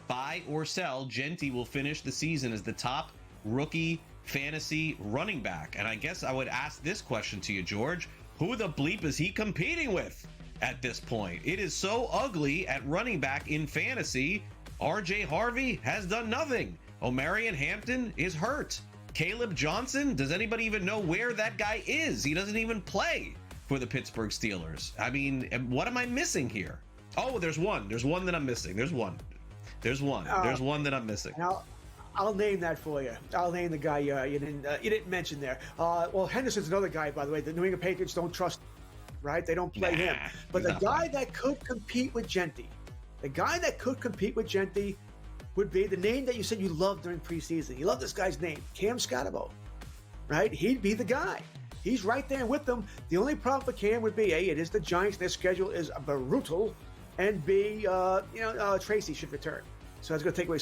buy or sell, Genty will finish the season as the top rookie fantasy running back. And I guess I would ask this question to you, George. Who the bleep is he competing with at this point? It is so ugly at running back in fantasy. RJ Harvey has done nothing. Omarion Hampton is hurt. Caleb Johnson, does anybody even know where that guy is? He doesn't even play for the Pittsburgh Steelers. I mean, what am I missing here? Oh, there's one. There's one that I'm missing. There's one that I'm missing. I'll name that for you. I'll name the guy you didn't mention there. Well, Henderson's another guy, by the way. The New England Patriots don't trust, right? They don't play him. But the guy that could compete with Genty, would be the name that you said you loved during preseason. You love this guy's name, Cam Scotabo, right? He'd be the guy. He's right there with them. The only problem for Cam would be, A, it is the Giants. Their schedule is brutal. And B, Tracy should return. So that's going to take away.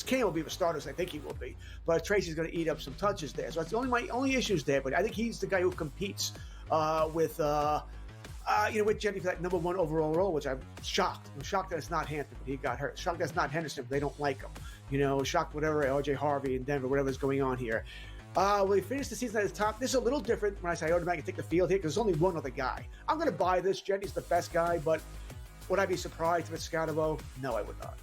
Cam will be the starters. I think he will be. But Tracy's going to eat up some touches there. So that's my only issues there. But I think he's the guy who competes with Genty for that number one overall role, which I'm shocked. I'm shocked that it's not Hampton, but he got hurt. Shocked that it's not Henderson, but they don't like him. Shocked whatever, RJ Harvey in Denver, whatever's going on here. Will he finish the season at the top? This is a little different when I say I automatically take the field here because there's only one other guy. I'm going to buy this. Genty's the best guy, but would I be surprised if it's Scotabo? No, I would not.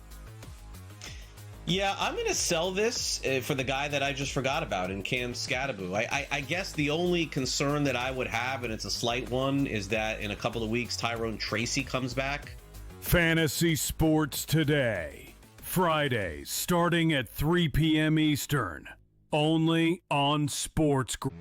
Yeah, I'm going to sell this for the guy that I just forgot about in Cam Scotabo. I guess the only concern that I would have, and it's a slight one, is that in a couple of weeks, Tyrone Tracy comes back. Fantasy Sports Today. Fridays starting at 3 p.m. Eastern. Only on SportsGrid.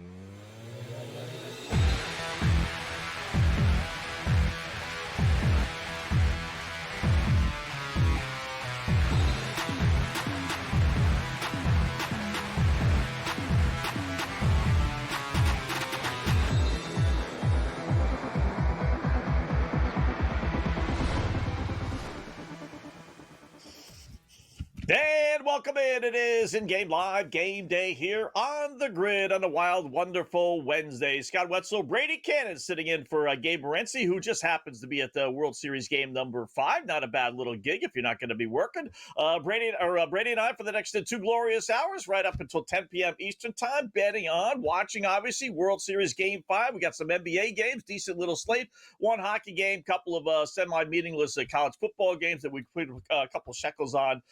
And welcome in. It is in-game live game day here on the grid on a wild, wonderful Wednesday. Scott Wetzel, Brady Cannon sitting in for Gabe Morency, who just happens to be at the World Series game number 5. Not a bad little gig if you're not going to be working. Brady and I for the next 2 glorious hours, right up until 10 p.m. Eastern time, betting on, watching, obviously, World Series game 5. We got some NBA games, decent little slate, one hockey game, couple of semi-meaningless college football games that we put a couple shekels on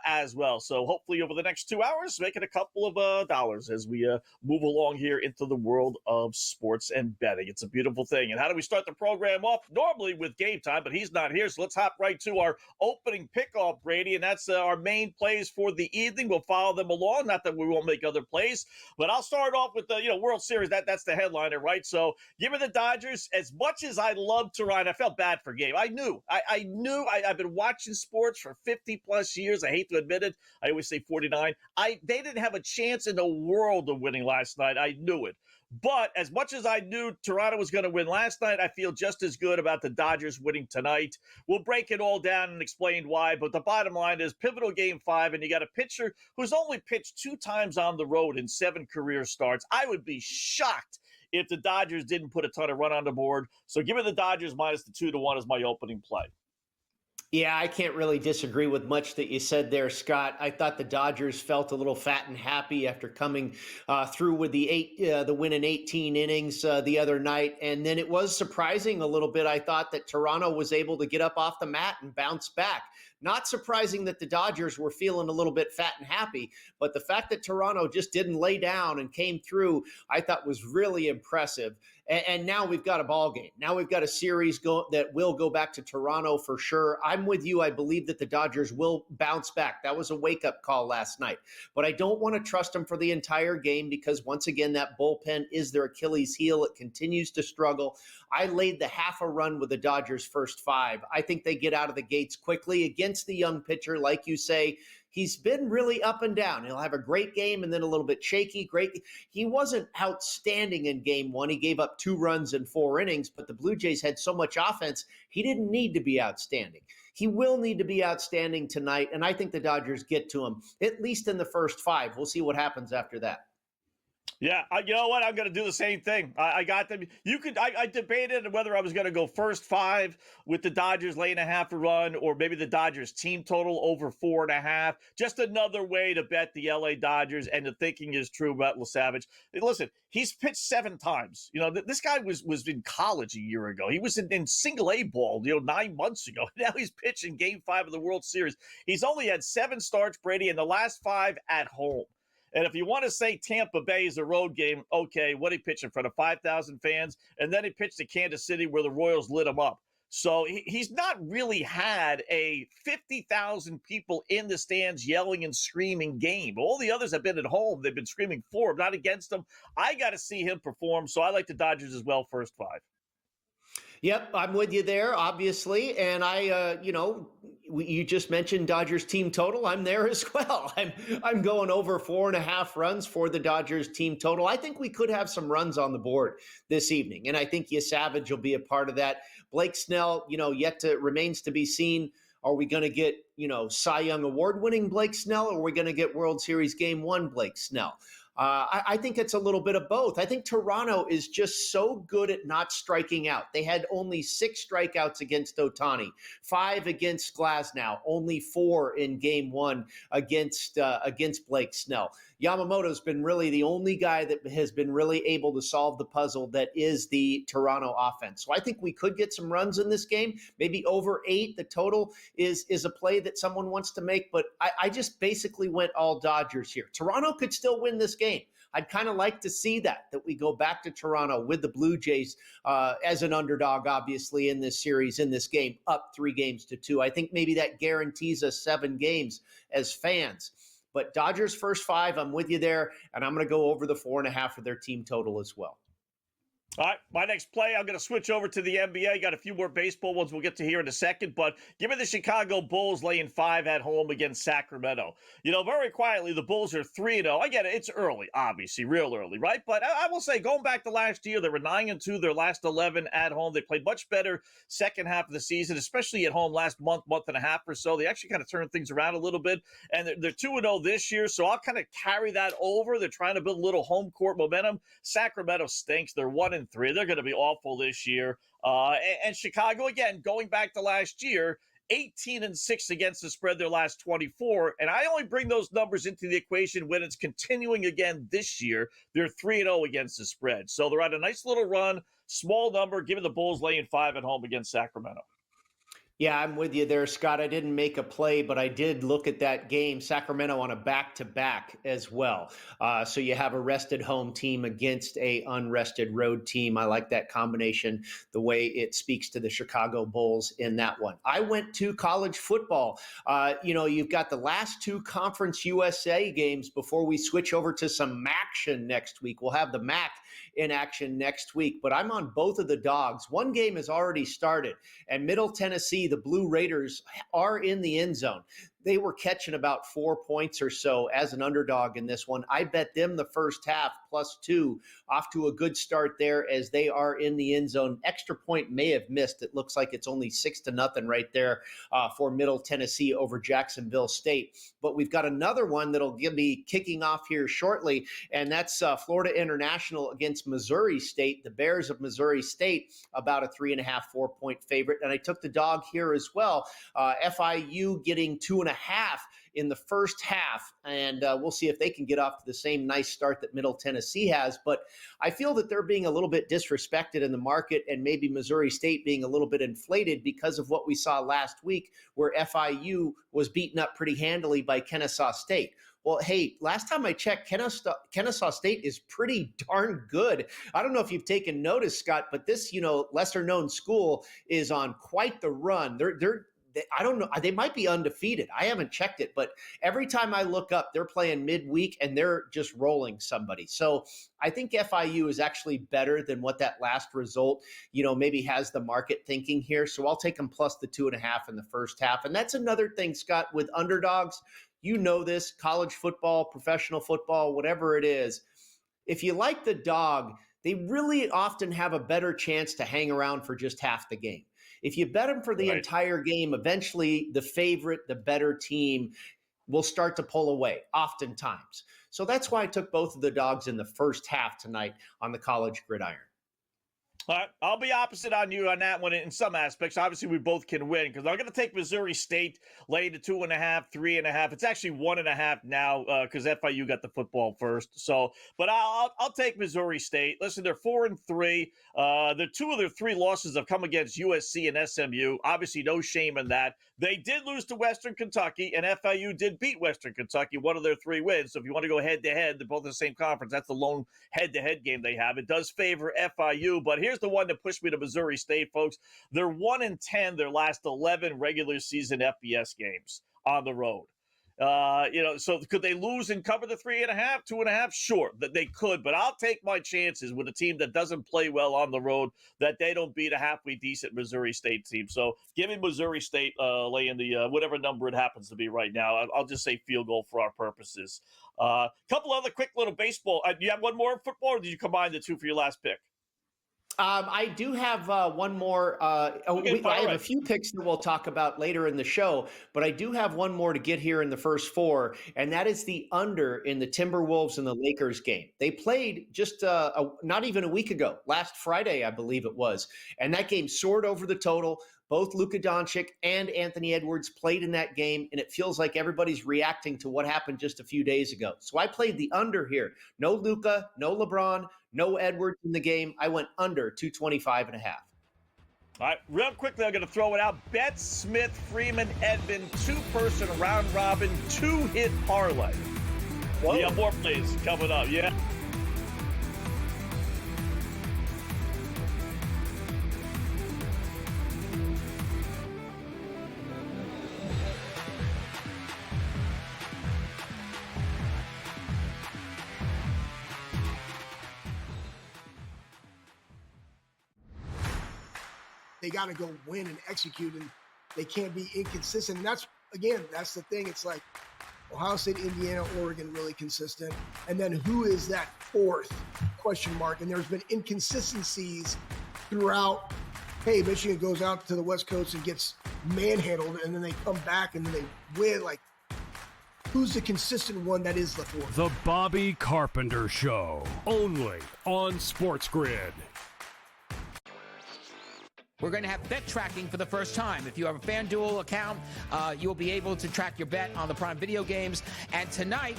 as well. So hopefully over the next 2 hours, making a couple of dollars as we move along here into the world of sports and betting. It's a beautiful thing. And how do we start the program off? Normally with game time, but he's not here. So let's hop right to our opening pickoff, Brady. And that's our main plays for the evening. We'll follow them along. Not that we won't make other plays, but I'll start off with the World Series. That's the headliner, right? So give me the Dodgers. As much as I love Toronto, I felt bad for Gabe. I knew. I've been watching sports for 50 plus years. I hate to admit it. I always say 49. They didn't have a chance in the world of winning last night. I knew it. But as much as I knew Toronto was going to win last night, I feel just as good about the Dodgers winning tonight. We'll break it all down and explain why. But the bottom line is pivotal game 5, and you got a pitcher who's only pitched 2 times on the road in 7 career starts. I would be shocked if the Dodgers didn't put a ton of run on the board. So give me the Dodgers minus the 2-1 as my opening play. Yeah, I can't really disagree with much that you said there, Scott. I thought the Dodgers felt a little fat and happy after coming through with the win in 18 innings the other night. And then it was surprising a little bit. I thought that Toronto was able to get up off the mat and bounce back. Not surprising that the Dodgers were feeling a little bit fat and happy, but the fact that Toronto just didn't lay down and came through, I thought was really impressive. And now we've got a ball game. Now we've got a series that will go back to Toronto for sure. I'm with you. I believe that the Dodgers will bounce back. That was a wake-up call last night. But I don't want to trust them for the entire game because, once again, that bullpen is their Achilles heel. It continues to struggle. I laid the half a run with the Dodgers' first 5. I think they get out of the gates quickly against the young pitcher, like you say. He's been really up and down. He'll have a great game and then a little bit shaky. He wasn't outstanding in game 1. He gave up 2 runs in 4 innings, but the Blue Jays had so much offense, he didn't need to be outstanding. He will need to be outstanding tonight, and I think the Dodgers get to him, at least in the first 5. We'll see what happens after that. Yeah, you know what? I'm going to do the same thing. I got them. I debated whether I was going to go first 5 with the Dodgers laying a half a run, or maybe the Dodgers team total over 4.5. Just another way to bet the LA Dodgers, and the thinking is true about LaSavage. Listen, he's pitched 7 times. This guy was in college a year ago. He was in single A ball, 9 months ago. Now he's pitching Game 5 of the World Series. He's only had 7 starts, Brady, and the last 5 at home. And if you want to say Tampa Bay is a road game, okay, what did he pitch in front of 5,000 fans? And then he pitched to Kansas City where the Royals lit him up. So he's not really had a 50,000 people in the stands yelling and screaming game. All the others have been at home. They've been screaming for him, not against him. I got to see him perform. So I like the Dodgers as well, first 5. Yep, I'm with you there, obviously. And you just mentioned Dodgers team total. I'm there as well. I'm going over 4.5 runs for the Dodgers team total. I think we could have some runs on the board this evening, and I think Savage will be a part of that. Blake Snell, remains to be seen. Are we going to get, Cy Young award-winning Blake Snell, or are we going to get World Series Game 1 Blake Snell? I think it's a little bit of both. I think Toronto is just so good at not striking out. They had only 6 strikeouts against Ohtani, 5 against Glasnow, only 4 in Game 1 against Blake Snell. Yamamoto's been really the only guy that has been really able to solve the puzzle that is the Toronto offense. So I think we could get some runs in this game, maybe over 8. The total is a play that someone wants to make, but I just basically went all Dodgers here. Toronto could still win this game. I'd kind of like to see that we go back to Toronto with the Blue Jays as an underdog, obviously, in this series, in this game, up 3-2. I think maybe that guarantees us 7 games as fans. But Dodgers first 5, I'm with you there, and I'm going to go over the 4.5 for their team total as well. All right, my next play, I'm going to switch over to the NBA. Got a few more baseball ones we'll get to here in a second, but give me the Chicago Bulls laying 5 at home against Sacramento. Very quietly, the Bulls are 3-0. I get it. It's early, obviously, real early, right? But I will say, going back to last year, they were 9-2, their last 11 at home. They played much better second half of the season, especially at home last month and a half or so. They actually kind of turned things around a little bit, and they're 2-0 this year, so I'll kind of carry that over. They're trying to build a little home court momentum. Sacramento stinks. They're 1-3. They're going to be awful this year. And Chicago, again, going back to last year, 18-6 against the spread their last 24. And I only bring those numbers into the equation when it's continuing again this year. They're 3-0 against the spread. So they're on a nice little run, small number, giving the Bulls laying 5 at home against Sacramento. Yeah, I'm with you there, Scott. I didn't make a play, but I did look at that game. Sacramento on a back-to-back as well. So you have a rested home team against a unrested road team. I like that combination, the way it speaks to the Chicago Bulls in that one. I went to college football. You've got the last 2 Conference USA games before we switch over to some action next week. We'll have the MAC in action next week, but I'm on both of the dogs. One game has already started, and Middle Tennessee, the Blue Raiders, are in the end zone. They were catching about 4 points or so as an underdog in this one. I bet them the first half +2, off to a good start there as they are in the end zone. Extra point may have missed. It looks like it's only 6-0 right there for Middle Tennessee over Jacksonville State. But we've got another one that'll be kicking off here shortly, and that's Florida International against Missouri State. The Bears of Missouri State, about a 3.5, 4-point favorite. And I took the dog here as well. FIU getting 2.5 in the first half, and we'll see if they can get off to the same nice start that Middle Tennessee has. But I feel that they're being a little bit disrespected in the market, and maybe Missouri State being a little bit inflated because of what we saw last week, where FIU was beaten up pretty handily by Kennesaw State. Well, hey, last time I checked, Kennesaw State is pretty darn good. I don't know if you've taken notice, Scott, but this, lesser-known school is on quite the run. I don't know. They might be undefeated. I haven't checked it, but every time I look up, they're playing midweek and they're just rolling somebody. So I think FIU is actually better than what that last result, maybe has the market thinking here. So I'll take them plus the 2.5 in the first half. And that's another thing, Scott, with underdogs. This, college football, professional football, whatever it is. If you like the dog, they really often have a better chance to hang around for just half the game. If you bet them for the entire game, eventually the favorite, the better team will start to pull away, oftentimes. So that's why I took both of the dogs in the first half tonight on the college gridiron. All right, I'll be opposite on you on that one in some aspects. Obviously, we both can win because I'm going to take Missouri State lay to 2.5, 3.5. It's actually 1.5 now because FIU got the football first. So, but I'll take Missouri State. Listen, they're 4-3. The 2 of their 3 losses have come against USC and SMU. Obviously, no shame in that. They did lose to Western Kentucky, and FIU did beat Western Kentucky, one of their 3 wins. So if you want to go head-to-head, they're both in the same conference. That's the lone head-to-head game they have. It does favor FIU, but here's the one that pushed me to Missouri State, folks. They're 1-10 their last 11 regular season FBS games on the road. So could they lose and cover the 3.5, 2.5? Sure, that they could, but I'll take my chances with a team that doesn't play well on the road, that they don't beat a halfway decent Missouri State team. So give me Missouri State laying the whatever number it happens to be right now. I'll just say field goal for our purposes. Couple other quick little baseball. Do you have one more football, or did you combine the 2 for your last pick? I do have one more. I have a few picks that we'll talk about later in the show, but I do have one more to get here in the first 4, and that is the under in the Timberwolves and the Lakers game. They played just not even a week ago, last Friday, I believe it was, and that game soared over the total. Both Luka Doncic and Anthony Edwards played in that game, and it feels like everybody's reacting to what happened just a few days ago. So I played the under here. No Luka, no LeBron, no Edwards in the game. I went under 225.5. All right, real quickly, I'm going to throw it out. Bet Smith, Freeman, Edmond, 2-person round robin, 2-hit parlay. Whoa. Yeah, more plays coming up. Yeah. They got to go win and execute, and they can't be inconsistent. And that's the thing. It's like Ohio State, Indiana, Oregon, really consistent. And then who is that 4th question mark? And there's been inconsistencies throughout. Hey, Michigan goes out to the West Coast and gets manhandled, and then they come back and then they win. Like, who's the consistent one that is the 4th? The Bobby Carpenter Show, only on SportsGrid. We're going to have bet tracking for the first time. If you have a FanDuel account, you'll be able to track your bet on the Prime Video games. And tonight,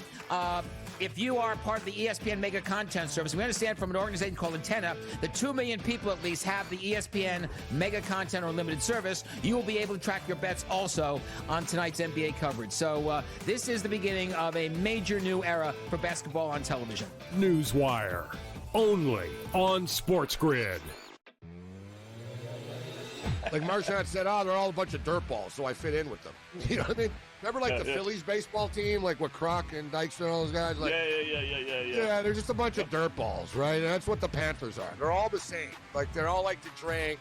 if you are part of the ESPN Mega Content Service, we understand from an organization called Antenna that 2 million people at least have the ESPN Mega Content or Unlimited service. You will be able to track your bets also on tonight's NBA coverage. So this is the beginning of a major new era for basketball on television. Newswire, only on SportsGrid. Like Marchand said, they're all a bunch of dirtballs, so I fit in with them. You know what I mean? Remember, like, the Phillies baseball team, like with Kroc and Dykstra and all those guys? Like, yeah, they're just a bunch of dirtballs, right? And that's what the Panthers are. They're all the same. Like, they're all like to drink.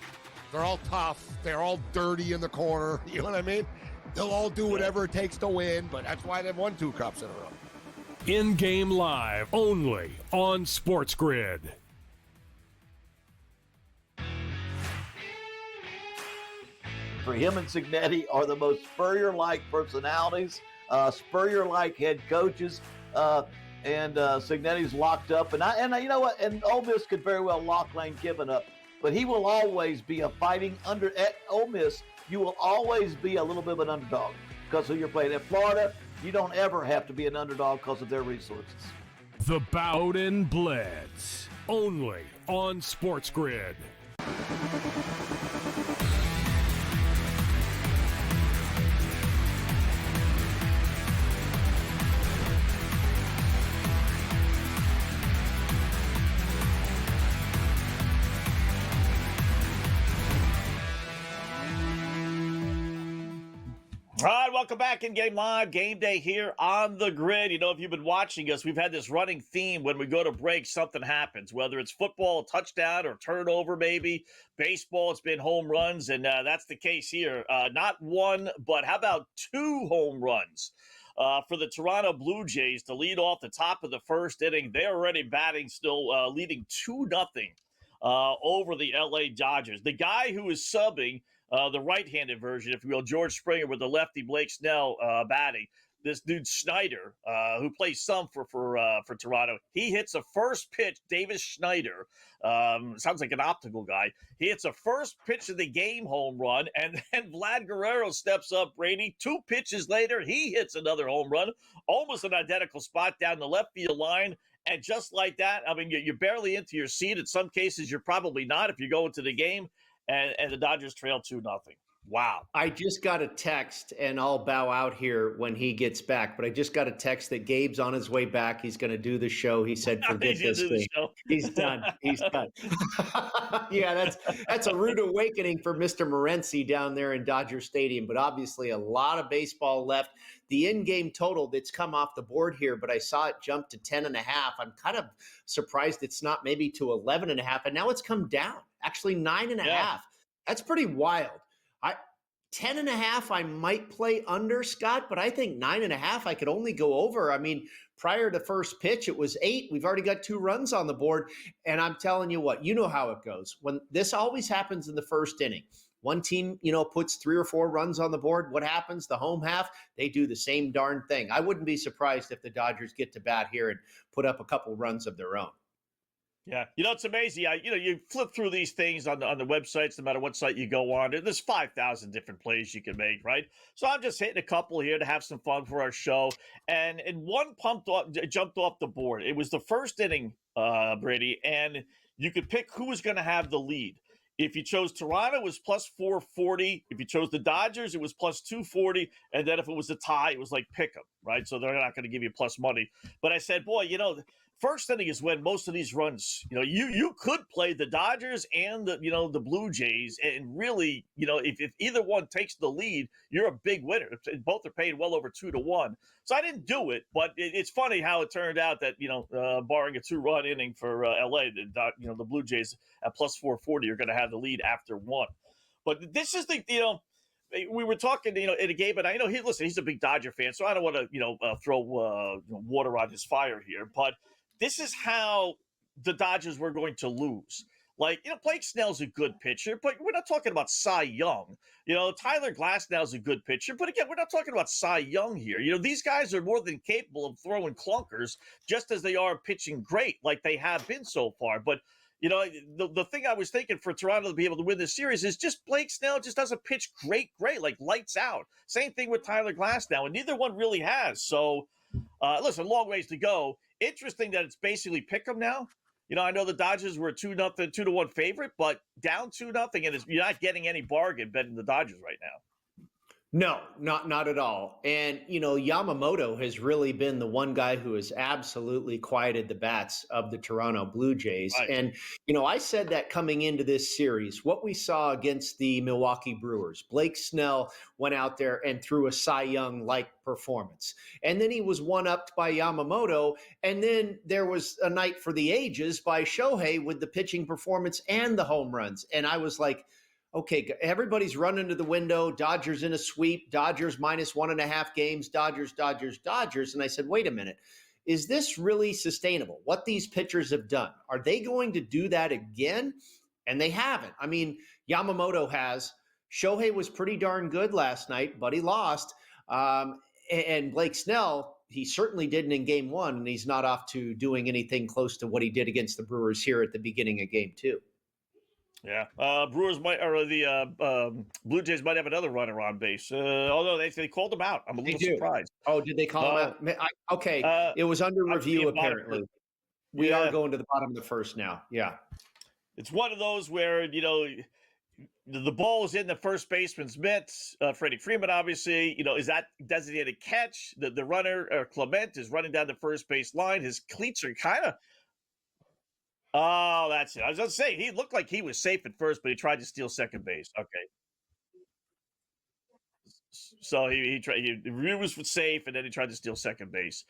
They're all tough. They're all dirty in the corner. You know what I mean? They'll all do whatever it takes to win, but that's why they've won 2 cups in a row. In-game live, only on SportsGrid. For him and Cignetti are the most Spurrier-like personalities, Spurrier-like head coaches, and Cignetti's locked up. And you know what? And Ole Miss could very well lock Lane Kiffin up, but he will always be a fighting under. At Ole Miss, you will always be a little bit of an underdog because of your play. At Florida, you don't ever have to be an underdog because of their resources. The Bowden Blitz, only on SportsGrid. All right, welcome back in Game Live, Game Day here on the Grid. You know, if you've been watching us, we've had this running theme. When we go to break, something happens, whether it's football, touchdown, or turnover, maybe. Baseball, it's been home runs, and that's the case here. Not one, but how about 2 home runs for the Toronto Blue Jays to lead off the top of the first inning. They're already batting still, leading 2-0 over the LA Dodgers. The guy who is subbing, the right-handed version, if you will, George Springer, with the lefty Blake Snell batting. this dude Schneider, who plays some for Toronto. He hits a first pitch. Davis Schneider, sounds like an optical guy. He hits a first pitch of the game home run, and then Vlad Guerrero steps up. Brady, 2 pitches later, he hits another home run, almost an identical spot down the left field line. And just like that, I mean, you're barely into your seat. In some cases, you're probably not if you go into the game, and the Dodgers trail 2-0. Wow. I just got a text, and I'll bow out here when he gets back, but I just got a text that Gabe's on his way back. He's going to do the show. He said, forget this thing. He's done. He's done. Yeah, that's a rude awakening for Mr. Morency down there in Dodger Stadium, but obviously a lot of baseball left. The in-game total that's come off the board here, but I saw it jump to 10.5. I'm kind of surprised it's not maybe to 11.5, and now it's come down, actually 9.5. Yeah. That's pretty wild. 10.5, I might play under, Scott, but I think 9.5, I could only go over. I mean, prior to first pitch, it was 8. We've already got 2 runs on the board. And I'm telling you what, you know how it goes. When this always happens in the first inning, one team, puts 3 or 4 runs on the board. What happens? The home half, they do the same darn thing. I wouldn't be surprised if the Dodgers get to bat here and put up a couple runs of their own. Yeah, it's amazing. You flip through these things on the websites, no matter what site you go on. There's 5,000 different plays you can make, right? So I'm just hitting a couple here to have some fun for our show. And one jumped off the board. It was the first inning, Brady, and you could pick who was going to have the lead. If you chose Toronto, it was plus 440. If you chose the Dodgers, it was plus 240. And then if it was a tie, it was like pick 'em, right? So they're not going to give you plus money. But I said, boy, first inning is when most of these runs, you could play the Dodgers and the Blue Jays, and really, if either one takes the lead, you're a big winner. Both are paid well over 2-1. So I didn't do it, but it's funny how it turned out that barring a 2-run inning for LA, the Blue Jays at plus 440 are going to have the lead after 1. But this is we were talking, to Gabe, and I know he's a big Dodger fan, so I don't want to throw water on his fire here, but this is how the Dodgers were going to lose. Blake Snell's a good pitcher, but we're not talking about Cy Young. Tyler Glasnow's a good pitcher, but again, we're not talking about Cy Young here. These guys are more than capable of throwing clunkers, just as they are pitching great, like they have been so far. But the thing I was thinking for Toronto to be able to win this series is just Blake Snell just doesn't pitch great, like lights out. Same thing with Tyler Glasnow, and neither one really has. So, listen, long ways to go. Interesting that it's basically pick 'em now. I know the Dodgers were 2-1 favorite, but down 2-0, and you're not getting any bargain betting the Dodgers right now. No, not at all. And, Yamamoto has really been the one guy who has absolutely quieted the bats of the Toronto Blue Jays. Right. And, I said that coming into this series, what we saw against the Milwaukee Brewers, Blake Snell went out there and threw a Cy Young-like performance. And then he was one-upped by Yamamoto. And then there was a night for the ages by Shohei with the pitching performance and the home runs. And I was like, okay, everybody's running to the window. Dodgers in a sweep. Dodgers minus 1.5 games. Dodgers. And I said, wait a minute. Is this really sustainable? What these pitchers have done? Are they going to do that again? And they haven't. I mean, Yamamoto has. Shohei was pretty darn good last night, but he lost. And Blake Snell, he certainly didn't in game 1, and he's not off to doing anything close to what he did against the Brewers here at the beginning of game 2. Yeah, Brewers the Blue Jays might have another runner on base. Although they called him out, I'm a little surprised. Oh, did they call him out? Okay, it was under review apparently. We are going to the bottom of the first now. Yeah, it's one of those where the ball is in the first baseman's mitt. Freddie Freeman, obviously, is that designated catch? The runner Clement is running down the first base line. His cleats are kind of. Oh, that's it. I was going to say, he looked like he was safe at first, but he tried to steal second base. Okay. So he was safe, and then he tried to steal second base,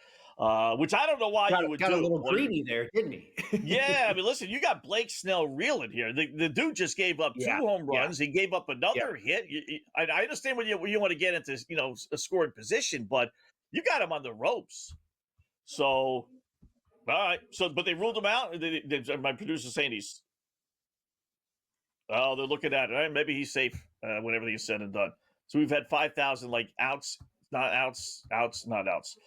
which I don't know why you would do. Got a little greedy there, didn't he? Yeah, I mean, listen, you got Blake Snell reeling here. The dude just gave up 2 home runs. He gave up another hit. I understand when you want to get into, a scoring position, but you got him on the ropes. So... All right. So, but they ruled him out. My producer's saying he's. Oh, they're looking at it. All right, maybe he's safe when everything is said and done. So we've had 5,000 outs. not outs, not outs.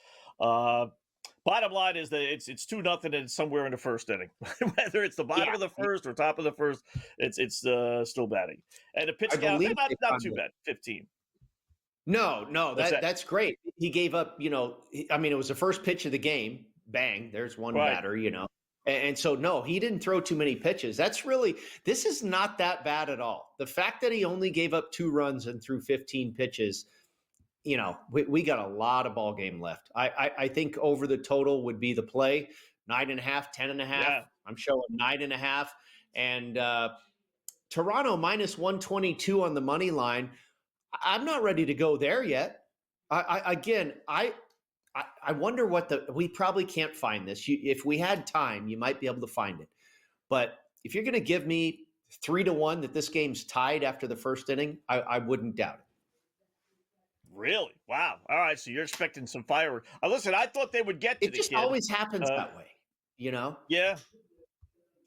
Bottom line is that it's 2-0 and it's somewhere in the first inning. Whether it's the bottom of the first or top of the first, it's still batting. And the pitch count, not too bad, 15. No, that's great. He gave up, it was the first pitch of the game. Bang, there's one batter, And so, no, he didn't throw too many pitches. This is not that bad at all. The fact that he only gave up 2 runs and threw 15 pitches, we got a lot of ball game left. I think over the total would be the play, 9.5, 10.5. Yeah. I'm showing 9.5. And Toronto minus 122 on the money line. I'm not ready to go there yet. I wonder we probably can't find this. If we had time, you might be able to find it. But if you're going to give me 3-1 that this game's tied after the first inning, I wouldn't doubt it. Really? Wow. All right. So you're expecting some fireworks. Listen, I thought they would get to it. It just always happens that way, Yeah.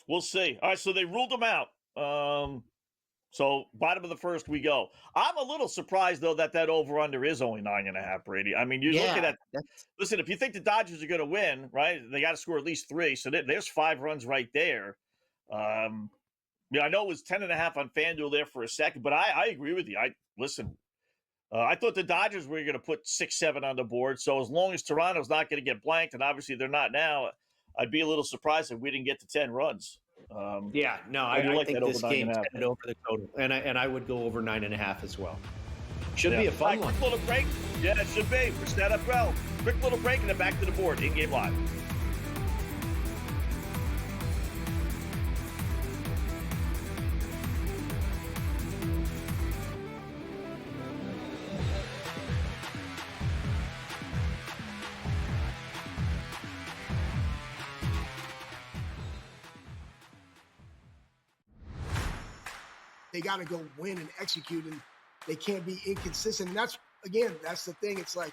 We'll see. All right. So they ruled them out. So bottom of the first we go. I'm a little surprised, though, that over-under is only 9.5, Brady. I mean, you're looking at – listen, if you think the Dodgers are going to win, right, they got to score at least 3. So there's 5 runs right there. I know it was 10.5 on FanDuel there for a second, but I agree with you. I thought the Dodgers were going to put 6-7 on the board. So as long as Toronto's not going to get blanked, and obviously they're not now, I'd be a little surprised if we didn't get to 10 runs. I think this game's headed over the total, and I would go over 9.5 as well. Should be a fun one. Quick little break. Yeah, it should be. We're set up well. Quick little break and then back to the board. In-game live. They got to go win and execute, and they can't be inconsistent. And that's the thing. It's like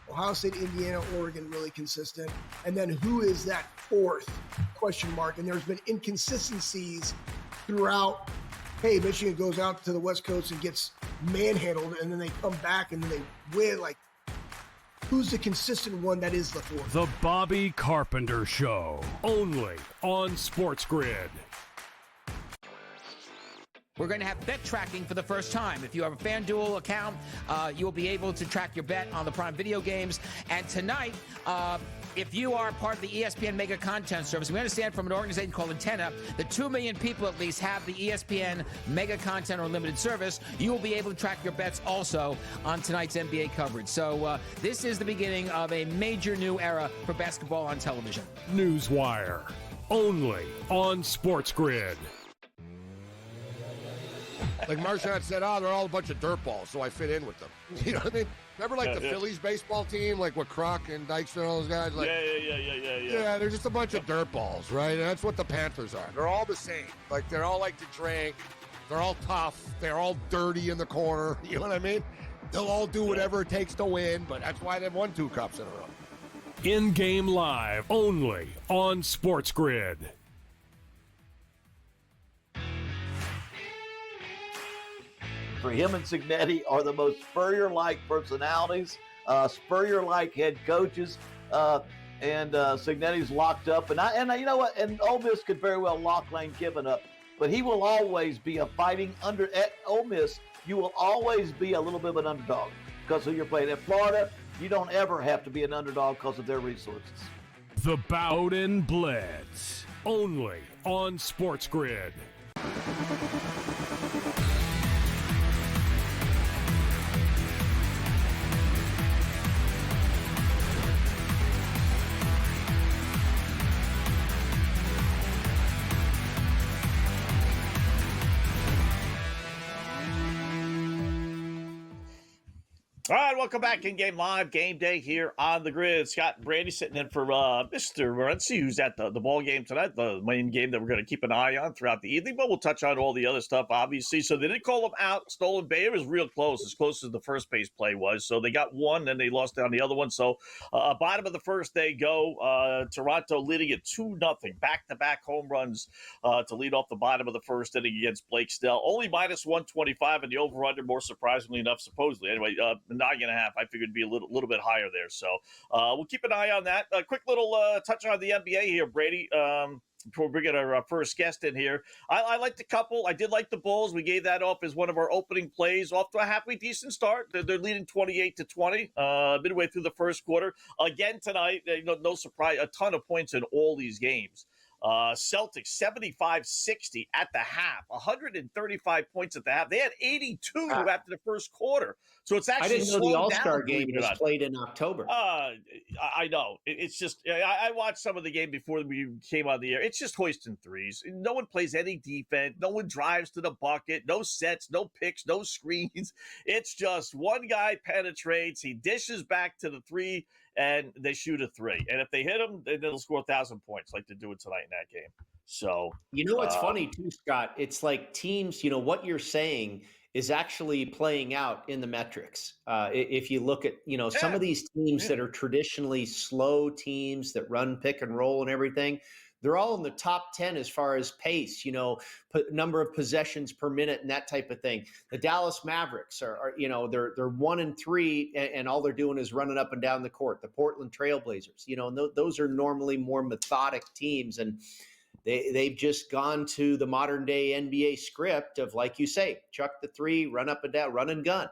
Ohio State, Indiana, Oregon, really consistent. And then who is that fourth question mark? And there's been inconsistencies throughout. Hey, Michigan goes out to the West Coast and gets manhandled, and then they come back and then they win. Like, who's the consistent one that is the fourth? The Bobby Carpenter Show, only on SportsGrid. We're going to have bet tracking for the first time. If you have a FanDuel account, you'll be able to track your bet on the Prime Video games. And tonight, if you are part of the ESPN Mega Content Service, we understand from an organization called Antenna that 2 million people at least have the ESPN Mega Content or Unlimited service. You will be able to track your bets also on tonight's NBA coverage. So this is the beginning of a major new era for basketball on television. Newswire, only on SportsGrid. Like Marchand said, they're all a bunch of dirt balls, so I fit in with them. You know what I mean? Remember, the Phillies baseball team, like with Croc and Dykstra and all those guys? Like, yeah, they're just a bunch of dirt balls, right? And that's what the Panthers are. They're all the same. Like, they're all like to drink. They're all tough. They're all dirty in the corner. You know what I mean? They'll all do whatever it takes to win, but that's why they've won 2 cups in a row. In-game live, only on SportsGrid. For him and Signetti are the most Spurrier-like personalities, Spurrier-like head coaches, and Signetti's locked up. And you know what? And Ole Miss could very well lock Lane Kiffin up, but he will always be a fighting under. At Ole Miss, you will always be a little bit of an underdog because of who you're playing. At Florida, you don't ever have to be an underdog because of their resources. The Bowden Blitz, only on SportsGrid. All right, welcome back. In-game live, game day here on the grid. Scott and Brandy sitting in for Mr. Morency, who's at the ball game tonight, the main game that we're going to keep an eye on throughout the evening. But we'll touch on all the other stuff, obviously. So they didn't call them out. Stolen Bay, it was real close as the first base play was. So they got one, then they lost down the other one. So bottom of the first, they go. Toronto leading at 2-0, back-to-back home runs to lead off the bottom of the first inning against Blake Snell. Only minus 125 in the over-under, more surprisingly enough, supposedly. Anyway, the 9.5. I figured it'd be a little bit higher there. So we'll keep an eye on that. A quick little touch on the NBA here, Brady. Before we get our first guest in here, I liked a couple. I did like the Bulls. We gave that off as one of our opening plays, off to a halfway decent start. They're leading 28-20 midway through the first quarter. Again tonight, no surprise, a ton of points in all these games. Celtics 75-60 at the half, 135 points at the half. They had 82 after the first quarter. So it's actually I didn't know the All-Star game was played in October. I know. It's just I watched some of the game before we came on the air. It's just hoisting threes. No one plays any defense. No one drives to the bucket. No sets, no picks, no screens. It's just one guy penetrates. He dishes back to the three, and they shoot a three. And if they hit him, then they'll score 1,000 points like they're doing tonight in that game. So, what's funny too, Scott? It's like teams, what you're saying is actually playing out in the metrics. If you look at, some of these teams that are traditionally slow teams that run pick and roll and everything, they're all in the top 10 as far as pace, number of possessions per minute and that type of thing. The Dallas Mavericks are they're 1-3 and all they're doing is running up and down the court. The Portland Trailblazers, and those are normally more methodic teams, and they've just gone to the modern day NBA script of, like you say, chuck the three, run up and down, run and gun.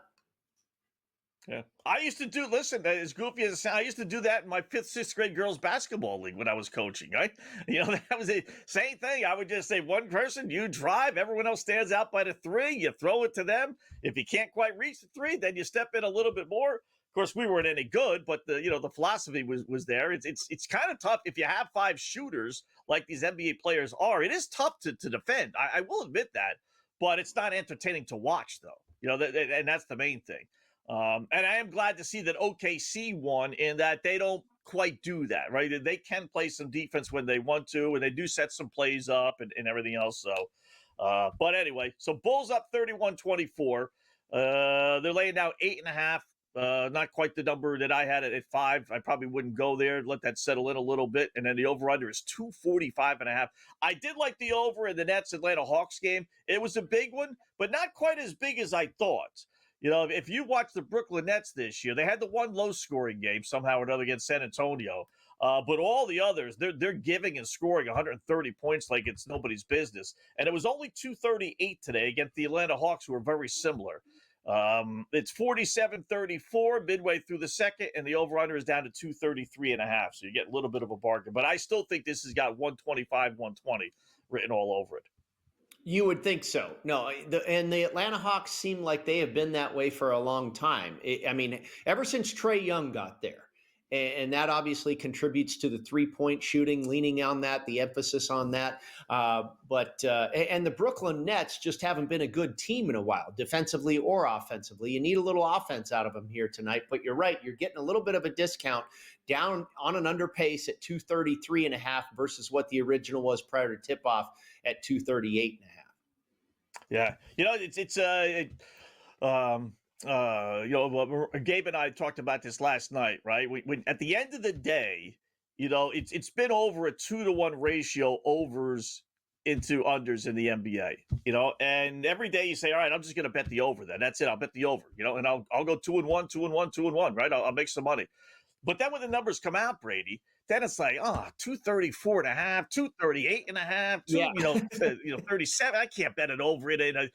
Yeah. I used to do, listen, as goofy as it sounds, I used to do that in my 5th, 6th grade girls basketball league when I was coaching, right? That was the same thing. I would just say, one person, you drive, everyone else stands out by the three, you throw it to them. If you can't quite reach the three, then you step in a little bit more. Of course, we weren't any good, but the philosophy was there. It's kind of tough if you have 5 shooters like these NBA players are. It is tough to defend. I will admit that, but it's not entertaining to watch, though. And that's the main thing. And I am glad to see that OKC won in that they don't quite do that, right? They can play some defense when they want to, and they do set some plays up and everything else. So, but anyway, so Bulls up 31-24. They're laying now 8.5. Not quite the number that I had at 5. I probably wouldn't go there. Let that settle in a little bit. And then the over-under is 245.5. I did like the over in the Nets-Atlanta Hawks game. It was a big one, but not quite as big as I thought. If you watch the Brooklyn Nets this year, they had the one low-scoring game somehow or another against San Antonio. But all the others, they're giving and scoring 130 points like it's nobody's business. And it was only 238 today against the Atlanta Hawks, who are very similar. It's 47-34 midway through the second, and the over-under is down to 233.5. So you get a little bit of a bargain. But I still think this has got 125, 120 written all over it. You would think so. No, the Atlanta Hawks seem like they have been that way for a long time. Ever since Trae Young got there. And that obviously contributes to the three-point shooting, leaning on that, the emphasis on that. But the Brooklyn Nets just haven't been a good team in a while, defensively or offensively. You need a little offense out of them here tonight. But you're right, you're getting a little bit of a discount down on an under pace at 233.5 versus what the original was prior to tip-off at 238.5. Yeah, Gabe and I talked about this last night, right? When at the end of the day, it's been over a 2-to-1 ratio overs into unders in the NBA, and every day you say, all right, I'm just going to bet the over then. That's it. I'll bet the over, and I'll go 2-1, 2-1, 2-1, right? I'll make some money. But then when the numbers come out, Brady, then it's like, 234.5, 238.5, 37. I can't bet it over it.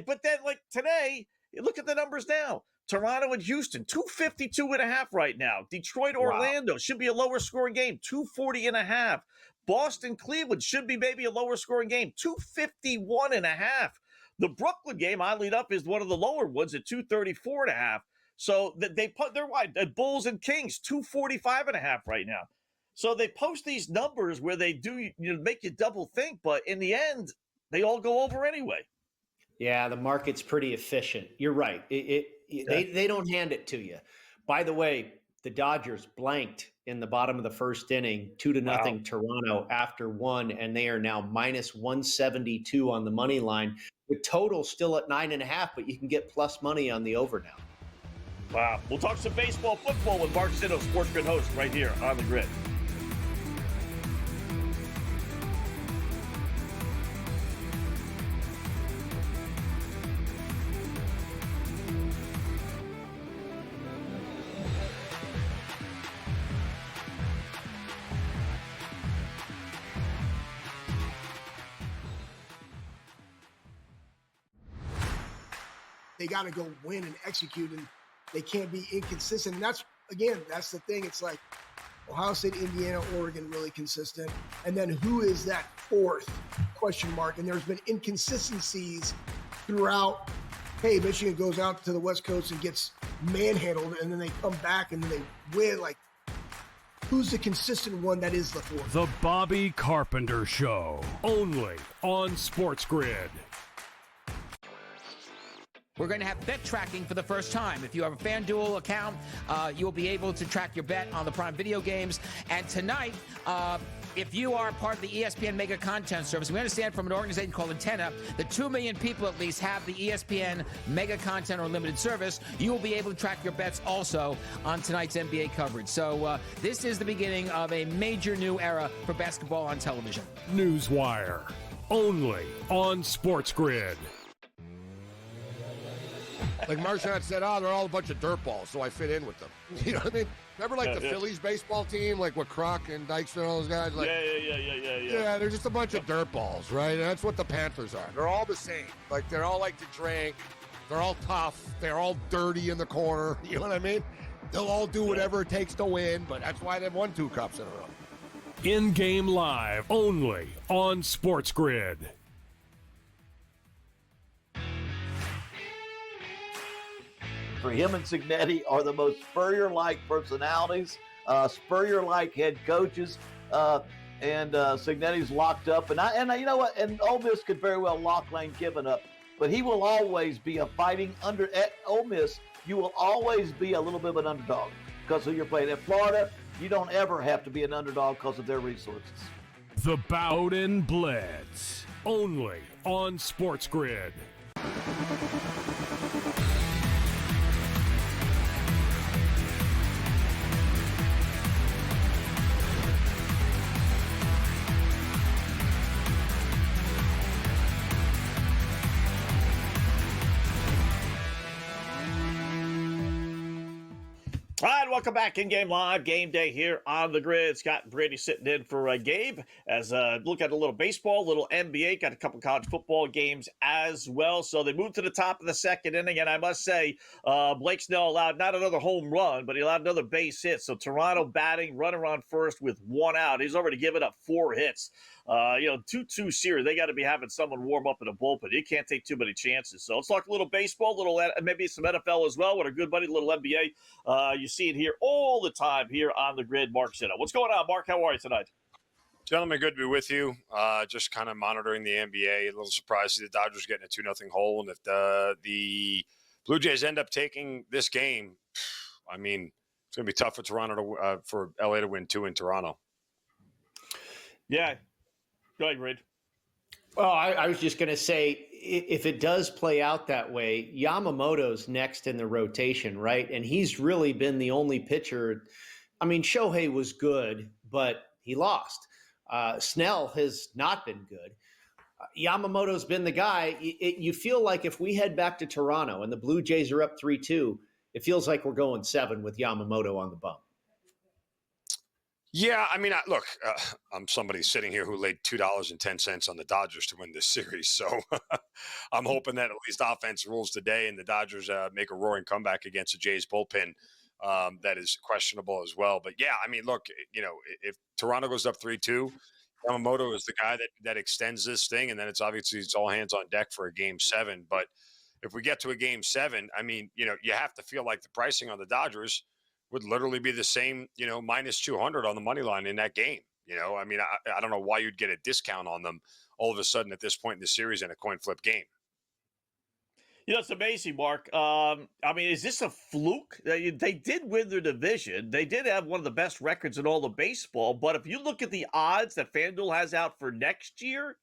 But then like today, look at the numbers now. Toronto and Houston, 252.5 right now. Detroit, Orlando should be a lower scoring game, 240.5. Boston, Cleveland should be maybe a lower scoring game, 251.5. The Brooklyn game, oddly enough, is one of the lower ones at 234.5. So they're wide. Bulls and Kings, 245.5 right now. So they post these numbers where they do make you double think, but in the end, they all go over anyway. Yeah, the market's pretty efficient. You're right. They don't hand it to you. By the way, the Dodgers blanked in the bottom of the first inning, 2-0 Toronto after 1, and they are now minus 172 on the money line. The total still at 9.5, but you can get plus money on the over now. Wow. We'll talk some baseball, football with Mark Sino, SportsGrid host, right here on the Grid. they got to go win and execute, and they can't be inconsistent. And that's the thing. It's like Ohio State, Indiana, Oregon, really consistent. And then who is that fourth question mark? And there's been inconsistencies throughout. Hey, Michigan goes out to the West Coast and gets manhandled, and then they come back and then they win. Like, who's the consistent one that is the fourth? The Bobby Carpenter Show, only on SportsGrid. We're going to have bet tracking for the first time. If you have a FanDuel account, you'll be able to track your bet on the Prime Video games. And tonight, if you are part of the ESPN Mega Content Service, we understand from an organization called Antenna that 2 million people at least have the ESPN Mega Content or Limited Service. You will be able to track your bets also on tonight's NBA coverage. So this is the beginning of a major new era for basketball on television. Newswire, only on SportsGrid. Like Marchand said, they're all a bunch of dirtballs, so I fit in with them. You know what I mean? Remember, like, the Phillies baseball team, like, with Kroc and Dykstra and all those guys? Like, yeah, they're just a bunch of dirtballs, right? And that's what the Panthers are. They're all the same. Like, they're all like to drink. They're all tough. They're all dirty in the corner. You know what I mean? They'll all do whatever it takes to win, but that's why they've won 2 cups in a row. In-game live, only on SportsGrid. For him and Signetti are the most Spurrier-like personalities, Spurrier-like head coaches, and Signetti's locked up. And you know what? And Ole Miss could very well lock Lane Kiffin up, but he will always be a fighting under. At Ole Miss, you will always be a little bit of an underdog because of your play. At Florida, you don't ever have to be an underdog because of their resources. The Bowden Blitz, only on SportsGrid. All right, welcome back in-game live, game day here on the grid. Scott and Brady sitting in for Gabe as look at a little baseball, a little NBA, got a couple college football games as well. So they moved to the top of the second inning, and I must say, Blake Snell allowed not another home run, but he allowed another base hit. So Toronto batting, runner on first with 1 out. He's already given up 4 hits. 2-2 series. They got to be having someone warm up in the bullpen. You can't take too many chances. So let's talk a little baseball, maybe some NFL as well with our good buddy, little NBA. You see it here all the time here on the grid. Mark Sinna. What's going on, Mark? How are you tonight? Gentlemen, good to be with you. Just kind of monitoring the NBA. A little surprised to see the Dodgers getting a 2-0 hole. And if the Blue Jays end up taking this game, I mean, it's going to be tough for Toronto for LA to win 2 in Toronto. Yeah. Go ahead, Reed. Well, I was just going to say, if it does play out that way, Yamamoto's next in the rotation, right? And he's really been the only pitcher. I mean, Shohei was good, but he lost. Snell has not been good. Yamamoto's been the guy. You feel like if we head back to Toronto and the Blue Jays are up 3-2, it feels like we're going 7 with Yamamoto on the bump. Yeah, I mean, look, I'm somebody sitting here who laid $2.10 on the Dodgers to win this series. So I'm hoping that at least offense rules today and the Dodgers make a roaring comeback against the Jays bullpen that is questionable as well. But, yeah, I mean, look, if Toronto goes up 3-2, Yamamoto is the guy that extends this thing, and then it's all hands on deck for a Game 7. But if we get to a Game 7, I mean, you have to feel like the pricing on the Dodgers would literally be the same, minus 200 on the money line in that game. I mean, I don't know why you'd get a discount on them all of a sudden at this point in the series in a coin flip game. It's amazing, Mark. I mean, is this a fluke? They did win their division. They did have one of the best records in all of baseball. But if you look at the odds that FanDuel has out for next year,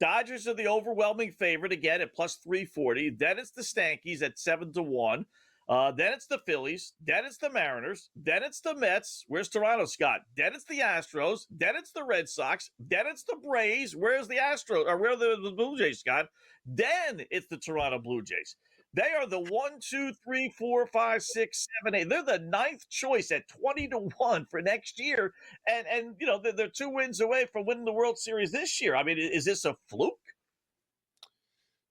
Dodgers are the overwhelming favorite again at plus 340. Then it's the Stankies at 7-1. Then it's the Phillies. Then it's the Mariners. Then it's the Mets. Where's Toronto, Scott? Then it's the Astros. Then it's the Red Sox. Then it's the Braves. Where's the Astros? Or where are the Blue Jays, Scott? Then it's the Toronto Blue Jays. They are the 1, 2, 3, 4, 5, 6, 7, 8. They're the 9th choice at 20-1 for next year. And they're 2 wins away from winning the World Series this year. I mean, is this a fluke?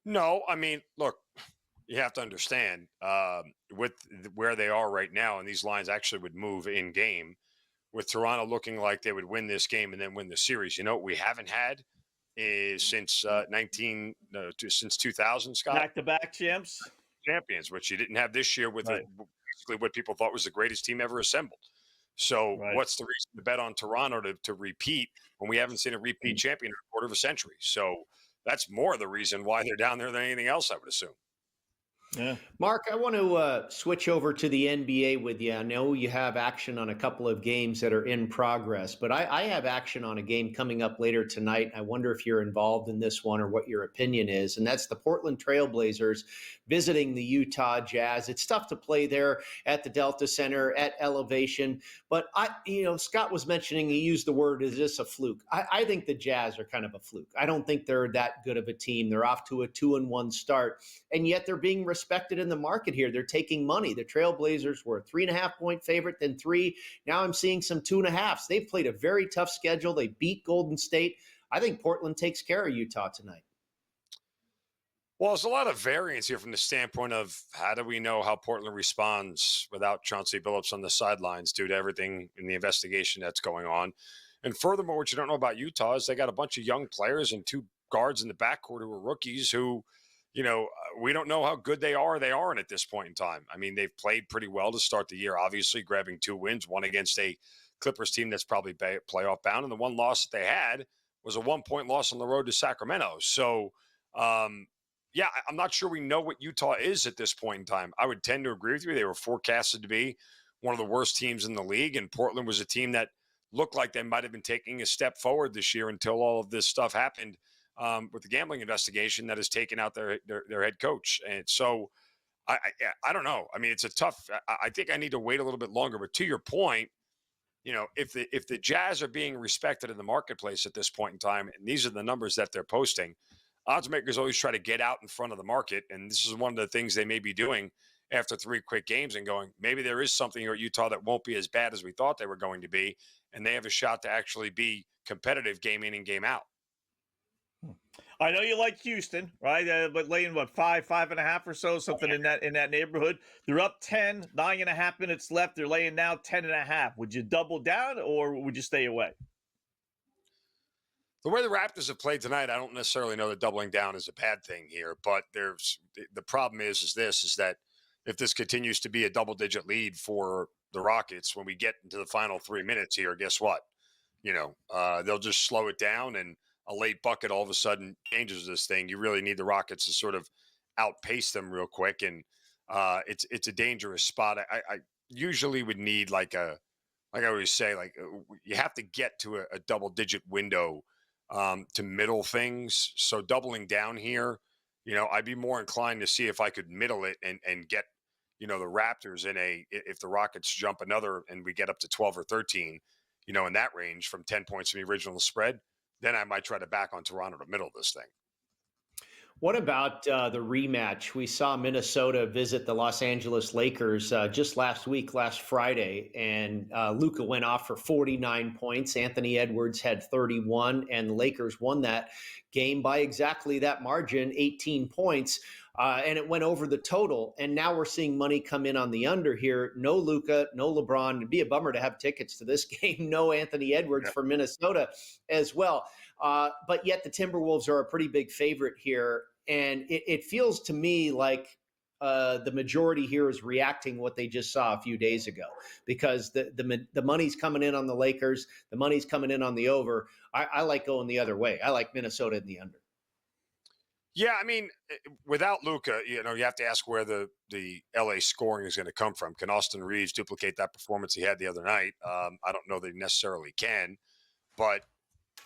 No, I mean, look, you have to understand with where they are right now, and these lines actually would move in game. With Toronto looking like they would win this game and then win the series, you know what we haven't had is since since 2000, Scott. Back-to-back champions, which you didn't have this year with basically what people thought was the greatest team ever assembled. So what's the reason to bet on Toronto to repeat when we haven't seen a repeat champion in a quarter of a century? So that's more the reason why they're down there than anything else, I would assume. Yeah. Mark, I want to switch over to the NBA with you. I know you have action on a couple of games that are in progress, but I have action on a game coming up later tonight. I wonder if you're involved in this one or what your opinion is. And that's the Portland Trail Blazers visiting the Utah Jazz. It's tough to play there at the Delta Center at elevation, but Scott was mentioning, he used the word, is this a fluke? I think the Jazz are kind of a fluke. I don't think they're that good of a team. They're off to a 2-1 start, and yet they're being respected in the market here. They're taking money. The Trailblazers were a 3.5-point favorite, then 3. Now I'm seeing some 2.5s. They've played a very tough schedule. They beat Golden State. I think Portland takes care of Utah tonight. Well, there's a lot of variance here from the standpoint of how do we know how Portland responds without Chauncey Billups on the sidelines due to everything in the investigation that's going on. And furthermore, what you don't know about Utah is they got a bunch of young players and 2 guards in the backcourt who are rookies who, we don't know how good they are or they aren't at this point in time. I mean, they've played pretty well to start the year, obviously grabbing 2 wins, one against a Clippers team that's probably playoff bound. And the one loss that they had was a 1-point loss on the road to Sacramento. So, yeah, I'm not sure we know what Utah is at this point in time. I would tend to agree with you. They were forecasted to be one of the worst teams in the league, and Portland was a team that looked like they might have been taking a step forward this year until all of this stuff happened with the gambling investigation that has taken out their head coach. And so I don't know. I mean, it's a tough – I think I need to wait a little bit longer. But to your point, if the Jazz are being respected in the marketplace at this point in time, and these are the numbers that they're posting – odds makers always try to get out in front of the market, and this is one of the things they may be doing after 3 quick games and going, maybe there is something here at Utah that won't be as bad as we thought they were going to be, and they have a shot to actually be competitive game in and game out. I know you like Houston, right? But laying 5.5 or so, something in that neighborhood. They're up 10, 9.5 minutes left. They're laying now 10.5. Would you double down or would you stay away? The way the Raptors have played tonight, I don't necessarily know that doubling down is a bad thing here, but the problem is that if this continues to be a double-digit lead for the Rockets when we get into the final 3 minutes here, guess what? They'll just slow it down, and a late bucket all of a sudden changes this thing. You really need the Rockets to sort of outpace them real quick, and it's a dangerous spot. I usually would need like I always say, you have to get to a double-digit window to middle things. So doubling down here, I'd be more inclined to see if I could middle it and get, the Raptors if the Rockets jump another and we get up to 12 or 13, in that range from 10 points from the original spread, then I might try to back on Toronto to middle this thing. What about the rematch? We saw Minnesota visit the Los Angeles Lakers just last Friday, and Luka went off for 49 points. Anthony Edwards had 31, and the Lakers won that game by exactly that margin, 18 points, and it went over the total. And now we're seeing money come in on the under here. No Luka, no LeBron. It'd be a bummer to have tickets to this game. No Anthony Edwards for Minnesota as well. But yet the Timberwolves are a pretty big favorite here. And it feels to me like the majority here is reacting what they just saw a few days ago, because the money's coming in on the Lakers. The money's coming in on the over. I like going the other way. I like Minnesota in the under. Yeah, I mean, without Luka, you have to ask where the LA scoring is going to come from. Can Austin Reeves duplicate that performance he had the other night? I don't know that he necessarily can, but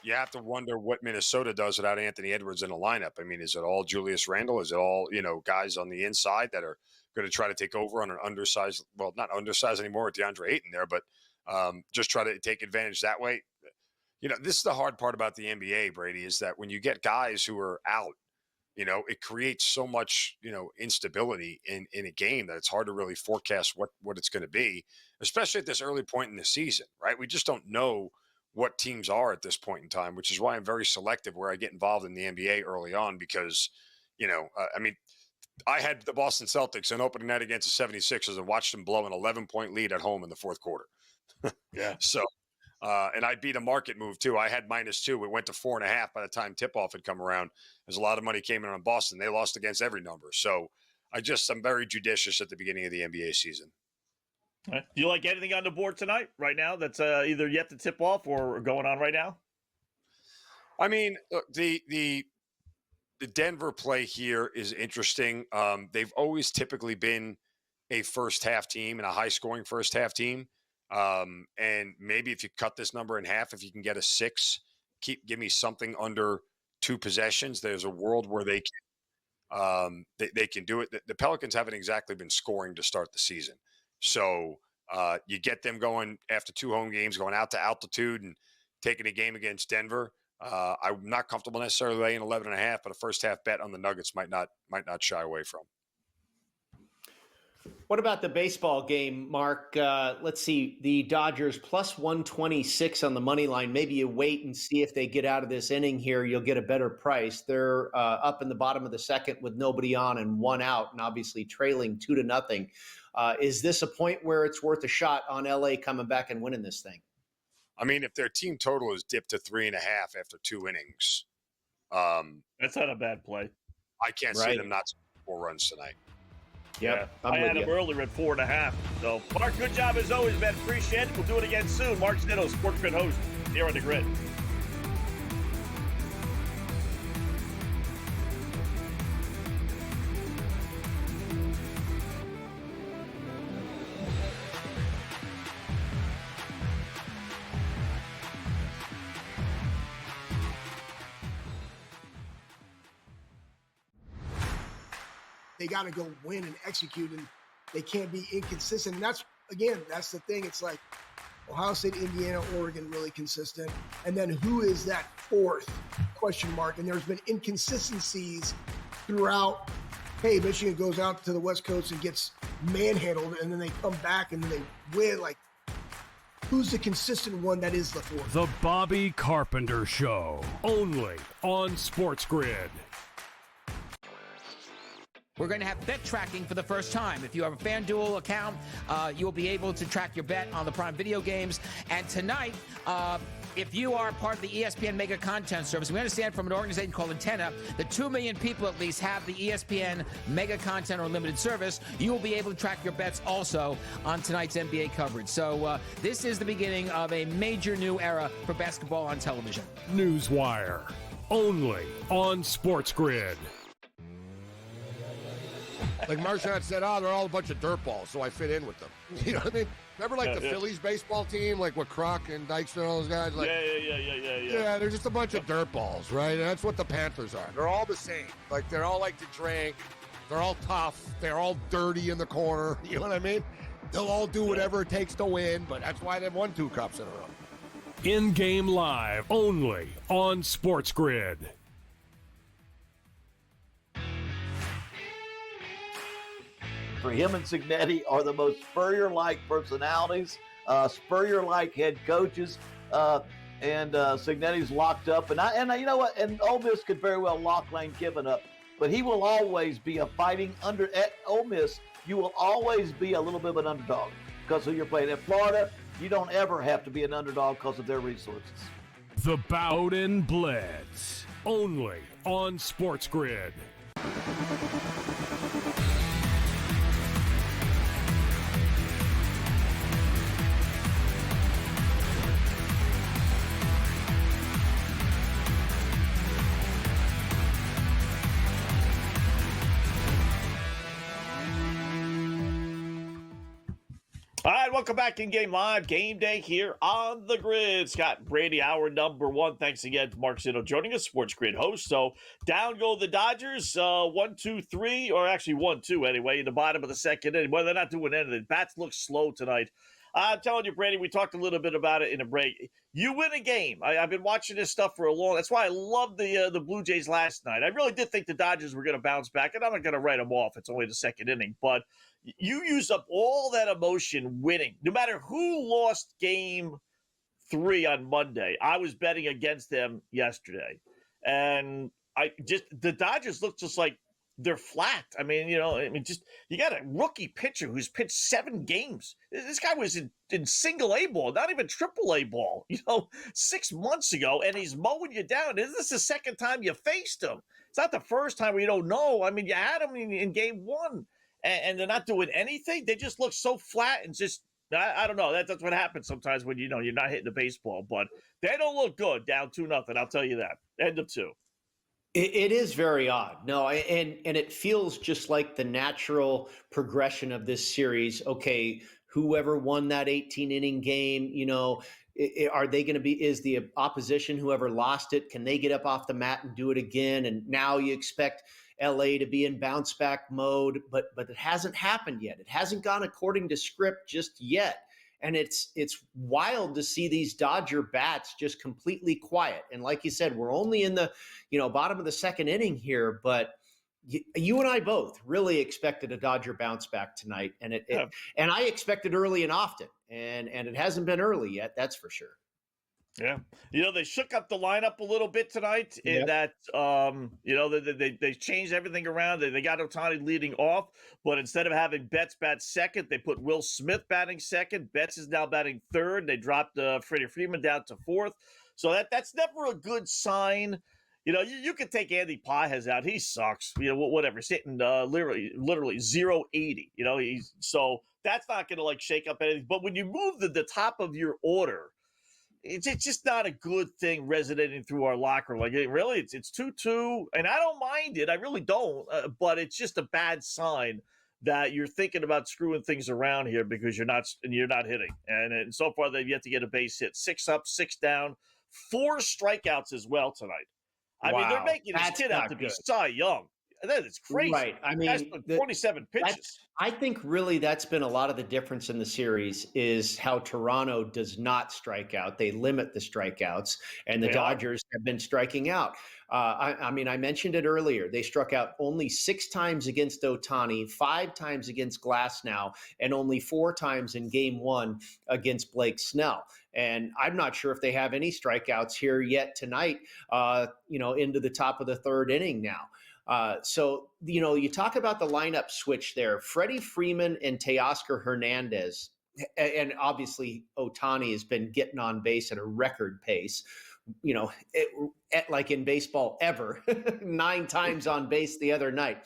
you have to wonder what Minnesota does without Anthony Edwards in the lineup. I mean, is it all Julius Randle? Is it all, guys on the inside that are going to try to take over on an undersized, well, not undersized anymore with DeAndre Ayton there, but just try to take advantage that way? This is the hard part about the NBA, Brady, is that when you get guys who are out, it creates so much, instability in a game that it's hard to really forecast what it's going to be, especially at this early point in the season, right? We just don't know what teams are at this point in time, which is why I'm very selective where I get involved in the NBA early on, because, I had the Boston Celtics on opening night against the 76ers and watched them blow an 11-point lead at home in the fourth quarter. Yeah. So, and I beat a market move too. I had -2. It went to 4.5 by the time tip-off had come around. There's a lot of money came in on Boston. They lost against every number. So I'm very judicious at the beginning of the NBA season. Right. Do you like anything on the board tonight, right now, that's either yet to tip off or going on right now? I mean, the Denver play here is interesting. They've always typically been a first half team and a high scoring first half team. And maybe if you cut this number in half, if you can get a 6, give me something under 2 possessions. There's a world where they can do it. The Pelicans haven't exactly been scoring to start the season. So you get them going after 2 home games, going out to altitude and taking a game against Denver. I'm not comfortable necessarily laying 11.5, but a first half bet on the Nuggets might not shy away from. What about the baseball game, Mark? Let's see, the Dodgers plus 126 on the money line. Maybe you wait and see if they get out of this inning here. You'll get a better price. They're up in the bottom of the second with nobody on and 1 out, and obviously trailing 2-0. Is this a point where it's worth a shot on LA coming back and winning this thing? I mean, if their team total is dipped to 3.5 after 2 innings, that's not a bad play. I can't see them not scoring 4 runs tonight. Yep, yeah, I had him earlier at 4.5. So, Mark, good job as always, man. Appreciate it. We'll do it again soon. Mark Zitto, SportsGrid host here on the Grid. They got to go win and execute, and they can't be inconsistent. And that's the thing. It's like Ohio State, Indiana, Oregon, really consistent. And then who is that fourth question mark? And there's been inconsistencies throughout. Hey, Michigan goes out to the West Coast and gets manhandled, and then they come back and then they win. Like, who's the consistent one that is the fourth? The Bobby Carpenter Show, only on SportsGrid. We're going to have bet tracking for the first time. If you have a FanDuel account, you'll be able to track your bet on the Prime Video games. And tonight, if you are part of the ESPN Mega Content Service, we understand from an organization called Antenna that 2 million people at least have the ESPN Mega Content or Unlimited service. You will be able to track your bets also on tonight's NBA coverage. So this is the beginning of a major new era for basketball on television. Newswire, only on SportsGrid. Like Marchand said, they're all a bunch of dirtballs, so I fit in with them. You know what I mean? Remember, like, the Phillies baseball team, like with Croc and Dykstra and all those guys? Like, yeah, they're just a bunch of dirtballs, right? And that's what the Panthers are. They're all the same. Like, they're all like to drink. They're all tough. They're all dirty in the corner. You know what I mean? They'll all do whatever it takes to win, but that's why they've won 2 cups in a row. In-game live, only on SportsGrid. For him and Signetti are the most Spurrier-like personalities, Spurrier-like head coaches, and Signetti's locked up. And you know what? And Ole Miss could very well lock Lane Kiffin up, but he will always be a fighting under. At Ole Miss, you will always be a little bit of an underdog because who you're playing. At Florida, you don't ever have to be an underdog because of their resources. The Bowden Blitz, only on SportsGrid. All right, welcome back in Game Live. Game Day here on the Grid. Scott Brady, hour number 1. Thanks again to Mark Zitto joining us, SportsGrid host. So down go the Dodgers, 1-2-3, or actually 1-2 anyway, in the bottom of the second inning. Well, they're not doing anything. Bats look slow tonight. I'm telling you, Brady, we talked a little bit about it in a break. You win a game. I've been watching this stuff for a long. That's why I loved the Blue Jays last night. I really did think the Dodgers were going to bounce back, and I'm not going to write them off. It's only the second inning, but you used up all that emotion winning. No matter who lost game 3 on Monday, I was betting against them yesterday. And the Dodgers look just like they're flat. I mean, just you got a rookie pitcher who's pitched 7 games. This guy was in single A ball, not even triple A ball, 6 months ago, and he's mowing you down. This is the second time you faced him. It's not the first time where you don't know. I mean, you had him in game 1, and they're not doing anything. They just look so flat and just, I don't know. That's what happens sometimes when you're not hitting the baseball. But they don't look good down 2-0. I'll tell you that. End of 2. It is very odd. No, and it feels just like the natural progression of this series. Okay, whoever won that 18-inning game, are they going to be, is the opposition, whoever lost it, can they get up off the mat and do it again? And now you expect LA to be in bounce back mode, but it hasn't happened yet. It hasn't gone according to script just yet. And it's wild to see these Dodger bats just completely quiet. And like you said, we're only in the, bottom of the second inning here, but you and I both really expected a Dodger bounce back tonight. And and I expected early and often, and it hasn't been early yet. That's for sure. Yeah. They shook up the lineup a little bit tonight in that, they changed everything around. They got Ohtani leading off, but instead of having Betts bat second, they put Will Smith batting second. Betts is now batting third. They dropped Freddie Freeman down to fourth. So that's never a good sign. You could take Andy Pages out. He sucks. Whatever. He's hitting literally 0-80. So that's not going to shake up anything. But when you move the top of your order, it's just not a good thing resonating through our locker room. It's 2-2, and I don't mind it. I really don't. But it's just a bad sign that you're thinking about screwing things around here because you're not hitting. And so far they've yet to get a base hit. 6 up, 6 down, 4 strikeouts as well tonight. I mean, they're making this kid out to be Cy Young. That is crazy. Right. I mean, 27 pitches. I think really that's been a lot of the difference in the series is how Toronto does not strike out. They limit the strikeouts, and the Dodgers have been striking out. I mean, I mentioned it earlier. They struck out only 6 times against Ohtani, 5 times against Glasnow, and only 4 times in game 1 against Blake Snell. And I'm not sure if they have any strikeouts here yet tonight, into the top of the 3rd inning now. So, you talk about the lineup switch there. Freddie Freeman and Teoscar Hernandez, and obviously Ohtani has been getting on base at a record pace, like in baseball ever, 9 times on base the other night.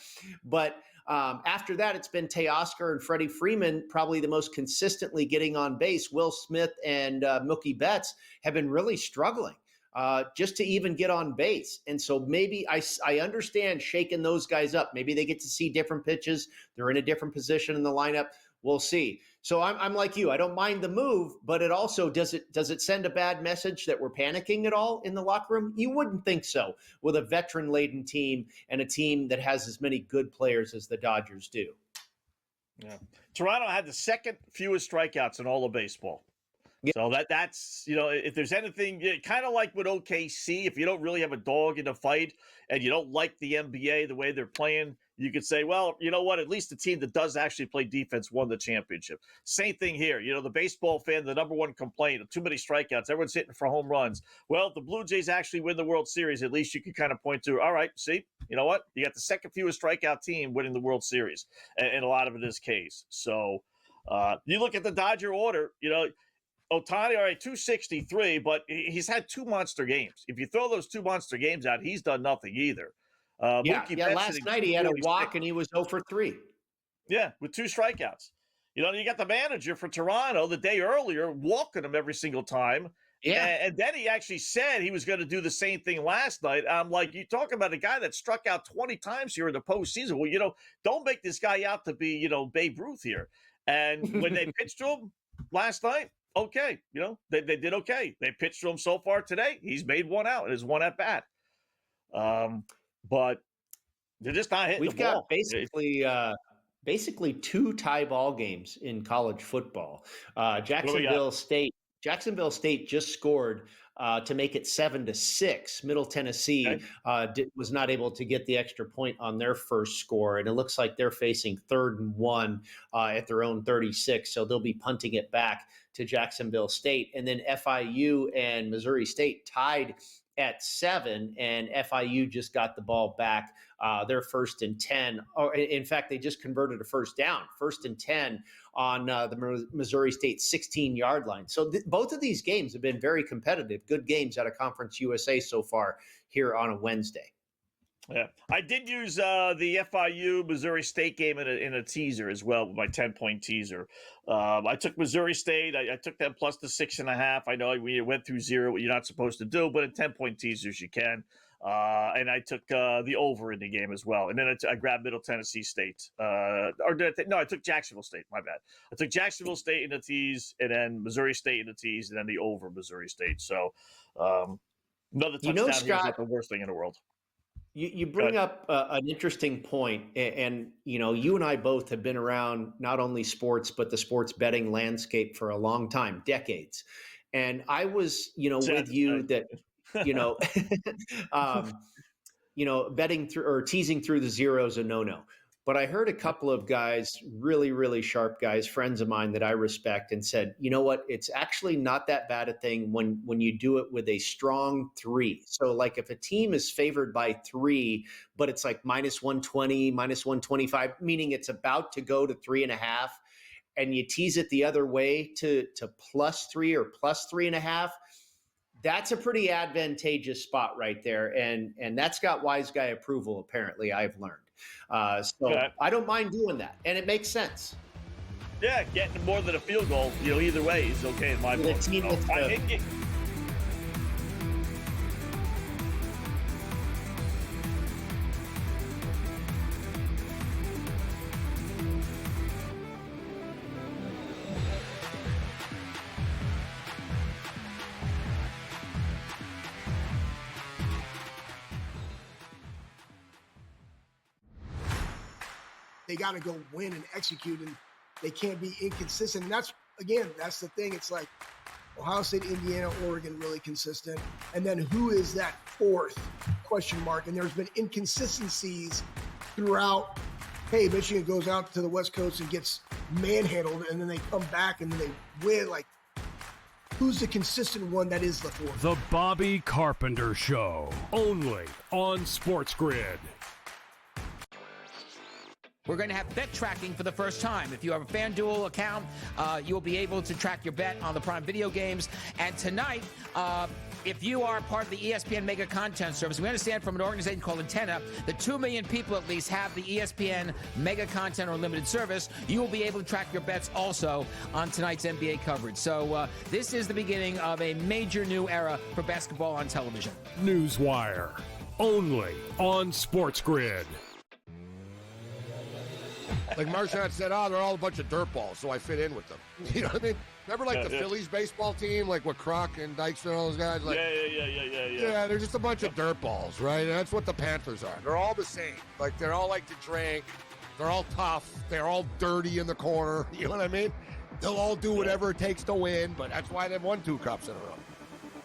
But after that, it's been Teoscar and Freddie Freeman, probably the most consistently getting on base. Will Smith and Mookie Betts have been really struggling. Just to even get on base. And so maybe I understand shaking those guys up. Maybe they get to see different pitches. They're in a different position in the lineup. We'll see. So I'm like you. I don't mind the move, but it also, does it send a bad message that we're panicking at all in the locker room? You wouldn't think so with a veteran-laden team and a team that has as many good players as the Dodgers do. Yeah. Toronto had the 2nd fewest strikeouts in all of baseball. Yep. So that's, if there's anything, kind of like with OKC, if you don't really have a dog in the fight and you don't like the NBA, the way they're playing, you could say, well, you know what, at least the team that does actually play defense won the championship. Same thing here. The baseball fan, the number one complaint, too many strikeouts. Everyone's hitting for home runs. Well, if the Blue Jays actually win the World Series, at least you can kind of point to, all right, see, you know what? You got the 2nd fewest strikeout team winning the World Series in a lot of this case. So you look at the Dodger order, Ohtani, all right, 263, but he's had 2 monster games. If you throw those 2 monster games out, he's done nothing either. Last night he had a walk and he was 0 for 3. Yeah, with 2 strikeouts. You got the manager for Toronto the day earlier walking him every single time. Yeah. And then he actually said he was going to do the same thing last night. I'm like, you talking about a guy that struck out 20 times here in the postseason. Well, don't make this guy out to be, Babe Ruth here. And when they pitched to him last night, okay, they did okay. They pitched to him so far today. He's made 1 out in his 1 at bat. But they're just not hitting the ball. We've got basically 2 tie ball games in college football. Jacksonville State just scored to make it 7-6. Middle Tennessee was not able to get the extra point on their first score, and it looks like they're facing 3rd and 1 at their own 36. So they'll be punting it back to Jacksonville State. And then FIU and Missouri State tied at 7, and FIU just got the ball back. They're 1st and 10. Or in fact, they just converted a first down, 1st and 10 on the Missouri State 16-yard line. So both of these games have been very competitive. Good games out of Conference USA so far here on a Wednesday. Yeah, I did use the FIU Missouri State game in a teaser as well, my 10-point teaser. I took Missouri State. I took them plus the 6.5. I know we went through 0, what you're not supposed to do, but in 10-point teasers you can. And I took the over in the game as well. And then I grabbed Middle Tennessee State. I took Jacksonville State. My bad. I took Jacksonville State in the tease, and then Missouri State in the tease, and then the over Missouri State. So another touchdown Scott, here is not the worst thing in the world. You bring up an interesting point, and you and I both have been around not only sports but the sports betting landscape for a long time, decades. And I was, with you that, betting through or teasing through the zero is a no-no. But I heard a couple of guys, really, really sharp guys, friends of mine that I respect, and said, you know what, it's actually not that bad a thing when you do it with a strong 3. So like if a team is favored by 3, but it's like minus 120, minus 125, meaning it's about to go to 3.5, and you tease it the other way to plus 3 or plus 3.5, that's a pretty advantageous spot right there. And that's got wise guy approval, apparently, I've learned. I don't mind doing that, and it makes sense. Yeah, getting more than a field goal, either way is okay in my book. They got to go win and execute, and they can't be inconsistent. And that's the thing. It's like Ohio State, Indiana, Oregon, really consistent. And then who is that fourth question mark? And there's been inconsistencies throughout. Hey, Michigan goes out to the West Coast and gets manhandled, and then they come back and then they win. Like, who's the consistent one that is the fourth? The Bobby Carpenter Show, only on SportsGrid. We're going to have bet tracking for the first time. If you have a FanDuel account, you'll be able to track your bet on the Prime Video games. And tonight, if you are part of the ESPN Mega Content Service, we understand from an organization called Antenna that 2 million people at least have the ESPN Mega Content or Limited Service. You will be able to track your bets also on tonight's NBA coverage. So this is the beginning of a major new era for basketball on television. Newswire, only on SportsGrid. Like Marchand said, they're all a bunch of dirtballs, so I fit in with them. You know what I mean? Remember, like, the Phillies baseball team, like with Croc and Dykstra and all those guys? Like, yeah, they're just a bunch of dirtballs, right? And that's what the Panthers are. They're all the same. Like, they're all like to drink. They're all tough. They're all dirty in the corner. You know what I mean? They'll all do whatever it takes to win, but that's why they've won 2 cups in a row.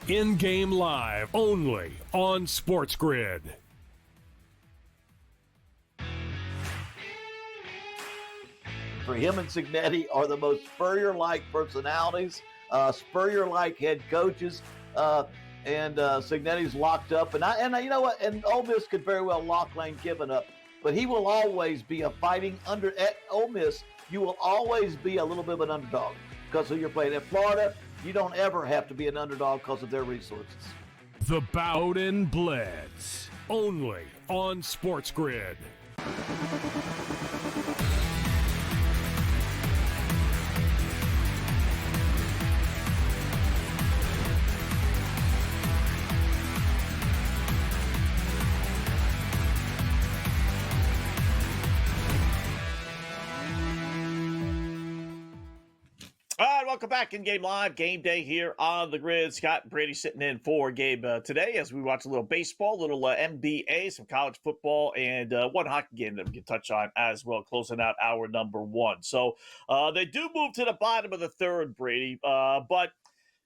In-game live, only on SportsGrid. For him and Signetti are the most Spurrier-like personalities, Spurrier-like head coaches, and Signetti's locked up. And you know what? And Ole Miss could very well lock Lane Kiffin up, but he will always be a fighting under. At Ole Miss, you will always be a little bit of an underdog because of your play. At Florida, you don't ever have to be an underdog because of their resources. The Bowden Blitz, only on SportsGrid. All right, welcome back in Game Live. Game Day here on the grid. Scott and Brady sitting in for Gabe today as we watch a little baseball, a little NBA, some college football, and one hockey game that we can touch on as well, closing out hour number 1. So they do move to the bottom of the third, Brady, but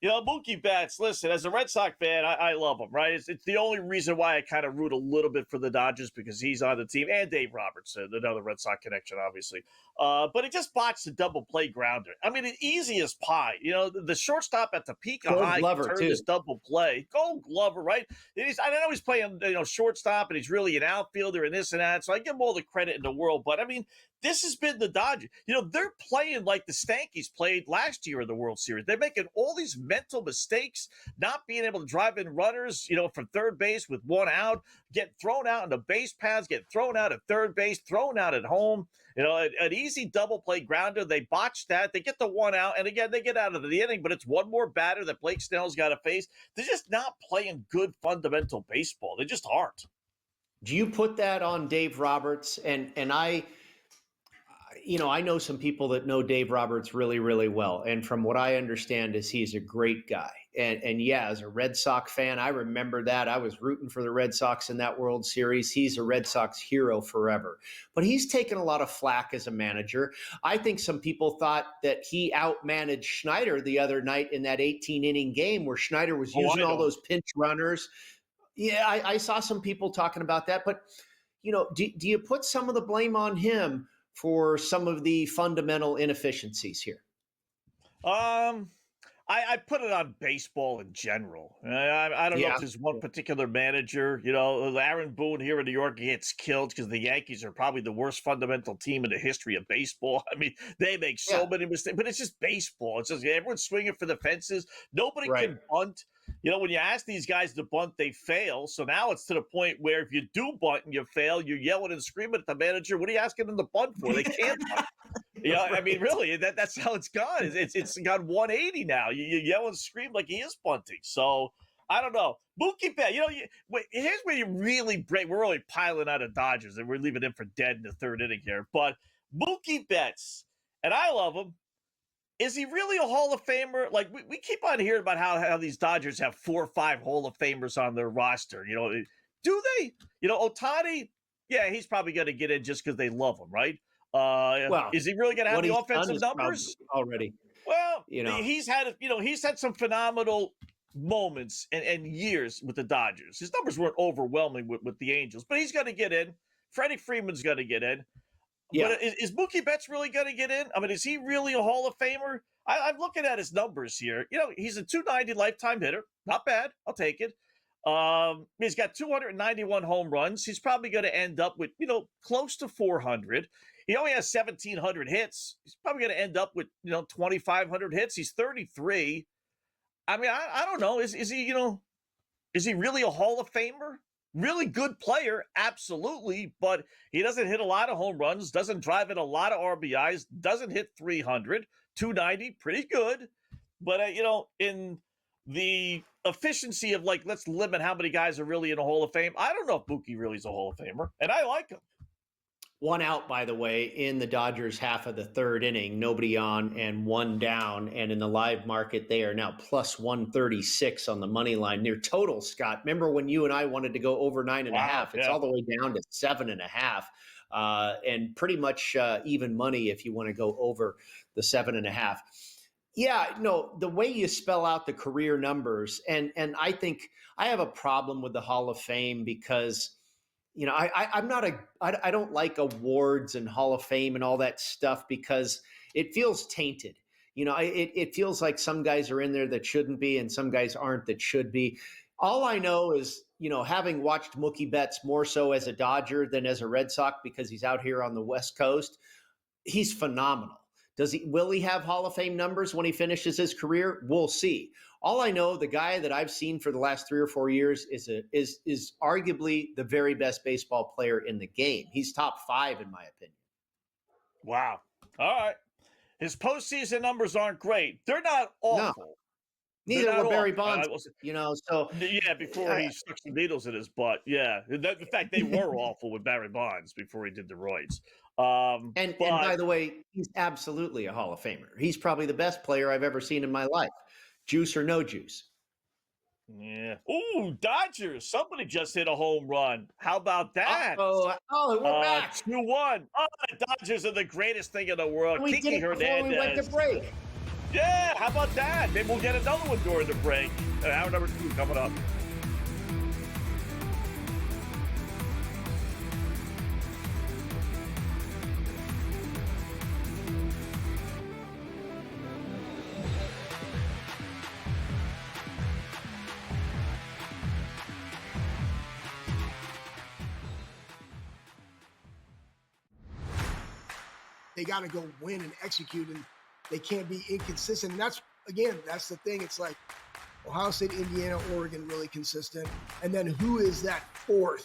Mookie Betts, listen, as a Red Sox fan, I love him, right? It's the only reason why I kind of root a little bit for the Dodgers because he's on the team, and Dave Roberts, another Red Sox connection, obviously. But he just botched a double play grounder. I mean, easy as pie. The shortstop at the peak of high turned this double play. Gold Glover, right? I know he's playing, shortstop, and he's really an outfielder and this and that, so I give him all the credit in the world. But, I mean, this has been the Dodgers. They're playing like the Stankies played last year in the World Series. They're making all these mental mistakes, not being able to drive in runners, from third base with one out, get thrown out in the base paths, get thrown out at third base, thrown out at home. An easy double play grounder. They botched that. They get the one out, and again, they get out of the inning, but it's one more batter that Blake Snell's got to face. They're just not playing good fundamental baseball. They just aren't. Do you put that on Dave Roberts? And I know some people that know Dave Roberts really, really well. And from what I understand is he's a great guy. And yeah, as a Red Sox fan, I remember that. I was rooting for the Red Sox in that World Series. He's a Red Sox hero forever. But he's taken a lot of flack as a manager. I think some people thought that he outmanaged Schneider the other night in that 18-inning game where Schneider was using all those pinch runners. Yeah, I saw some people talking about that. But, do you put some of the blame on him for some of the fundamental inefficiencies here? I put it on baseball in general. I don't know if there's one particular manager. Aaron Boone here in New York gets killed because the Yankees are probably the worst fundamental team in the history of baseball. I mean, they make so many mistakes, but it's just baseball. It's just everyone's swinging for the fences. Nobody can bunt. When you ask these guys to bunt, they fail. So now it's to the point where if you do bunt and you fail, you're yelling and screaming at the manager. What are you asking them to bunt for? They can't bunt. I mean, really, that's how it's gone. It's gone 180 now. You yell and scream like he is bunting. So I don't know. Mookie Betts, here's where you really break. We're really piling out of Dodgers, and we're leaving him for dead in the third inning here. But Mookie Betts, and I love him. Is he really a Hall of Famer? Like, we keep on hearing about how these Dodgers have 4 or 5 Hall of Famers on their roster. Do they? Ohtani, yeah, he's probably going to get in just because they love him, right? Is he really going to have the offensive numbers already? Well, he's had some phenomenal moments and years with the Dodgers. His numbers weren't overwhelming with the Angels, but he's going to get in. Freddie Freeman's going to get in. Yeah. But is Mookie Betts really going to get in? I mean, is he really a Hall of Famer? I'm looking at his numbers here. He's a .290 lifetime hitter. Not bad. I'll take it. He's got 291 home runs. He's probably going to end up with, close to 400. He only has 1,700 hits. He's probably going to end up with, 2,500 hits. He's 33. I mean, I don't know. Is he really a Hall of Famer? Really good player, absolutely, but he doesn't hit a lot of home runs, doesn't drive in a lot of RBIs, doesn't hit 300, 290, pretty good. But, in the efficiency of, let's limit how many guys are really in a Hall of Fame, I don't know if Mookie really is a Hall of Famer, and I like him. One out, by the way, in the Dodgers half of the third inning, nobody on and one down. And in the live market, they are now plus 136 on the money line. Near total, Scott. Remember when you and I wanted to go over 9.5? It's all the way down to 7.5, and pretty much even money if you want to go over the 7.5. Yeah, no, the way you spell out the career numbers, and I think I have a problem with the Hall of Fame because I don't like awards and Hall of Fame and all that stuff because it feels tainted. It feels like some guys are in there that shouldn't be and some guys aren't that should be. All I know is, having watched Mookie Betts more so as a Dodger than as a Red Sox because he's out here on the West Coast, he's phenomenal. Will he have Hall of Fame numbers when he finishes his career? We'll see. All I know, the guy that I've seen for the last 3 or 4 years is arguably the very best baseball player in the game. He's top 5 in my opinion. Wow. All right. His postseason numbers aren't great. They're not awful. No. Neither were Barry Bonds. Before he stuck some needles in his butt. Yeah. In fact, they were awful with Barry Bonds before he did the roids. And by the way, he's absolutely a Hall of Famer. He's probably the best player I've ever seen in my life. Juice or no juice. Yeah. Ooh, Dodgers. Somebody just hit a home run. How about that? We're back. 2-1. Oh, the Dodgers are the greatest thing in the world. We did it before we went to break. Yeah, how about that? Maybe we'll get another one during the break. Hour number 2 coming up. They got to go win and execute, and they can't be inconsistent. And that's the thing. It's like Ohio State, Indiana, Oregon, really consistent. And then who is that fourth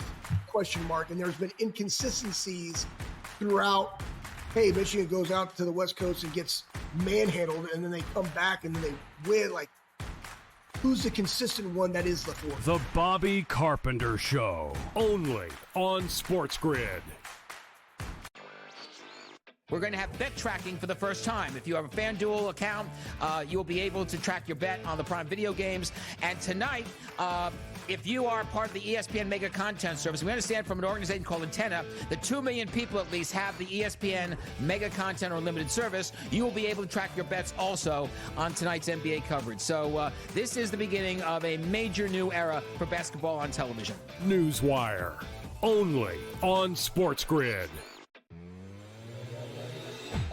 question mark? And there's been inconsistencies throughout. Hey, Michigan goes out to the West Coast and gets manhandled, and then they come back and then they win. Like, who's the consistent one that is the fourth? The Bobby Carpenter Show, only on SportsGrid. We're going to have bet tracking for the first time. If you have a FanDuel account, you'll be able to track your bet on the Prime Video games. And tonight, if you are part of the ESPN Mega Content Service, we understand from an organization called Antenna that 2 million people at least have the ESPN Mega Content or Limited service. You will be able to track your bets also on tonight's NBA coverage. So this is the beginning of a major new era for basketball on television. Newswire, only on SportsGrid.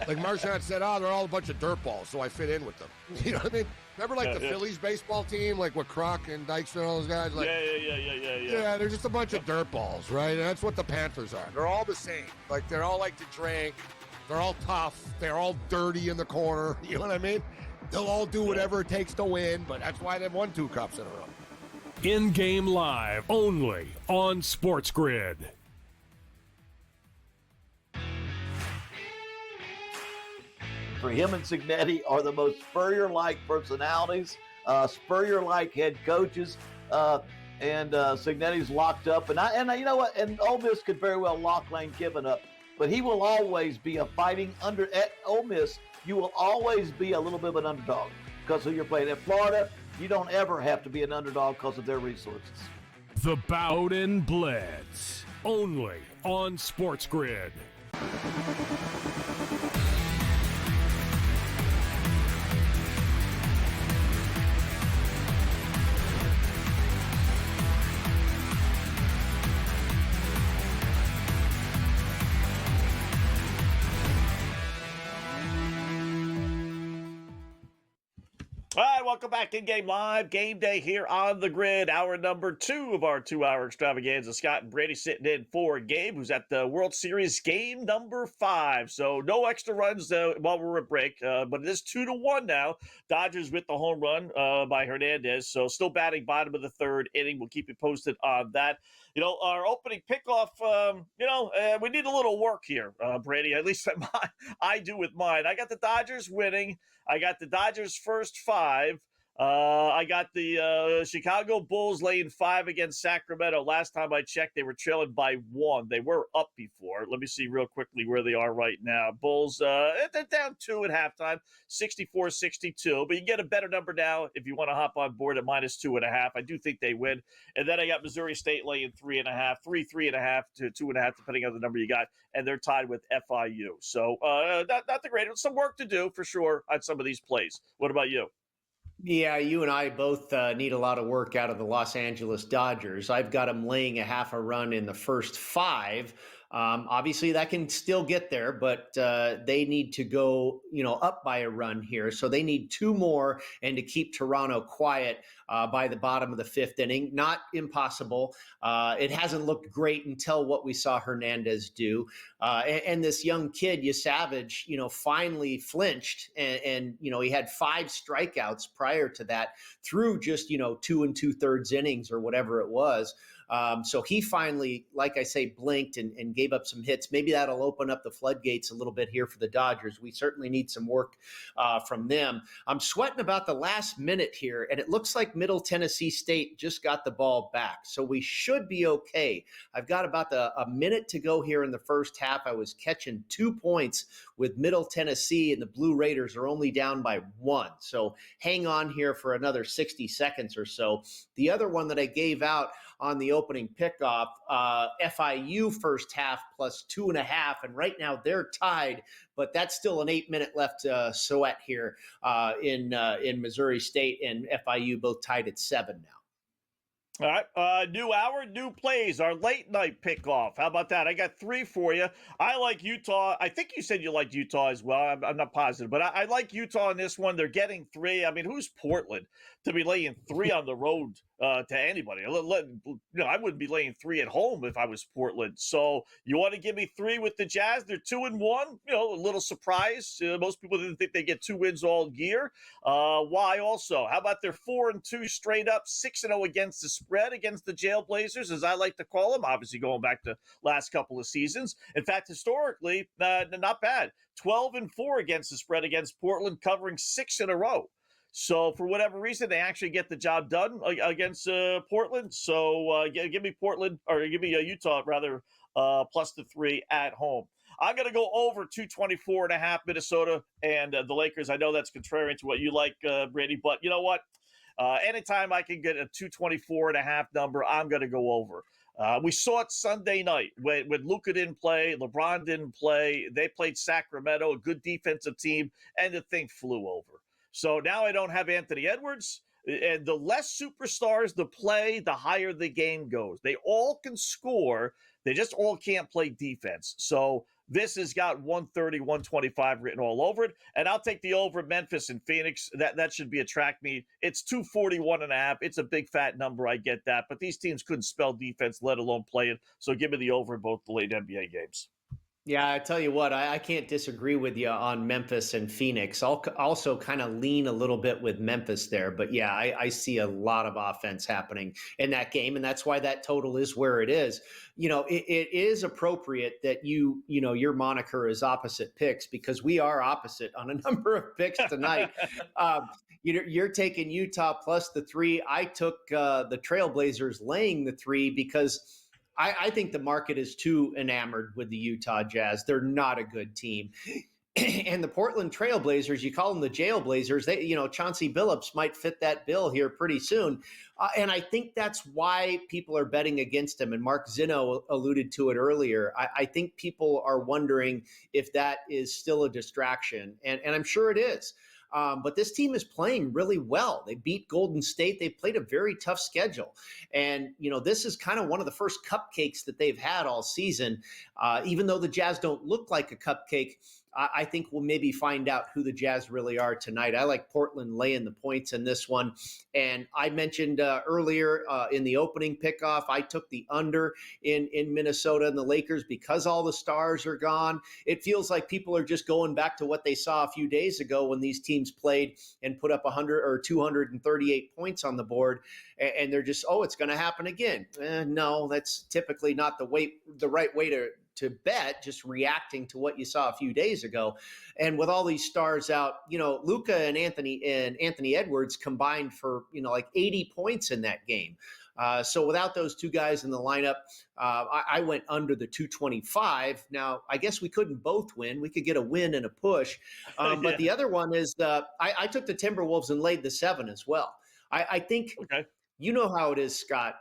Like Marchand said, they're all a bunch of dirtballs, so I fit in with them. You know what I mean? Remember, like, the Phillies baseball team, like, with Kroc and Dykstra and all those guys? Like, yeah, they're just a bunch of dirtballs, right? And that's what the Panthers are. They're all the same. Like, they're all like to drink. They're all tough. They're all dirty in the corner. You know what I mean? They'll all do whatever it takes to win, but that's why they've won 2 cups in a row. In-game live, only on SportsGrid. For him and Signetti are the most Spurrier-like personalities, Spurrier-like head coaches, and Signetti's locked up. And you know what? And Ole Miss could very well lock Lane Kiffin up, but he will always be a fighting under. At Ole Miss, you will always be a little bit of an underdog because who you're playing. At Florida, you don't ever have to be an underdog because of their resources. The Bowden Blitz, only on SportsGrid. All right, welcome back in Game Live. Game Day here on the grid. Hour number 2 of our 2-hour extravaganza. Scott and Brady sitting in for Gabe, who's at the World Series game number 5. So no extra runs while we're at break, but it is 2-1 now. Dodgers with the home run by Hernandez. So still batting bottom of the 3rd inning. We'll keep you posted on that. You know, our opening pickoff, we need a little work here, Brady. At least I do with mine. I got the Dodgers winning. I got the Dodgers first 5. I got the Chicago Bulls laying 5 against Sacramento. Last time I checked, they were trailing by 1. They were up before. Let me see real quickly where they are right now. Bulls, they're down 2 at halftime, 64-62. But you get a better number now if you want to hop on board at -2.5. I do think they win. And then I got Missouri State laying 3.5, 3.5 to 2.5, depending on the number you got. And they're tied with FIU. So not the greatest. Some work to do for sure on some of these plays. What about you? Yeah, you and I both need a lot of work out of the Los Angeles Dodgers. I've got them laying a half a run in the first 5. Obviously, that can still get there, but they need to go, up by a run here. So they need 2 more and to keep Toronto quiet by the bottom of the 5th inning. Not impossible. It hasn't looked great until what we saw Hernandez do. And this young kid, Savage, finally flinched. And he had 5 strikeouts prior to that through just, 2 2/3 innings or whatever it was. So he finally, like I say, blinked and gave up some hits. Maybe that'll open up the floodgates a little bit here for the Dodgers. We certainly need some work from them. I'm sweating about the last minute here, and it looks like Middle Tennessee State just got the ball back. So we should be okay. I've got about a minute to go here in the first half. I was catching 2 points with Middle Tennessee, and the Blue Raiders are only down by 1. So hang on here for another 60 seconds or so. The other one that I gave out on the opening pickoff. FIU first half plus 2.5, and right now they're tied, but that's still an 8-minute left sweat here in Missouri State and FIU both tied at 7 now. All right, new hour, new plays, our late night pickoff. How about that? I got 3 for you. I like Utah. I think you said you liked Utah as well. I'm not positive, but I like Utah in this one. They're getting 3. I mean, who's Portland to be laying 3 on the road to anybody? I wouldn't be laying 3 at home if I was Portland. So you want to give me 3 with the Jazz? They're 2-1. A little surprise. Most people didn't think they'd get 2 wins all year. Why also? How about they're 4-2 straight up, 6-0 against the spread against the Jailblazers, as I like to call them, obviously going back to last couple of seasons. In fact, historically, not bad. 12-4 against the spread against Portland, covering 6 in a row. So for whatever reason, they actually get the job done against Portland. So give me Portland, or give me Utah rather, plus the 3 at home. I'm going to go over 224.5 Minnesota and the Lakers. I know that's contrary to what you like, Brady, but you know what? Anytime I can get a 224.5 number, I'm going to go over. We saw it Sunday night when Luka didn't play, LeBron didn't play. They played Sacramento, a good defensive team, and the thing flew over. So now I don't have Anthony Edwards. And the less superstars the play, the higher the game goes. They all can score. They just all can't play defense. So this has got 130, 125 written all over it. And I'll take the over Memphis and Phoenix. That should be a track meet. It's 241.5. It's a big fat number. I get that. But these teams couldn't spell defense, let alone play it. So give me the over in both the late NBA games. Yeah, I tell you what, I can't disagree with you on Memphis and Phoenix. I'll also kind of lean a little bit with Memphis there. But yeah, I see a lot of offense happening in that game. And that's why that total is where it is. It is appropriate that your moniker is opposite picks, because we are opposite on a number of picks tonight. You're taking Utah plus the 3. I took the Trailblazers laying the 3 because I think the market is too enamored with the Utah Jazz. They're not a good team. And the Portland Trailblazers, you call them the Jailblazers, Chauncey Billups might fit that bill here pretty soon. And I think that's why people are betting against him. And Mark Zinno alluded to it earlier. I think people are wondering if that is still a distraction. And I'm sure it is. But this team is playing really well. They beat Golden State. They played a very tough schedule. And, this is kind of one of the first cupcakes that they've had all season. Even though the Jazz don't look like a cupcake, I think we'll maybe find out who the Jazz really are tonight. I like Portland laying the points in this one. And I mentioned earlier in the opening pickoff, I took the under in Minnesota and the Lakers because all the stars are gone. It feels like people are just going back to what they saw a few days ago when these teams played and put up 100 or 238 points on the board. And they're just, it's going to happen again. No, that's typically not the right way to bet, just reacting to what you saw a few days ago. And with all these stars out, Luka and Anthony Edwards combined for, like 80 points in that game. So without those two guys in the lineup, I went under the 225. Now, I guess we couldn't both win. We could get a win and a push. But the other one is I took the Timberwolves and laid the 7 as well. I think, you know how it is, Scott.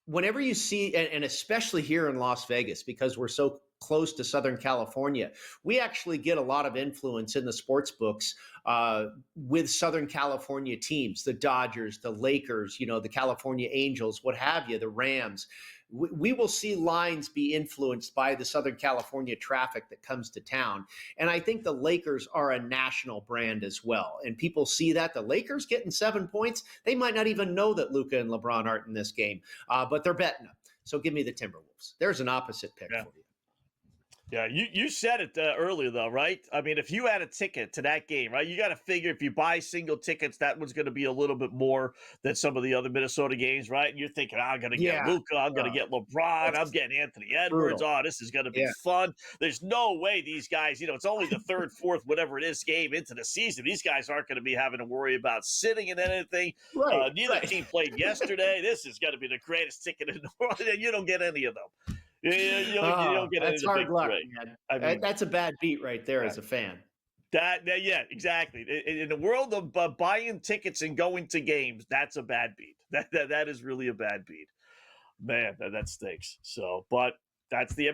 Whenever you see, and especially here in Las Vegas, because we're so close to Southern California, we actually get a lot of influence in the sports books with Southern California teams, the Dodgers, the Lakers, the California Angels, what have you, the Rams. We will see lines be influenced by the Southern California traffic that comes to town. And I think the Lakers are a national brand as well. And people see that. The Lakers getting 7 points, they might not even know that Luka and LeBron aren't in this game, but they're betting them. So give me the Timberwolves. There's an opposite pick for you. Yeah, you said it earlier, though, right? I mean, if you had a ticket to that game, right, you got to figure if you buy single tickets, that one's going to be a little bit more than some of the other Minnesota games, right? And you're thinking, I'm going to get Luka, I'm going to get LeBron, I'm getting Anthony Edwards. Brutal. This is going to be fun. There's no way these guys, it's only the third, fourth, whatever it is game into the season. These guys aren't going to be having to worry about sitting in anything. Neither team played yesterday. This is going to be the greatest ticket in the world, and you don't get any of them. You don't get that's hard luck, man. I mean, that's a bad beat right there as a fan. Yeah, exactly. In the world of buying tickets and going to games, that's a bad beat. That is really a bad beat. man, that stinks. So, but that's the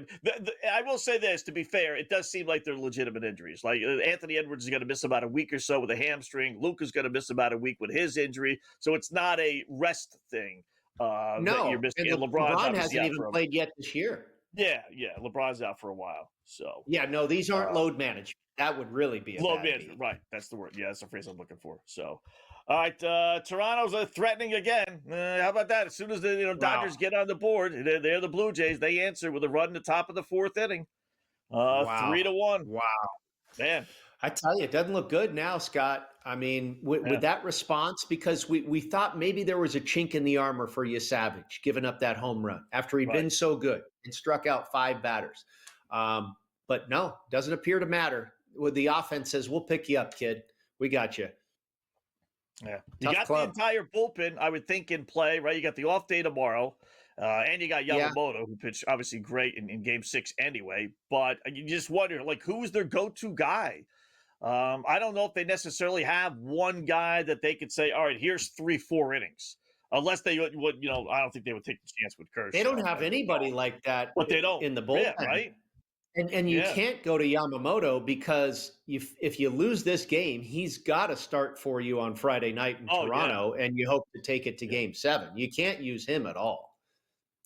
I will say this, to be fair, it does seem like they're legitimate injuries. Like Anthony Edwards is going to miss about a week or so with a hamstring. Luke is going to miss about a week with his injury. So it's not a rest thing. No, that you're missing. and LeBron hasn't even played yet this year. Yeah. LeBron's out for a while. So yeah, no, these aren't load management. That would really be a load management, right? That's the word. Yeah, that's the phrase I'm looking for. So, all right, Toronto's threatening again. How about that? As soon as the Dodgers get on the board, they're the Blue Jays. They answer with a run in the top of the fourth inning, 3-1. Wow, man. I tell you, it doesn't look good now, Scott. I mean, with that response, because we thought maybe there was a chink in the armor for Savage giving up that home run after he'd been so good and struck out 5 batters. But no, doesn't appear to matter. With the offense says, we'll pick you up, kid. We got you. Yeah. You got the entire bullpen, I would think, in play, right? You got the off day tomorrow. And you got Yamamoto, who pitched obviously great in Game 6 anyway. But you just wonder, like, who's their go-to guy? I don't know if they necessarily have one guy that they could say, all right, here's 3-4 innings. Unless they would, I don't think they would take the chance with Kershaw. They don't have anybody like that but they don't. in the bullpen. Yeah, right? And you can't go to Yamamoto because if you lose this game, he's got to start for you on Friday night in Toronto, and you hope to take it to Game 7. You can't use him at all.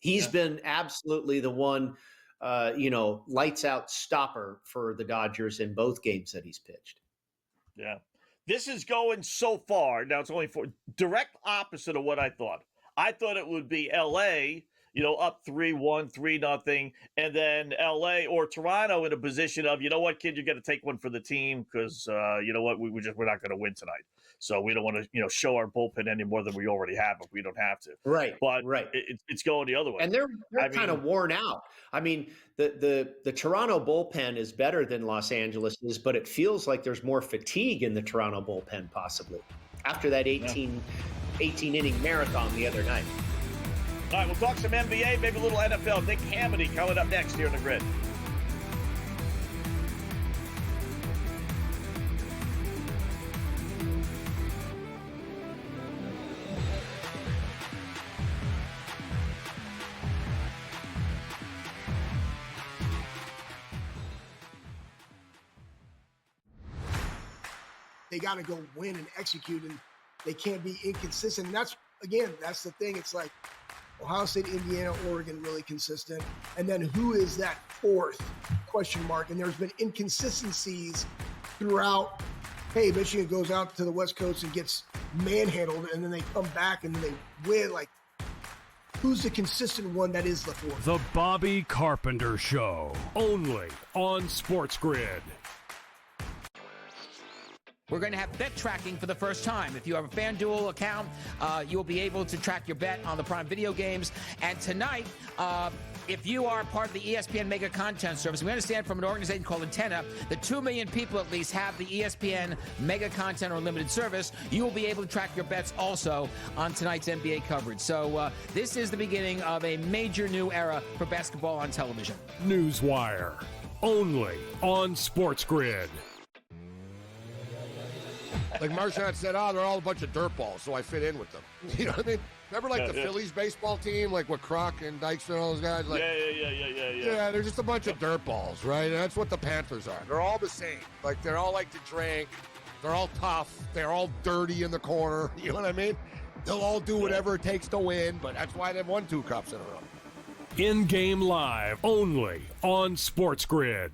He's been absolutely the one, lights out stopper for the Dodgers in both games that he's pitched. Yeah. This is going so far. Now it's only direct opposite of what I thought. I thought it would be LA, up 3-1, 3-0, and then LA or Toronto in a position of, you know what, kid, you're going to take one for the team because, you know what, we're not going to win tonight. So we don't want to, show our bullpen any more than we already have if we don't have to. Right. But it's going the other way. And they're kind of worn out. I mean, the Toronto bullpen is better than Los Angeles's, but it feels like there's more fatigue in the Toronto bullpen possibly after that 18 inning marathon the other night. All right, we'll talk some NBA, maybe a little NFL. Nick Hamady coming up next here on the Grid. They got to go win and execute, and they can't be inconsistent. And that's the thing. It's like Ohio State, Indiana, Oregon, really consistent. And then who is that fourth question mark? And there's been inconsistencies throughout. Hey, Michigan goes out to the West Coast and gets manhandled, and then they come back and then they win. Like, who's the consistent one that is the fourth? The Bobby Carpenter Show, only on SportsGrid. We're going to have bet tracking for the first time. If you have a FanDuel account, you'll be able to track your bet on the Prime Video games. And tonight, if you are part of the ESPN Mega Content Service, we understand from an organization called Antenna that 2 million people at least have the ESPN Mega Content or Unlimited service. You will be able to track your bets also on tonight's NBA coverage. So this is the beginning of a major new era for basketball on television. Newswire, only on SportsGrid. Like Marchand said, they're all a bunch of dirtballs, so I fit in with them. You know what I mean? Remember, like, the Phillies baseball team, like, with Kroc and Dykstra and all those guys? Like, yeah, they're just a bunch of dirtballs, right? And that's what the Panthers are. They're all the same. Like, they're all like to drink. They're all tough. They're all dirty in the corner. You know what I mean? They'll all do whatever it takes to win, but that's why they've won 2 cups in a row. In-game live, only on SportsGrid.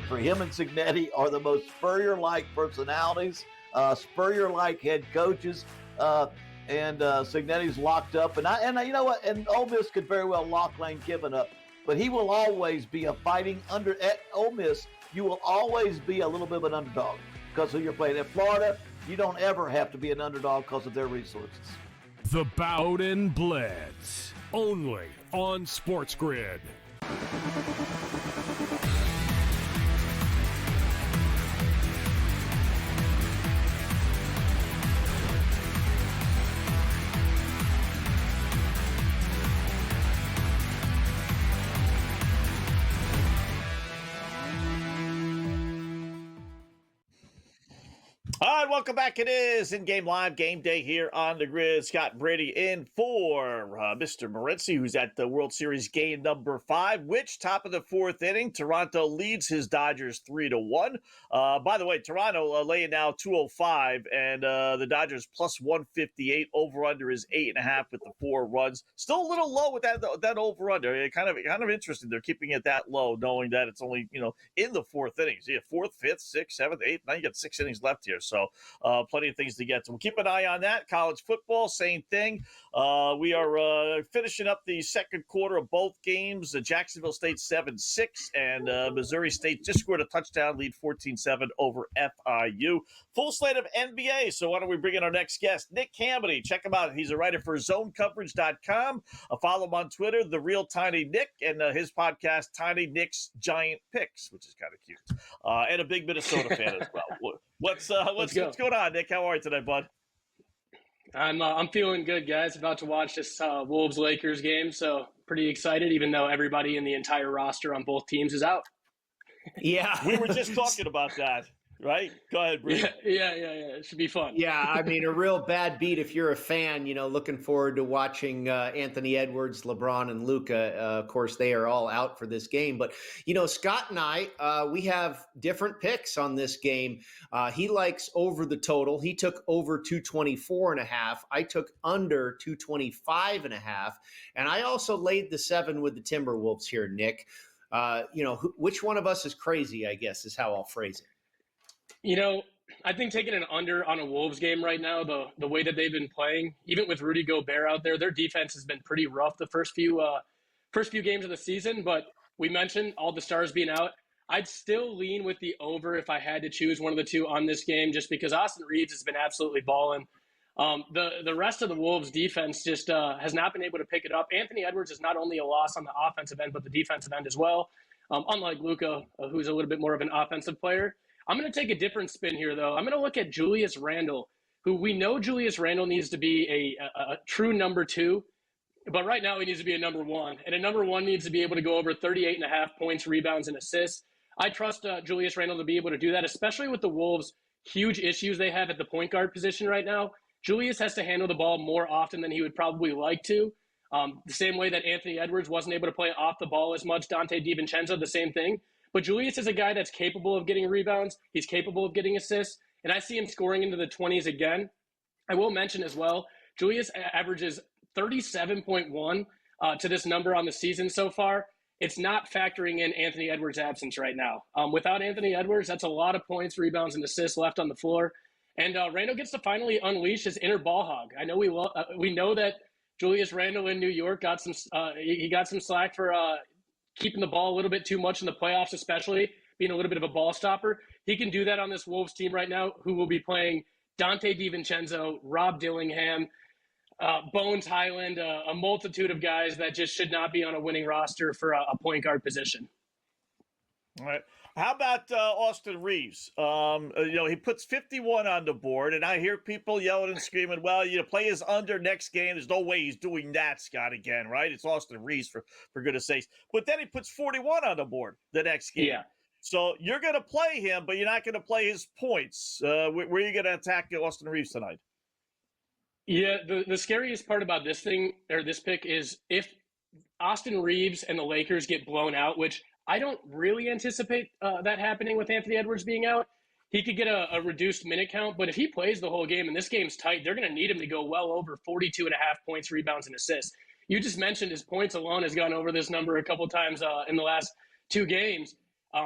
For him and Signetti are the most Spurrier-like personalities, Spurrier-like head coaches, and Signetti's locked up. And you know what? And Ole Miss could very well lock Lane Kiffin up, but he will always be a fighting under. At Ole Miss, you will always be a little bit of an underdog because of your playing. At Florida, you don't ever have to be an underdog because of their resources. The Bowden Blitz, only on SportsGrid. All All right, welcome back. It is In-Game Live Game Day here on the Grid. Scott Brady in for Mr. Morency, who's at the World Series game number 5, which top of the 4th inning, Toronto leads his Dodgers 3-1. By the way, Toronto laying now 205, and the Dodgers plus 158. Over-under is 8.5 with the 4 runs. Still a little low with that over-under. Kind of interesting. They're keeping it that low, knowing that it's only, in the 4th innings. Yeah, 4th, 5th, 6th, 7th, 8th. Now you got 6 innings left here. So plenty of things to get to. We'll keep an eye on that. College football, same thing. We are finishing up the second quarter of both games. Jacksonville State 7-6, and Missouri State just scored a touchdown lead 14-7 over FIU. Full slate of NBA, so why don't we bring in our next guest, Nick Hamady. Check him out. He's a writer for ZoneCoverage.com. Follow him on Twitter, The Real Tiny Nick, and his podcast, Tiny Nick's Giant Picks, which is kind of cute. And a big Minnesota fan as well. What's going on, Nick? How are you today, bud? I'm feeling good, guys. About to watch this Wolves-Lakers game, so pretty excited, even though everybody in the entire roster on both teams is out. Yeah. We were just talking about that. Right? Go ahead, Bruce. Yeah. It should be fun. Yeah, I mean, a real bad beat if you're a fan, looking forward to watching Anthony Edwards, LeBron, and Luka. Of course, they are all out for this game. But, Scott and I, we have different picks on this game. He likes over the total. He took over 224.5. I took under 225.5. And I also laid the 7 with the Timberwolves here, Nick. Which one of us is crazy, I guess, is how I'll phrase it. I think taking an under on a Wolves game right now, the way that they've been playing, even with Rudy Gobert out there, their defense has been pretty rough the first few games of the season. But we mentioned all the stars being out. I'd still lean with the over if I had to choose one of the two on this game, just because Austin Reeves has been absolutely balling. The rest of the Wolves defense just has not been able to pick it up. Anthony Edwards is not only a loss on the offensive end, but the defensive end as well. Unlike Luka, who's a little bit more of an offensive player. I'm going to take a different spin here, though. I'm going to look at Julius Randle, who we know Julius Randle needs to be a true number 2, but right now he needs to be a number 1. And a number 1 needs to be able to go over 38.5 points, rebounds, and assists. I trust Julius Randle to be able to do that, especially with the Wolves' huge issues they have at the point guard position right now. Julius has to handle the ball more often than he would probably like to. The same way that Anthony Edwards wasn't able to play off the ball as much. Dante DiVincenzo, the same thing. But Julius is a guy that's capable of getting rebounds. He's capable of getting assists. And I see him scoring into the 20s again. I will mention as well, Julius averages 37.1 to this number on the season so far. It's not factoring in Anthony Edwards' absence right now. Without Anthony Edwards, that's a lot of points, rebounds, and assists left on the floor. And Randle gets to finally unleash his inner ball hog. I know we know that Julius Randle in New York got some slack for keeping the ball a little bit too much in the playoffs, especially being a little bit of a ball stopper. He can do that on this Wolves team right now, who will be playing Dante DiVincenzo, Rob Dillingham, Bones Highland, a multitude of guys that just should not be on a winning roster for a point guard position. All right. How about Austin Reeves? He puts 51 on the board, and I hear people yelling and screaming, well, play his under next game. There's no way he's doing that, Scott, again, right? It's Austin Reeves, for goodness sakes. But then he puts 41 on the board the next game. Yeah. So you're going to play him, but you're not going to play his points. Where are you going to attack Austin Reeves tonight? Yeah, the scariest part about this pick is if Austin Reeves and the Lakers get blown out, which I don't really anticipate that happening with Anthony Edwards being out. He could get a reduced minute count, but if he plays the whole game and this game's tight, they're going to need him to go well over 42.5 points, rebounds, and assists. You just mentioned his points alone has gone over this number a couple times in the last 2 games.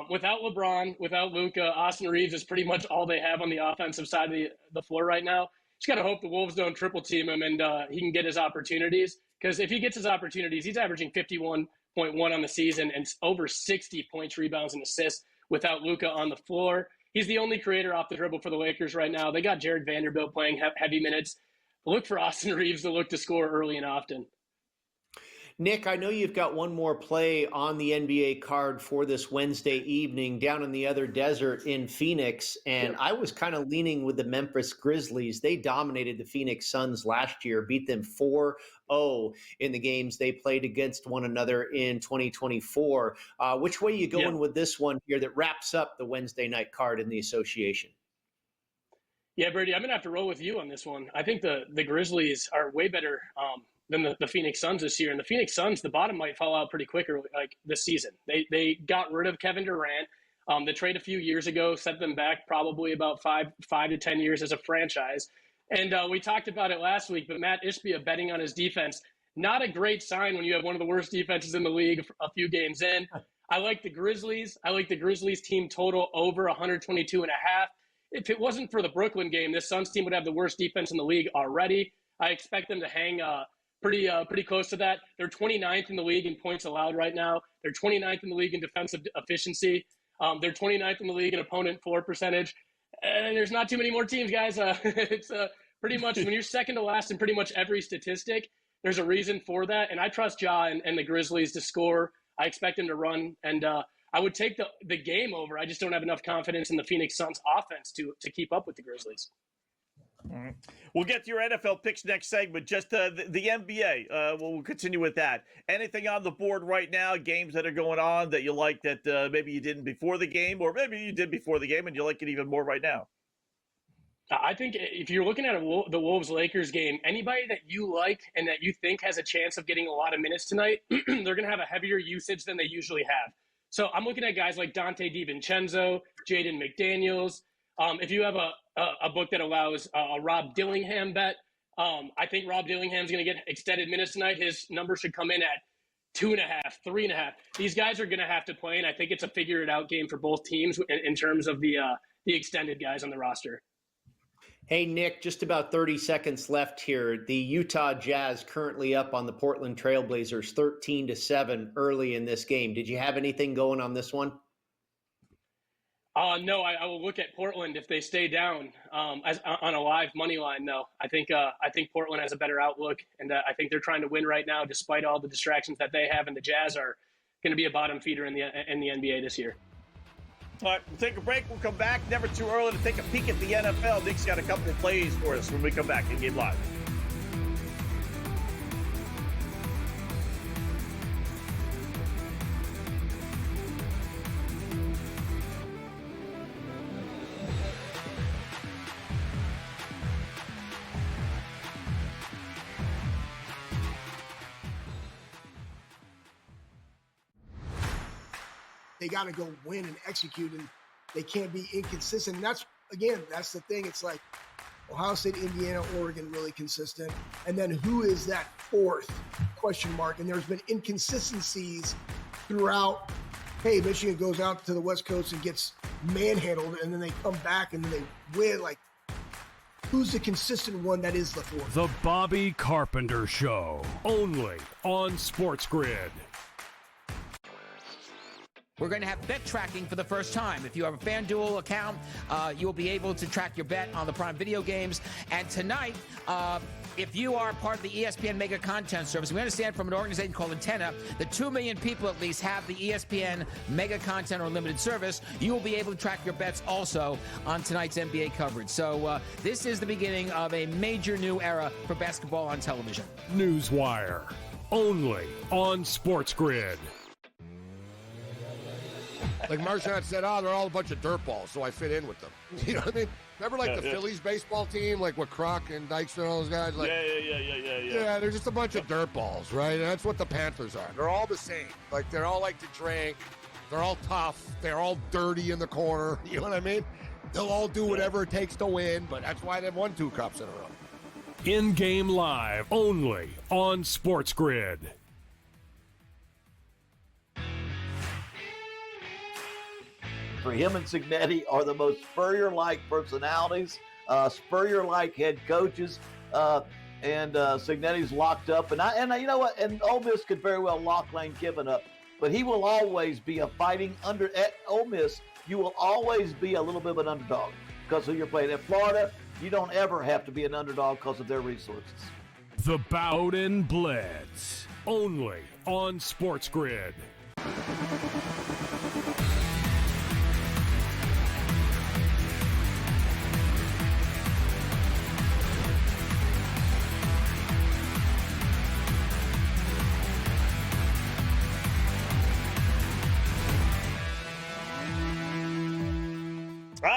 Without LeBron, without Luka, Austin Reeves is pretty much all they have on the offensive side of the floor right now. Just got to hope the Wolves don't triple team him and he can get his opportunities, because if he gets his opportunities, he's averaging 51.1 on the season and over 60 points, rebounds, and assists without Luka on the floor. He's the only creator off the dribble for the Lakers right now. They got Jared Vanderbilt playing heavy minutes. Look for Austin Reeves to look to score early and often. Nick, I know you've got one more play on the NBA card for this Wednesday evening down in the other desert in Phoenix, and I was kind of leaning with the Memphis Grizzlies. They dominated the Phoenix Suns last year, beat them 4-0 in the games they played against one another in 2024. Which way are you going with this one here that wraps up the Wednesday night card in the association? Yeah, Brady, I'm going to have to roll with you on this one. I think the Grizzlies are way better than the Phoenix Suns this year. And the Phoenix Suns, the bottom might fall out pretty quick like this season. They got rid of Kevin Durant. The trade a few years ago set them back probably about five to 10 years as a franchise. And we talked about it last week, but Matt Ishbia betting on his defense, not a great sign when you have one of the worst defenses in the league a few games in. I like the Grizzlies. I like the Grizzlies team total over 122.5. If it wasn't for the Brooklyn game, this Suns team would have the worst defense in the league already. I expect them to hang pretty close to that. They're 29th in the league in points allowed right now. They're 29th in the league in defensive efficiency. They're 29th in the league in opponent floor percentage. And there's not too many more teams, guys. It's pretty much when you're second to last in pretty much every statistic, there's a reason for that. And I trust Ja and the Grizzlies to score. I expect them to run. And I would take the game over. I just don't have enough confidence in the Phoenix Suns offense to keep up with the Grizzlies. All right. We'll get to your NFL picks next segment. Just the NBA. We'll continue with that. Anything on the board right now? Games that are going on that you like that maybe you didn't before the game, or maybe you did before the game and you like it even more right now? I think if you're looking at the Wolves-Lakers game, anybody that you like and that you think has a chance of getting a lot of minutes tonight, they're going to have a heavier usage than they usually have. So I'm looking at guys like Dante DiVincenzo, Jaden McDaniels. If you have a book that allows a Rob Dillingham bet, I think Rob Dillingham's going to get extended minutes tonight. His number should come in at 2.5, 3.5. These guys are going to have to play, and I think it's a figure-it-out game for both teams in terms of the extended guys on the roster. Hey, Nick, just about 30 seconds left here. The Utah Jazz currently up on the Portland Trailblazers 13-7 early in this game. Did you have anything going on this one? No, I will look at Portland if they stay down as on a live money line. No, I think Portland has a better outlook, and I think they're trying to win right now, despite all the distractions that they have. And the Jazz are going to be a bottom feeder in the NBA this year. All right, we'll take a break. We'll come back. Never too early to take a peek at the NFL. Nick's got a couple of plays for us when we come back in Game Live. They got to go win and execute, and they can't be inconsistent. And that's the thing. It's like Ohio State, Indiana, Oregon, really consistent. And then who is that fourth question mark? And there's been inconsistencies throughout. Hey, Michigan goes out to the West Coast and gets manhandled, and then they come back and then they win. Like, who's the consistent one that is the fourth? The Bobby Carpenter Show, only on SportsGrid. We're going to have bet tracking for the first time. If you have a FanDuel account, you'll be able to track your bet on the Prime Video games. And tonight, if you are part of the ESPN Mega Content Service, we understand from an organization called Antenna that 2 million people at least have the ESPN Mega Content or Unlimited service. You will be able to track your bets also on tonight's NBA coverage. So this is the beginning of a major new era for basketball on television. Newswire, only on SportsGrid. Like Marchand said, they're all a bunch of dirtballs, so I fit in with them. You know what I mean? Remember, like, the Phillies baseball team, like with Kroc and Dykstra and all those guys? Like, yeah, they're just a bunch of dirtballs, right? And that's what the Panthers are. They're all the same. Like, they're all like to drink. They're all tough. They're all dirty in the corner. You know what I mean? They'll all do whatever it takes to win, but that's why they've won 2 cups in a row. In-game live, only on SportsGrid. For him and Cignetti are the most Spurrier-like personalities, Spurrier-like head coaches, and Cignetti's locked up. And you know what? And Ole Miss could very well lock Lane Kiffin up, but he will always be a fighting under. At Ole Miss, you will always be a little bit of an underdog because of your playing. At Florida, you don't ever have to be an underdog because of their resources. The Bowden Blitz, only on SportsGrid.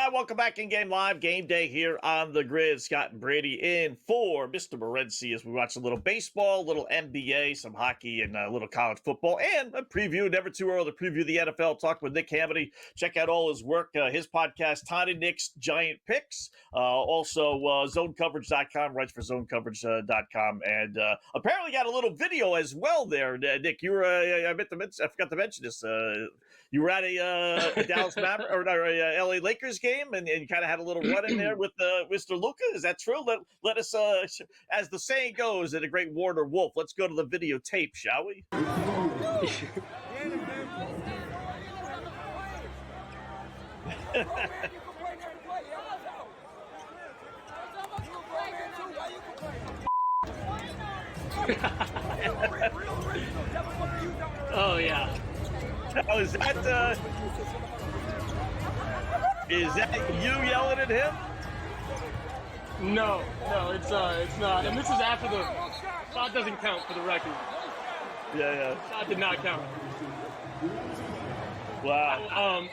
right, welcome back in Game Live. Game Day here on the Grid. Scott and Brady in for Mr. Morency as we watch a little baseball, a little NBA, some hockey, and a little college football, and a preview. Never too early to preview the NFL. Talk with Nick Hamady. Check out all his work, his podcast, Tiny Nick's Giant Picks. Also, ZoneCoverage.com, writes for ZoneCoverage.com, and apparently got a little video as well there. Nick, you were, I forgot to mention this. You were at a Dallas Maverick or a LA Lakers game, and you kind of had a little run in there with Mr. Luka. Is that true? Let us, as the saying goes, in a great Warner Wolf. Let's go to the videotape, shall we? Oh yeah. Oh, is that you yelling at him? No, it's not. And this is after the shot doesn't count for the record. Yeah. Shot did not count. Wow.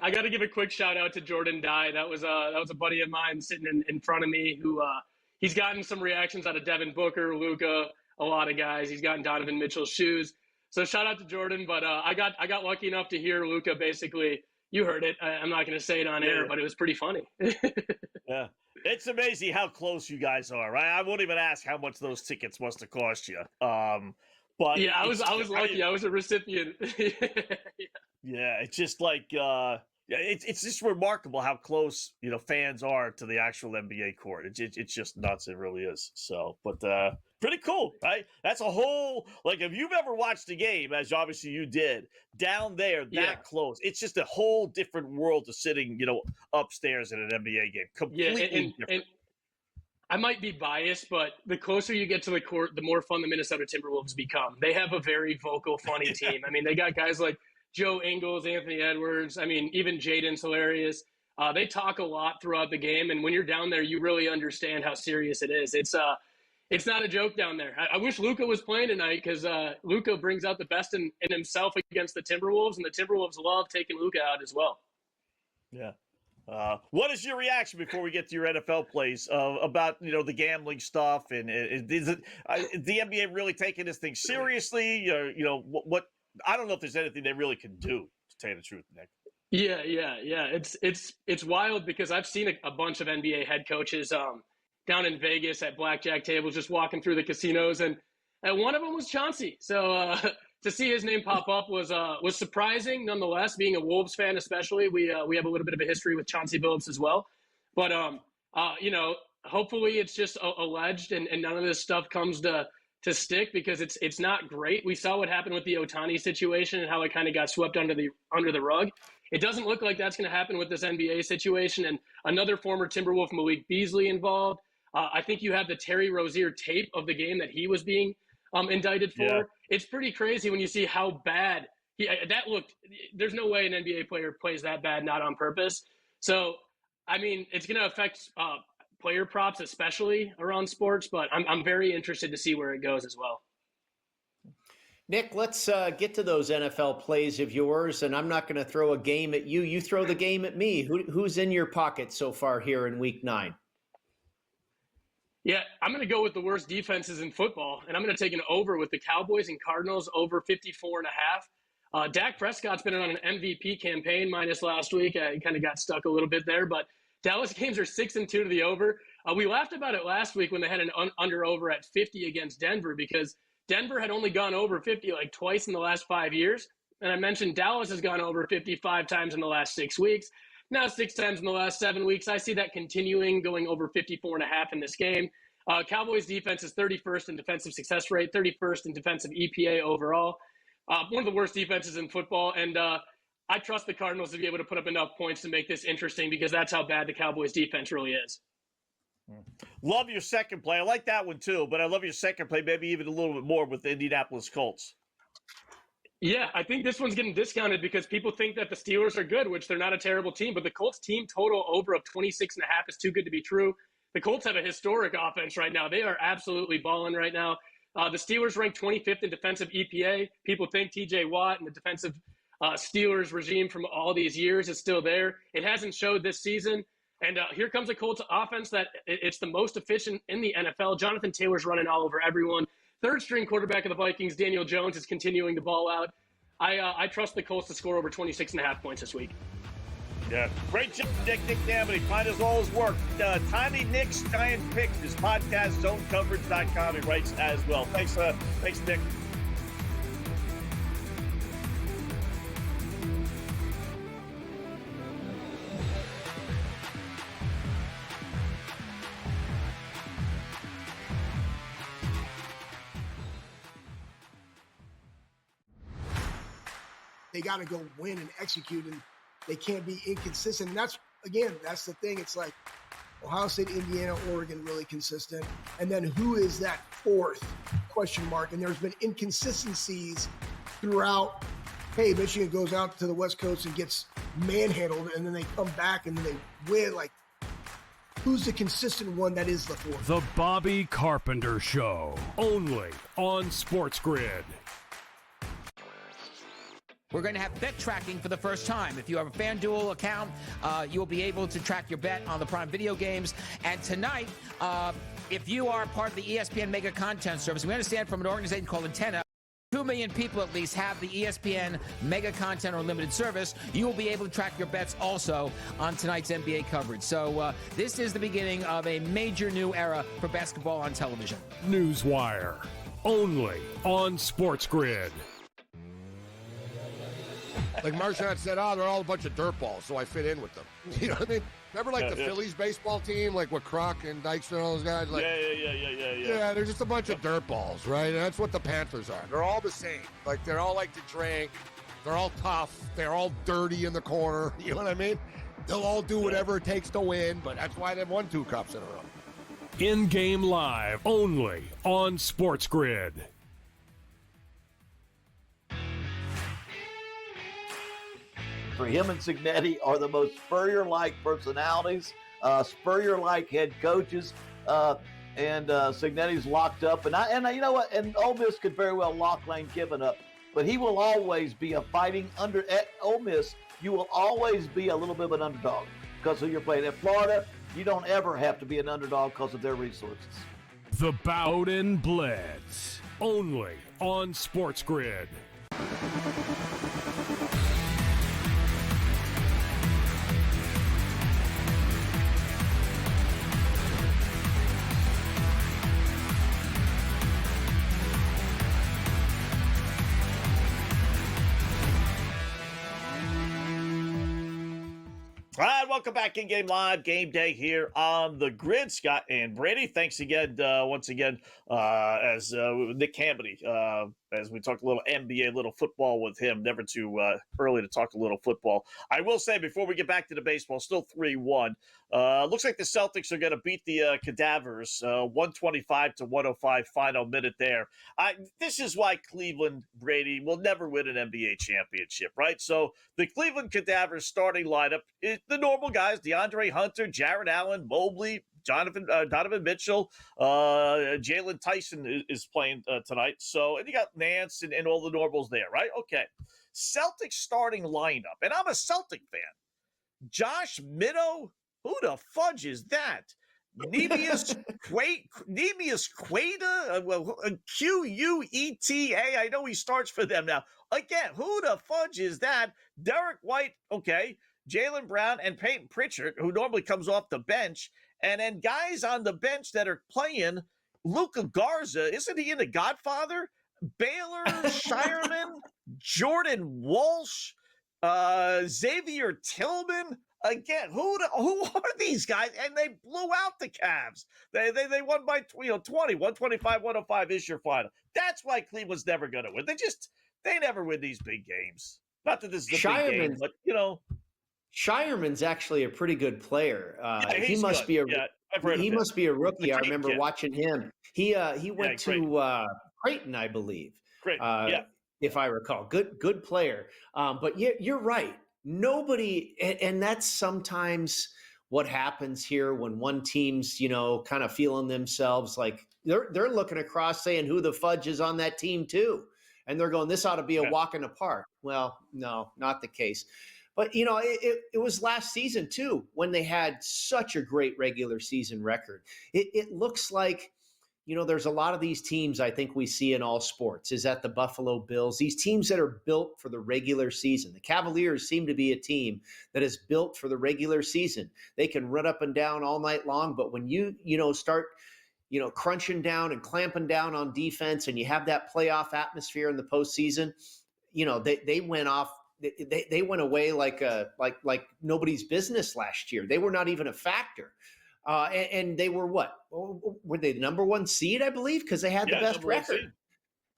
I got to give a quick shout out to Jordan Dye. That was a buddy of mine sitting in front of me who he's gotten some reactions out of Devin Booker, Luka, a lot of guys. He's gotten Donovan Mitchell's shoes. So shout out to Jordan, but I got lucky enough to hear Luka basically. You heard it. I'm not going to say it on air, but it was pretty funny. Yeah, it's amazing how close you guys are, right? I won't even ask how much those tickets must have cost you. But yeah, I was lucky. I was a recipient. Yeah, it's just like it's just remarkable how close fans are to the actual NBA court. It's just nuts. It really is. So, but pretty cool, right? That's a whole if you've ever watched a game, as obviously you did, down there that close, it's just a whole different world to sitting upstairs in an NBA game. Completely different. And I might be biased, but the closer you get to the court, the more fun the Minnesota Timberwolves become. They have a very vocal, funny team. I mean, they got guys like Joe Ingles, Anthony Edwards. I mean, even Jaden's hilarious. They talk a lot throughout the game, and when you're down there, you really understand how serious it is. It's not a joke down there. I wish Luka was playing tonight because Luka brings out the best in himself against the Timberwolves, and the Timberwolves love taking Luka out as well. Yeah. What is your reaction before we get to your NFL plays about the gambling stuff, and is the NBA really taking this thing seriously? Or, what? I don't know if there's anything they really can do, to tell you the truth, Nick. Yeah. It's wild because I've seen a bunch of NBA head coaches down in Vegas at blackjack tables, just walking through the casinos, and one of them was Chauncey. So to see his name pop up was surprising, nonetheless. Being a Wolves fan, especially, we have a little bit of a history with Chauncey Billups as well. But hopefully it's just alleged, and none of this stuff comes to stick, because it's not great. We saw what happened with the Ohtani situation and how it kind of got swept under the rug. It doesn't look like that's going to happen with this NBA situation. And another former Timberwolf, Malik Beasley, involved. I think you have the Terry Rozier tape of the game that he was being indicted for. Yeah. It's pretty crazy when you see how bad that looked. There's no way an NBA player plays that bad, not on purpose. So, I mean, it's going to affect player props, especially around sports, but I'm very interested to see where it goes as well. Nick, let's get to those NFL plays of yours, and I'm not going to throw a game at you. You throw the game at me. Who's in your pocket so far here in Week 9? Yeah, I'm going to go with the worst defenses in football, and I'm going to take an over with the Cowboys and Cardinals over 54.5. Dak Prescott's been on an MVP campaign minus last week. He kind of got stuck a little bit there, but Dallas games are 6-2 to the over. We laughed about it last week when they had an under-over at 50 against Denver, because Denver had only gone over 50 like twice in the last 5 years. And I mentioned Dallas has gone over 55 times in the last 6 weeks. Now 6 times in the last 7 weeks. I see that continuing, going over 54.5 in this game. Cowboys defense is 31st in defensive success rate, 31st in defensive EPA overall. One of the worst defenses in football. And I trust the Cardinals to be able to put up enough points to make this interesting, because that's how bad the Cowboys defense really is. Love your second play. I like that one too, but I love your second play maybe even a little bit more with the Indianapolis Colts. Yeah, I think this one's getting discounted because people think that the Steelers are good, which they're not a terrible team, but the Colts team total over of 26.5 is too good to be true. The Colts have a historic offense right now. They are absolutely balling right now. The Steelers rank 25th in defensive EPA. People think TJ Watt and the defensive Steelers regime from all these years is still there. It hasn't showed this season. And here comes a Colts offense that it's the most efficient in the NFL. Jonathan Taylor's running all over everyone. Third string quarterback of the Vikings, Daniel Jones, is continuing to ball out. I trust the Colts to score over 26.5 points this week. Yeah, great job, Nick Amity. Find us all his work. Tiny Nick's Giant Picks, his podcast, zonecoverage.com. He writes as well. Thanks, Nick. They got to go win and execute, and they can't be inconsistent. And that's the thing. It's like Ohio State, Indiana, Oregon, really consistent. And then who is that fourth question mark? And there's been inconsistencies throughout. Hey, Michigan goes out to the West Coast and gets manhandled, and then they come back and then they win. Like, who's the consistent one that is the fourth? The Bobby Carpenter Show, only on SportsGrid. We're going to have bet tracking for the first time. If you have a FanDuel account, you'll be able to track your bet on the Prime Video games. And tonight, if you are part of the ESPN Mega Content Service, we understand from an organization called Antenna, 2 million people at least have the ESPN Mega Content or Limited service. You will be able to track your bets also on tonight's NBA coverage. So this is the beginning of a major new era for basketball on television. Newswire, only on SportsGrid. Like Marchand said, they're all a bunch of dirtballs, so I fit in with them. You know what I mean? Remember, like, the Phillies baseball team, like, with Croc and Dykstra and all those guys? Like, yeah, they're just a bunch of dirtballs, right? And that's what the Panthers are. They're all the same. Like, they're all like to drink. They're all tough. They're all dirty in the corner. You know what I mean? They'll all do whatever it takes to win, but that's why they've won 2 cups in a row. In-game live, only on SportsGrid. For him and Cignetti are the most Spurrier-like personalities, Spurrier-like head coaches, and Cignetti's locked up. And you know what? And Ole Miss could very well lock Lane Kiffin up, but he will always be a fighting under. At Ole Miss, you will always be a little bit of an underdog because of your playing. At Florida, you don't ever have to be an underdog because of their resources. The Bowden Blitz, only on SportsGrid. All right, welcome back in Game Live, Game Day here on the Grid. Scott and Brady, thanks again, once again, as Nick Hamity, as we talk a little NBA, a little football with him. Never too early to talk a little football. I will say, before we get back to the baseball, still 3-1. Looks like the Celtics are going to beat the Cadavers, 125-105 final minute there. This is why Cleveland, Brady, will never win an NBA championship, right? So the Cleveland Cadavers starting lineup is the normal guys: DeAndre Hunter, Jared Allen, Mobley, Donovan Mitchell, Jalen Tyson is playing tonight. So, and you got Nance and all the normals there, right? Okay. Celtics starting lineup. And I'm a Celtic fan. Josh Minnow, who the fudge is that? Neemias Queta, Queta. I know he starts for them now. Again, who the fudge is that? Derek White, okay. Jaylen Brown and Peyton Pritchard, who normally comes off the bench. And then guys on the bench that are playing, Luka Garza, isn't he in The Godfather? Baylor Shireman, Jordan Walsh, Xavier Tillman. Again, who are these guys? And they blew out the Cavs. They won by 20, 125-105 is your final. That's why Cleveland's never going to win. They never win these big games. Not that this is a big game, but Shireman's actually a pretty good player. He must be must be a rookie. I remember watching him. He went to Creighton, I believe. If I recall. Good player. But you're right. Nobody, and that's sometimes what happens here when one team's, kind of feeling themselves like they're looking across saying who the fudge is on that team too. and they're going, this ought to be a walk in the park. Well, no, not the case. But, it was last season, too, when they had such a great regular season record. It looks like, there's a lot of these teams I think we see in all sports is that the Buffalo Bills, these teams that are built for the regular season. The Cavaliers seem to be a team that is built for the regular season. They can run up and down all night long, but when you start crunching down and clamping down on defense and you have that playoff atmosphere in the postseason, they went off. They went away like nobody's business last year. They were not even a factor. And they were what? Were they the number one seed, I believe? Because they had the best record.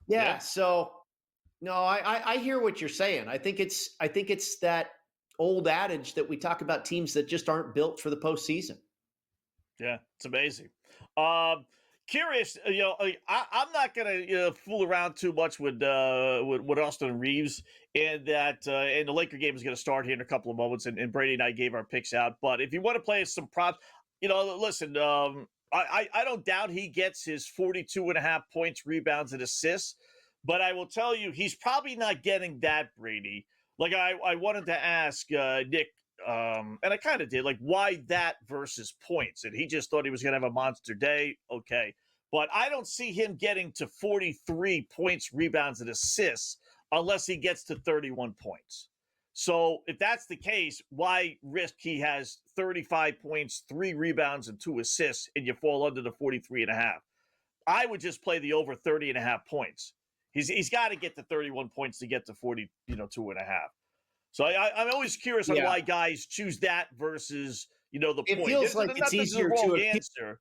Yeah. So, no, I hear what you're saying. I think it's that old adage that we talk about teams that just aren't built for the postseason. Yeah, it's amazing. Curious, I'm not gonna fool around too much with Austin Reeves, and that and the Laker game is gonna start here in a couple of moments, and Brady and I gave our picks out. But if you want to play some props, listen, I don't doubt he gets his 42.5 points, rebounds, and assists, but I will tell you he's probably not getting that, Brady. Like I wanted to ask Nick. And I kind of did, like, why that versus points? And he just thought he was going to have a monster day. Okay. But I don't see him getting to 43 points, rebounds, and assists unless he gets to 31 points. So if that's the case, why risk he has 35 points, 3 rebounds, and 2 assists, and you fall under the 43.5? I would just play the over 30.5 points. He's got to get to 31 points to get to 42.5. So I'm always curious on why guys choose that versus, the point. It feels like it's easier to answer,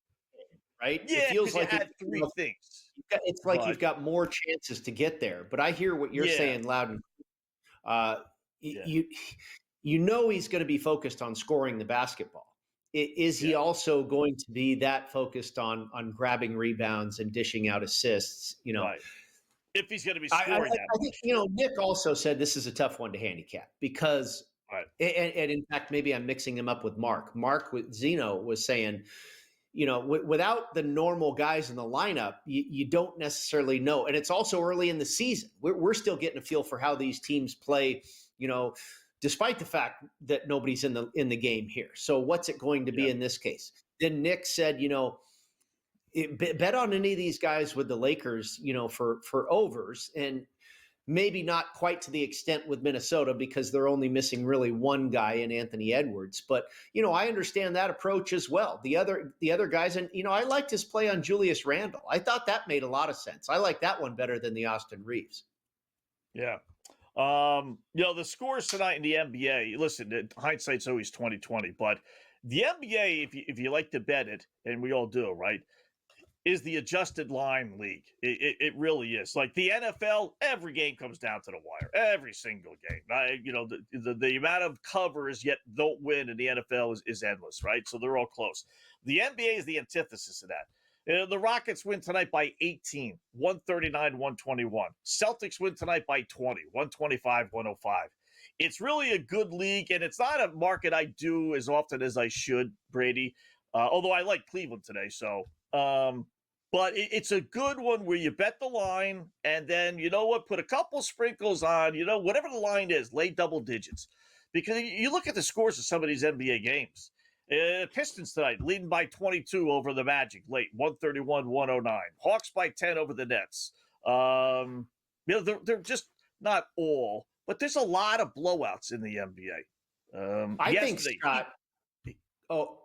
right? Yeah, it feels like you had 3 things. It's like you've got more chances to get there. But I hear what you're saying loud and he's going to be focused on scoring the basketball. Is he also going to be that focused on grabbing rebounds and dishing out assists? Right. If he's going to be scoring that. I think, Nick also said this is a tough one to handicap because, and in fact, maybe I'm mixing him up with Mark. Mark with Zeno was saying, without the normal guys in the lineup, you don't necessarily know. And it's also early in the season. We're still getting a feel for how these teams play, despite the fact that nobody's in the game here. So what's it going to be in this case? Then Nick said, bet on any of these guys with the Lakers, for overs, and maybe not quite to the extent with Minnesota because they're only missing really one guy in Anthony Edwards. But, I understand that approach as well. The other guys, and, I liked his play on Julius Randle. I thought that made a lot of sense. I like that one better than the Austin Reeves. Yeah. The scores tonight in the NBA, listen, hindsight's always 20/20, but the NBA, if you like to bet it, and we all do, right, is the adjusted line league. It really is. Like the NFL, every game comes down to the wire. Every single game. The amount of covers yet don't win in the NFL is endless, right? So they're all close. The NBA is the antithesis of that. The Rockets win tonight by 18, 139-121. Celtics win tonight by 20, 125-105. It's really a good league, and it's not a market I do as often as I should, Brady, although I like Cleveland today, so but it's a good one where you bet the line and then, put a couple sprinkles on, whatever the line is, lay double digits. Because you look at the scores of some of these NBA games. Pistons tonight leading by 22 over the Magic late, 131-109. Hawks by 10 over the Nets. They're just not all, but there's a lot of blowouts in the NBA. I think, Scott,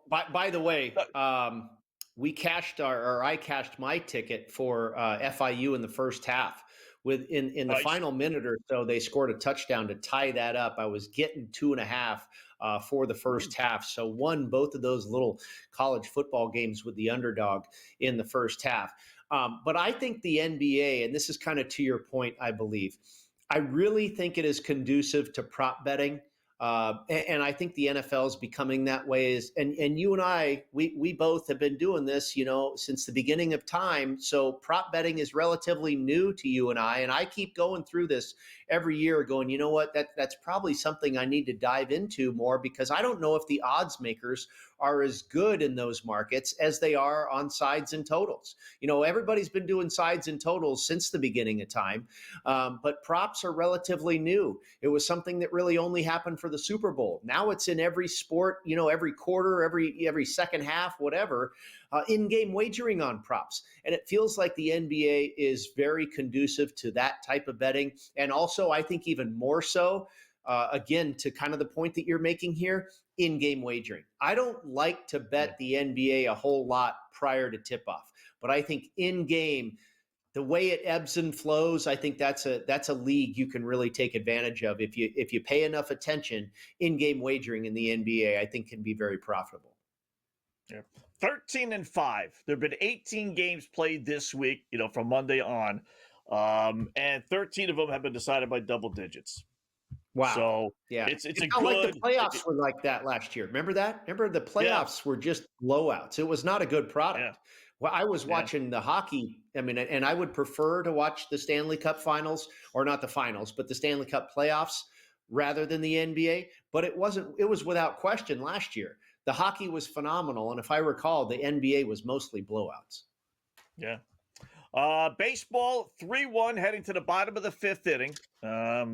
by the way, we cashed I cashed my ticket for FIU in the first half. In the final minute or so, they scored a touchdown to tie that up. I was getting 2.5 for the first half. So won both of those little college football games with the underdog in the first half. But I think the NBA, and this is kind of to your point, I believe, I really think it is conducive to prop betting And I think the NFL is becoming that way. And you and I, we both have been doing this, since the beginning of time. So prop betting is relatively new to you and I keep going through this every year going, you know what, that's probably something I need to dive into more, because I don't know if the odds makers are as good in those markets as they are on sides and totals. Everybody's been doing sides and totals since the beginning of time, but props are relatively new. It was something that really only happened for the Super Bowl. Now it's in every sport, every quarter, every second half, whatever, in-game wagering on props. And it feels like the NBA is very conducive to that type of betting. And also, I think even more so, again, to kind of the point that you're making here, in-game wagering. I don't like to bet the NBA a whole lot prior to tip-off, but I think in-game, the way it ebbs and flows, I think that's a league you can really take advantage of. If you pay enough attention, in-game wagering in the NBA, I think can be very profitable. Yeah. 13-5. There have been 18 games played this week, from Monday on, and 13 of them have been decided by double digits. Wow. So yeah, it's a not good. Like the playoffs were like that last year. Remember that? Remember the playoffs were just blowouts. It was not a good product. Yeah. Well, I was watching the hockey. And I would prefer to watch the Stanley Cup finals, or not the finals, but the Stanley Cup playoffs rather than the NBA. But it was without question last year. The hockey was phenomenal. And if I recall, the NBA was mostly blowouts. Yeah. Baseball 3-1 heading to the bottom of the fifth inning.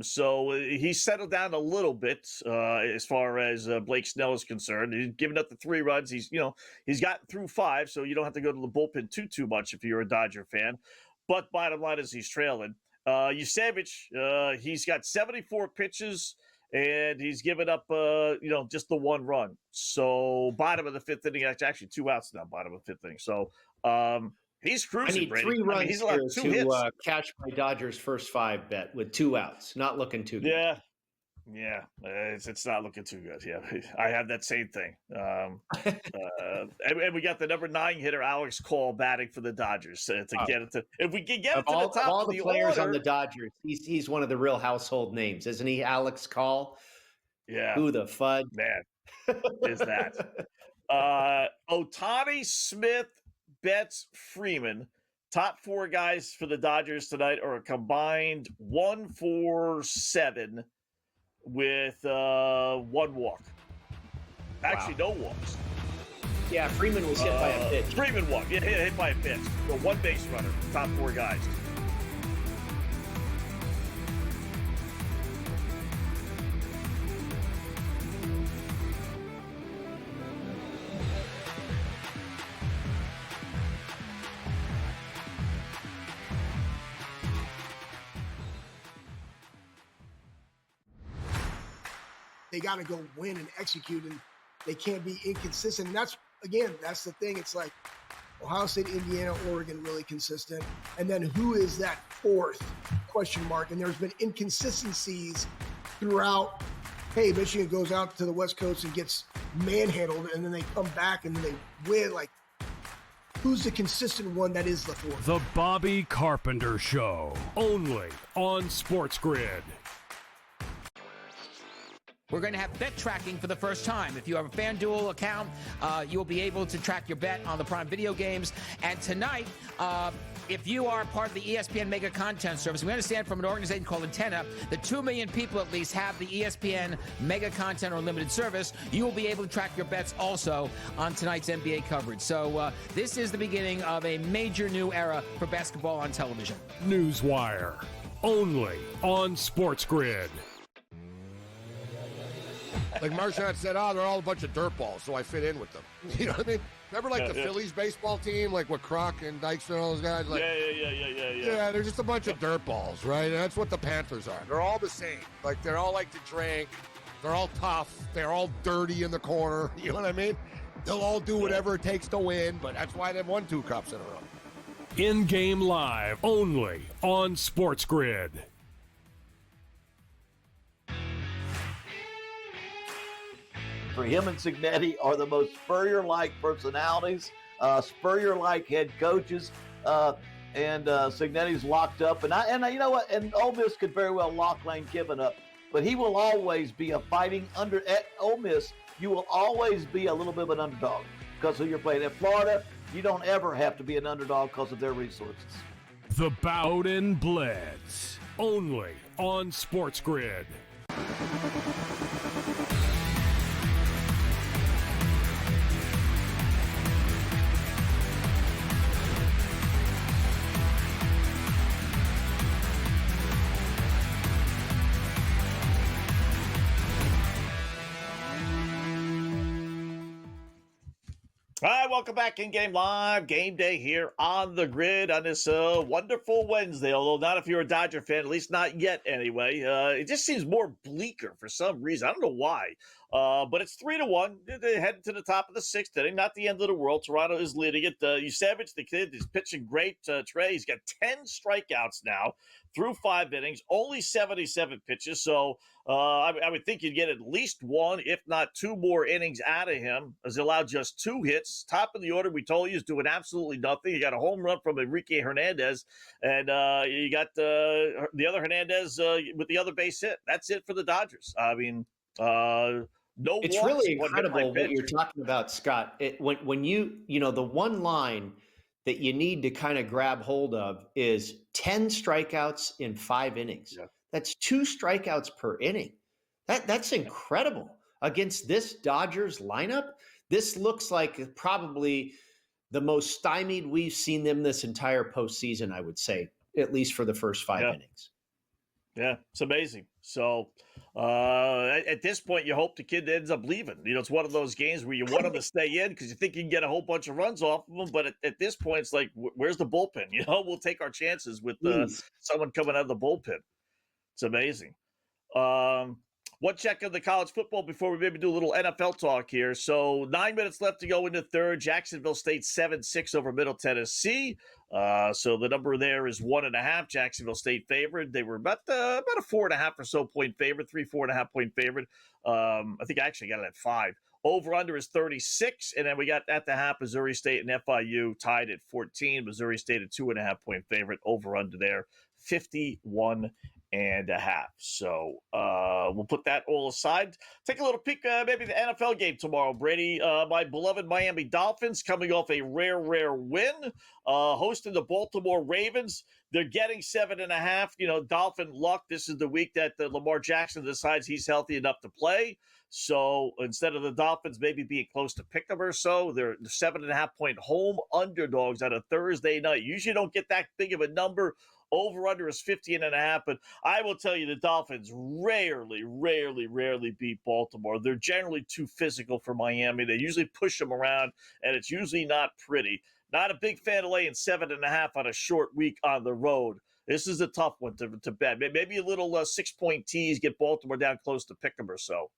So he settled down a little bit as far as Blake Snell is concerned. He's given up the 3 runs. He's gotten through 5, so you don't have to go to the bullpen too much if you're a Dodger fan. But bottom line is he's trailing. Yusevich, he's got 74 pitches and he's given up just the 1 run. So bottom of the fifth inning, actually 2 outs now, bottom of the fifth inning. So he's cruising. I need Brady. 3 runs he's here to cash my Dodgers first 5 bet with 2 outs. Not looking too good. Yeah, it's not looking too good. Yeah, I have that same thing. And we got the number 9 hitter, Alex Cole, batting for the Dodgers to get it to. If we can get it to the top of all the players order, on the Dodgers, he's one of the real household names, isn't he? Alex Cole. Yeah. Who the fud man is that? Ohtani, Smith, Betts, Freeman, top 4 guys for the Dodgers tonight are a combined 1-for-7 with 1 walk. Actually, no walks. Yeah, Freeman was hit by a pitch. Freeman walked. Yeah, hit by a pitch. So 1 base runner, top 4 guys. They got to go win and execute, and they can't be inconsistent. And that's the thing. It's like Ohio State, Indiana, Oregon, really consistent. And then who is that 4th question mark? And there's been inconsistencies throughout. Hey, Michigan goes out to the West Coast and gets manhandled, and then they come back and then they win. Like, who's the consistent one that is the 4th? The Bobby Carpenter Show, only on SportsGrid. We're going to have bet tracking for the first time. If you have a FanDuel account, you'll be able to track your bet on the Prime Video games. And tonight, if you are part of the ESPN Mega Content Service, we understand from an organization called Antenna that 2 million people at least have the ESPN Mega Content or Limited service. You will be able to track your bets also on tonight's NBA coverage. So this is the beginning of a major new era for basketball on television. Newswire, only on SportsGrid. Like Marchand said, they're all a bunch of dirtballs, so I fit in with them. You know what I mean? Remember, the Phillies baseball team, like with Kroc and Dykstra and all those guys? Like, yeah, they're just a bunch of dirtballs, right? And that's what the Panthers are. They're all the same. Like, they're all like to drink. They're all tough. They're all dirty in the corner. You know what I mean? They'll all do whatever it takes to win, but that's why they've won 2 cups in a row. In-game live, only on SportsGrid. For him and Signetti are the most Spurrier-like personalities, Spurrier-like head coaches, and Signetti's locked up. And you know what? And Ole Miss could very well lock Lane Kiffin up but he will always be a fighting under at Ole Miss. You will always be a little bit of an underdog because of your play. At Florida, you don't ever have to be an underdog because of their resources. The Bowden Blitz, only on SportsGrid. All right, welcome back in Game Live. Game Day here on the grid on this wonderful Wednesday, although not if you're a Dodger fan, at least not yet anyway. It just seems more bleaker for some reason. I don't know why. But it's 3-1. They're heading to the top of the sixth inning. Not the end of the world. Toronto is leading it. Usevich, the kid, is pitching great. Trey, he's got 10 strikeouts now through 5 innings, only 77 pitches. So I would think you'd get at least 1, if not 2 more innings out of him, as he allowed just 2 hits. Top of the order, we told you, is doing absolutely nothing. You got a home run from Enrique Hernandez, and you got the other Hernandez with the other base hit. That's it for the Dodgers. I mean, no, it's really incredible what you're talking about, Scott. When you the one line that you need to kind of grab hold of is 10 strikeouts in 5 innings. Yeah. That's 2 strikeouts per inning. That's incredible against this Dodgers lineup. This looks like probably the most stymied we've seen them this entire postseason, I would say, at least for the first 5 innings. Yeah, it's amazing. So at this point, you hope the kid ends up leaving. It's one of those games where you want him to stay in because you think you can get a whole bunch of runs off of him. But at this point, it's like, where's the bullpen? We'll take our chances with someone coming out of the bullpen. It's amazing. One check on the college football before we maybe do a little NFL talk here. So 9 minutes left to go into third. Jacksonville State 7-6 over Middle Tennessee. So the number there is 1.5. Jacksonville State favored. They were about a 4.5 or so point favorite, 4.5 point favorite. I think I actually got it at 5. Over under is 36. And then we got at the half Missouri State and FIU tied at 14. Missouri State a 2.5 point favorite. Over under there 51.5. So we'll put that all aside. Take a little peek, maybe the NFL game tomorrow, Brady. My beloved Miami Dolphins coming off a rare win, hosting the Baltimore Ravens. They're getting 7.5. Dolphin luck. This is the week that Lamar Jackson decides he's healthy enough to play. So instead of the Dolphins maybe being close to pick them or so, they're 7.5 point home underdogs on a Thursday night. Usually don't get that big of a number. Over under is 50.5, but I will tell you the Dolphins rarely beat Baltimore. They're generally too physical for Miami. They usually push them around, and it's usually not pretty. Not a big fan of laying 7.5 on a short week on the road. This is a tough one to bet. Maybe a little 6-point tease, get Baltimore down close to pick them or so.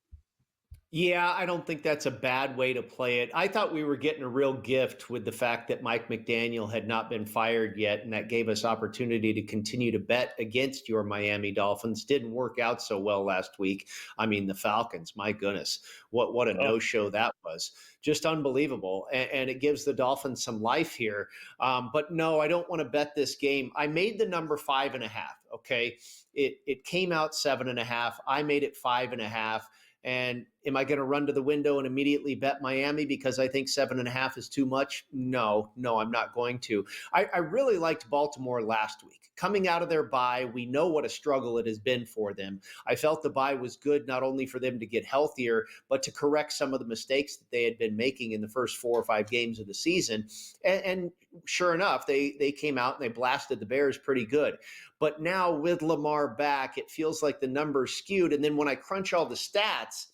Yeah, I don't think that's a bad way to play it. I thought we were getting a real gift with the fact that Mike McDaniel had not been fired yet, and that gave us opportunity to continue to bet against your Miami Dolphins. Didn't work out so well last week. I mean, the Falcons, my goodness, what a no-show that was. Just unbelievable, and it gives the Dolphins some life here. But no, I don't want to bet this game. I made the number 5.5, okay? It came out 7.5. I made it 5.5. And am I going to run to the window and immediately bet Miami because I think 7.5 is too much? No, I'm not going to. I really liked Baltimore last week. Coming out of their bye, we know what a struggle it has been for them. I felt the bye was good not only for them to get healthier, but to correct some of the mistakes that they had been making in the first 4 or 5 games of the season. And sure enough, they came out and they blasted the Bears pretty good. But now with Lamar back, it feels like the numbers skewed. And then when I crunch all the stats,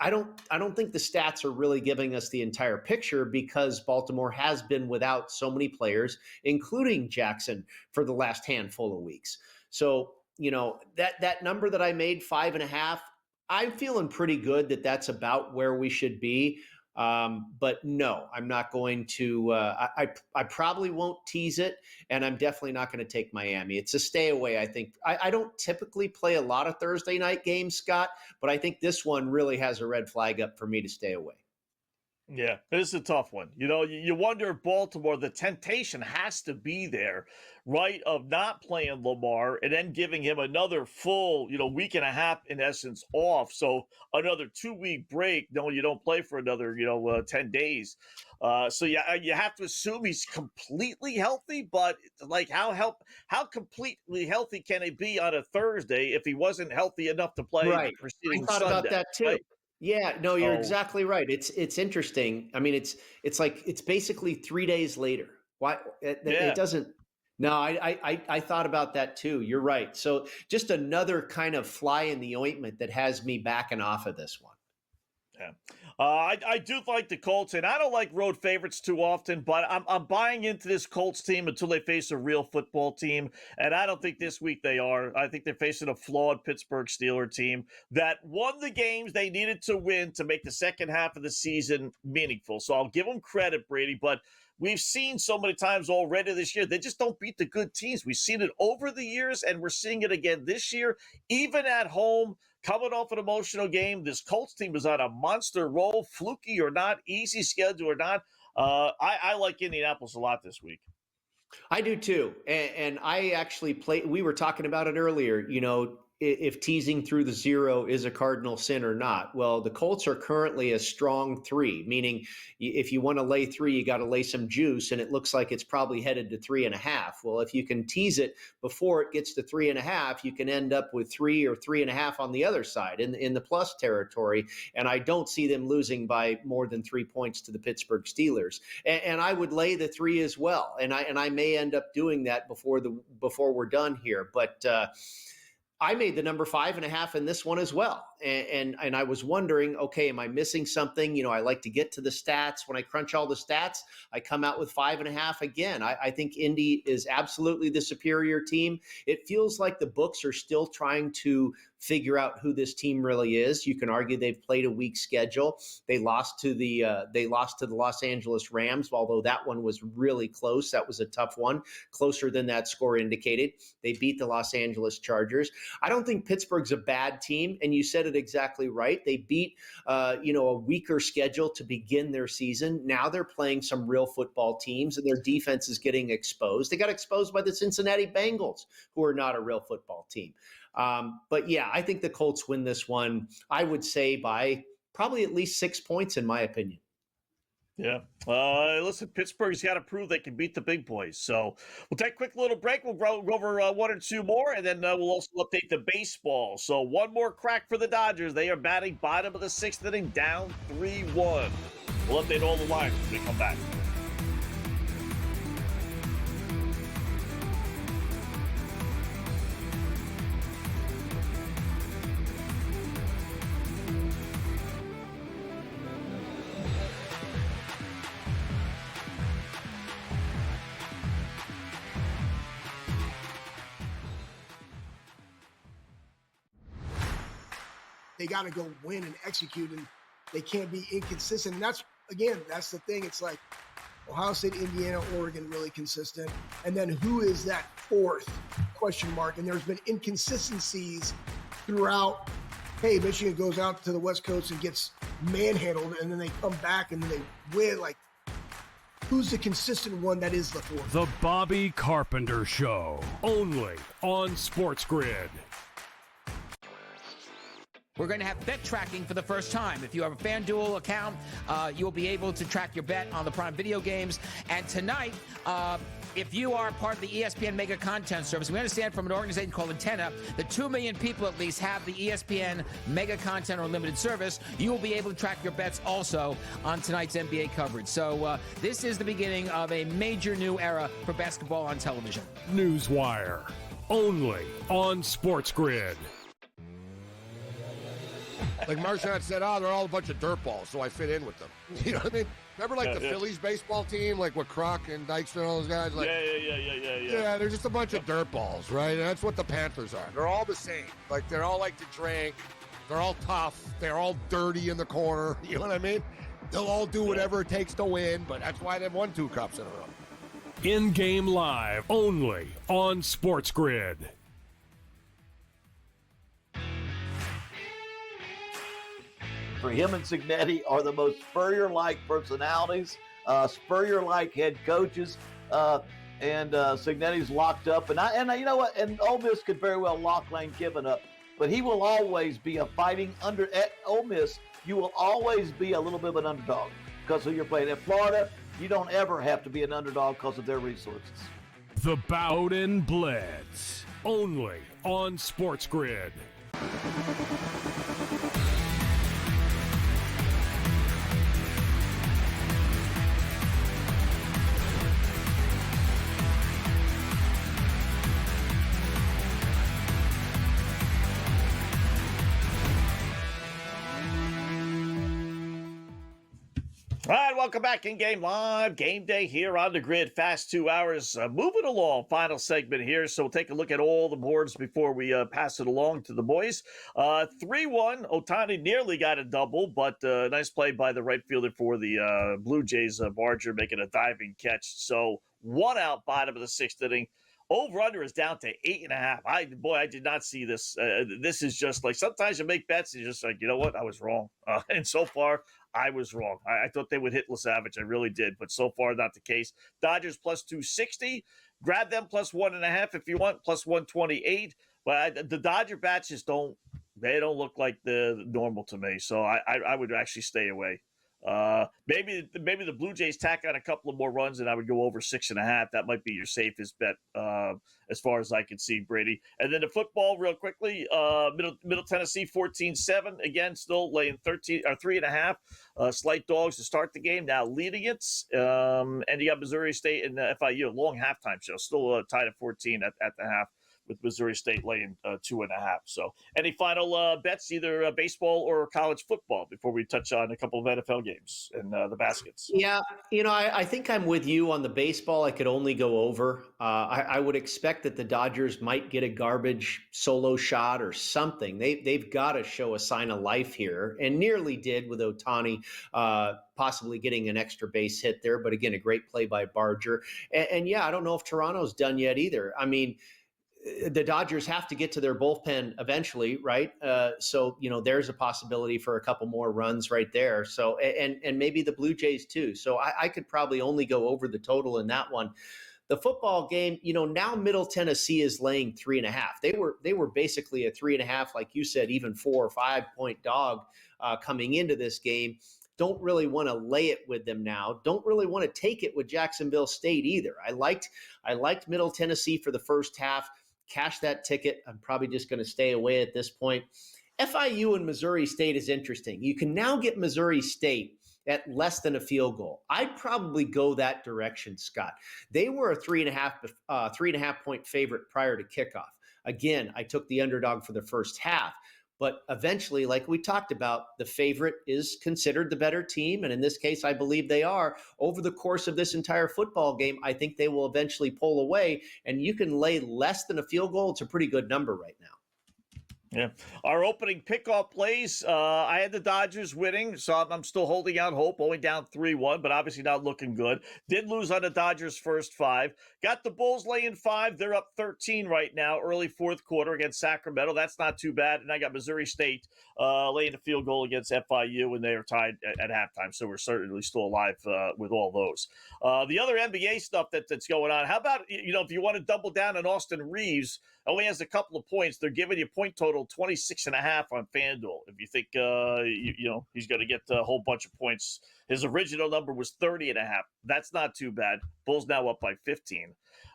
I don't think the stats are really giving us the entire picture because Baltimore has been without so many players, including Jackson, for the last handful of weeks. So, that number that I made, 5.5, I'm feeling pretty good that that's about where we should be. But no, I'm not going to, I probably won't tease it, and I'm definitely not going to take Miami. It's a stay away, I think. I don't typically play a lot of Thursday night games, Scott, but I think this one really has a red flag up for me to stay away. Yeah, this is a tough one. You wonder if Baltimore, the temptation has to be there, right, of not playing Lamar and then giving him another full, week and a half in essence off. So another 2-week break. No, you don't play for another, 10 days. So yeah, you have to assume he's completely healthy, but like how completely healthy can he be on a Thursday if he wasn't healthy enough to play Right. the preceding I thought Sunday? about that too. Right? Yeah, no, you're So exactly right. It's interesting. I mean, it's like it's basically 3 days later. Why yeah. it doesn't? No, I thought about that too. You're right. So just another kind of fly in the ointment that has me backing off of this one. Yeah. I do like the Colts, and I don't like road favorites too often, but I'm buying into this Colts team until they face a real football team, and I don't think this week they are. I think they're facing a flawed Pittsburgh Steelers team that won the games they needed to win to make the second half of the season meaningful. So I'll give them credit, Brady, but we've seen so many times already this year, they just don't beat the good teams. We've seen it over the years, and we're seeing it again this year, even at home. Coming off an emotional game, this Colts team is on a monster roll, fluky or not, easy schedule or not. I like Indianapolis a lot this week. I do too. And I actually we were talking about it earlier, if teasing through the 0 is a cardinal sin or not. Well, the Colts are currently a strong 3, meaning if you want to lay 3, you got to lay some juice, and it looks like it's probably headed to 3.5. Well, if you can tease it before it gets to 3.5, you can end up with 3 or 3.5 on the other side in the plus territory. And I don't see them losing by more than 3 points to the Pittsburgh Steelers. And I would lay the 3 as well. And I may end up doing that before we're done here. But I made the number 5.5 in this one as well. And I was wondering, okay, am I missing something? I like to get to the stats. When I crunch all the stats, I come out with 5.5 again. I think Indy is absolutely the superior team. It feels like the books are still trying to figure out who this team really is. You can argue they've played a weak schedule. They lost to the Los Angeles Rams, although that one was really close. That was a tough one, closer than that score indicated. They beat the Los Angeles Chargers. I don't think Pittsburgh's a bad team, and you said it exactly right. They beat a weaker schedule to begin their season. Now they're playing some real football teams, and their defense is getting exposed. They got exposed by the Cincinnati Bengals, who are not a real football team. But yeah, I think the Colts win this one, I would say by probably at least 6 points, in my opinion. Yeah. Listen, Pittsburgh's got to prove they can beat the big boys. So we'll take a quick little break. We'll go over 1 or 2 more, and then we'll also update the baseball. So one more crack for the Dodgers. They are batting bottom of the 6th inning, down 3-1. We'll update all the lines when we come back. They got to go win and execute, and they can't be inconsistent. And that's the thing. It's like Ohio State, Indiana, Oregon, really consistent. And then who is that 4th question mark? And there's been inconsistencies throughout. Hey, Michigan goes out to the West Coast and gets manhandled, and then they come back and then they win. Like, who's the consistent one that is the 4th? The Bobby Carpenter Show, only on SportsGrid. We're going to have bet tracking for the first time. If you have a FanDuel account, you'll be able to track your bet on the Prime Video games. And tonight, if you are part of the ESPN Mega Content Service, we understand from an organization called Antenna that 2 million people at least have the ESPN Mega Content or Unlimited service. You will be able to track your bets also on tonight's NBA coverage. So this is the beginning of a major new era for basketball on television. Newswire, only on SportsGrid. Like Marchand said, they're all a bunch of dirtballs, so I fit in with them. You know what I mean? Remember, like, the Phillies baseball team, like with Croc and Dykstra and all those guys? Like, yeah, they're just a bunch of dirtballs, right? And that's what the Panthers are. They're all the same. Like, they're all like to drink. They're all tough. They're all dirty in the corner. You know what I mean? They'll all do whatever it takes to win, but that's why they've won 2 cups in a row. In-game live, only on SportsGrid. for him and Cignetti are the most Spurrier-like personalities, Spurrier-like head coaches, and Cignetti's locked up. And you know what? And Ole Miss could very well lock Lane Kiffin up, but he will always be a fighting under. At Ole Miss, you will always be a little bit of an underdog because who you're playing. At Florida, you don't ever have to be an underdog because of their resources. The Bowden Blitz, only on SportsGrid. All right, welcome back in Game Live. Game Day here on the grid. Fast 2 hours. Moving along, final segment here. So we'll take a look at all the boards before we pass it along to the boys. 3-1. Ohtani nearly got a double, but nice play by the right fielder for the Blue Jays. Barger making a diving catch. So 1 out, bottom of the 6th inning. Over-under is down to 8.5. I did not see this. This is just like sometimes you make bets and you're just like, you know what? I was wrong. And so far, I was wrong. I thought they would hit LaSavage. I really did. But so far, not the case. Dodgers plus 260. Grab them plus 1.5 if you want, plus 128. But the Dodger bats just don't look like the normal to me. So I would actually stay away. Maybe the Blue Jays tack on a couple of more runs and I would go over 6.5. That might be your safest bet as far as I can see, Brady. And then the football real quickly, Middle Tennessee 14-7, again still laying 3.5 slight dogs to start the game, now leading it. And you got Missouri State and FIU, long halftime show, still tied at 14 at the half, with Missouri State laying 2.5. So any final bets, either baseball or college football, before we touch on a couple of NFL games and the baskets? Yeah, I think I'm with you on the baseball. I could only go over. I would expect that the Dodgers might get a garbage solo shot or something. They've got to show a sign of life here, and nearly did with Ohtani possibly getting an extra base hit there. But again, a great play by Barger. And yeah, I don't know if Toronto's done yet either. I mean, the Dodgers have to get to their bullpen eventually, right? So, there's a possibility for a couple more runs right there. So, and maybe the Blue Jays too. So I could probably only go over the total in that one. The football game, now Middle Tennessee is laying 3.5. They were basically a 3.5, like you said, even 4 or 5 point dog coming into this game. Don't really want to lay it with them now. Don't really want to take it with Jacksonville State either. I liked Middle Tennessee for the first half. Cash that ticket. I'm probably just going to stay away at this point. FIU and Missouri State is interesting. You can now get Missouri State at less than a field goal. I'd probably go that direction, Scott. They were a 3.5 point favorite prior to kickoff. Again, I took the underdog for the first half. But eventually, like we talked about, the favorite is considered the better team. And in this case, I believe they are. Over the course of this entire football game, I think they will eventually pull away. And you can lay less than a field goal. It's a pretty good number right now. Yeah. Our opening pickoff plays, I had the Dodgers winning, so I'm still holding out hope, only down 3-1, but obviously not looking good. Did lose on the Dodgers' first 5. Got the Bulls laying 5. They're up 13 right now, early fourth quarter against Sacramento. That's not too bad. And I got Missouri State laying a field goal against FIU, and they are tied at halftime, so we're certainly still alive with all those. The other NBA stuff that's going on, how about, if you want to double down on Austin Reeves, only has a couple of points. They're giving you point total 26.5 on FanDuel. If you think he's going to get a whole bunch of points, his original number was 30.5. That's not too bad. Bulls now up by 15.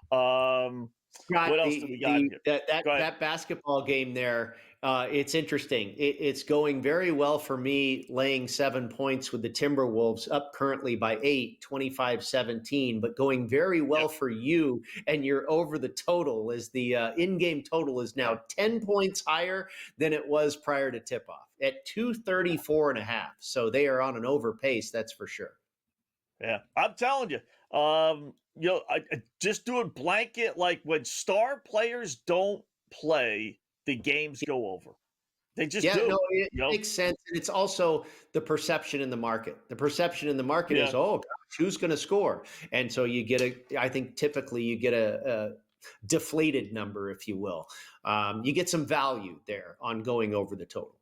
What else do we got here? That basketball game there, it's interesting. It's going very well for me, laying 7 points with the Timberwolves, up currently by 8, 25-17, but going very well for you, and you're over the total. As the in-game total is now 10 points higher than it was prior to tip-off at 234.5. So they are on an over pace, that's for sure. Yeah, I'm telling you. I just doing blanket, like when star players don't play, the games go over. They just do. No, it makes sense. And it's also the perception in the market. The perception in the market is, oh, gosh, who's going to score? And so you get I think typically you get a deflated number, if you will. You get some value there on going over the total.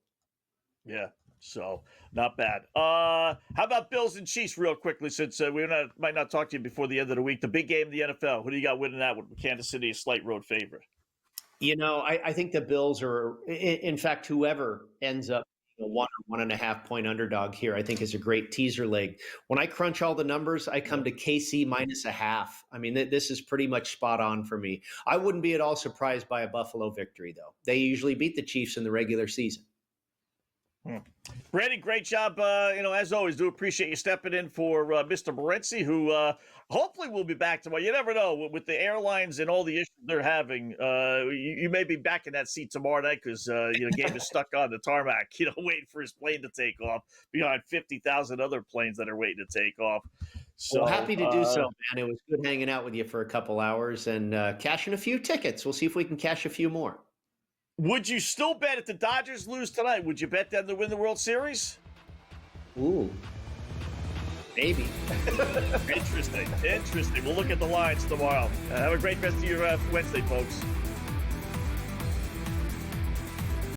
Yeah. So not bad. How about Bills and Chiefs real quickly, since we might not talk to you before the end of the week. The big game in the NFL. Who do you got winning that one? Kansas City, a slight road favorite. I think the Bills are, in fact, whoever ends up a 1 or 1.5 point underdog here, I think is a great teaser leg. When I crunch all the numbers, I come to KC -0.5. I mean, this is pretty much spot on for me. I wouldn't be at all surprised by a Buffalo victory, though. They usually beat the Chiefs in the regular season. Brady, great job. As always, do appreciate you stepping in for Mr. Morency, who hopefully will be back tomorrow. You never know with the airlines and all the issues they're having. You may be back in that seat tomorrow night because Gabe is stuck on the tarmac, waiting for his plane to take off behind 50,000 other planes that are waiting to take off. So happy to do so, man. It was good hanging out with you for a couple hours and cashing a few tickets. We'll see if we can cash a few more. Would you still bet if the Dodgers lose tonight? Would you bet them to win the World Series? Ooh, maybe. Interesting. We'll look at the lines tomorrow. Have a great rest of your Wednesday, folks.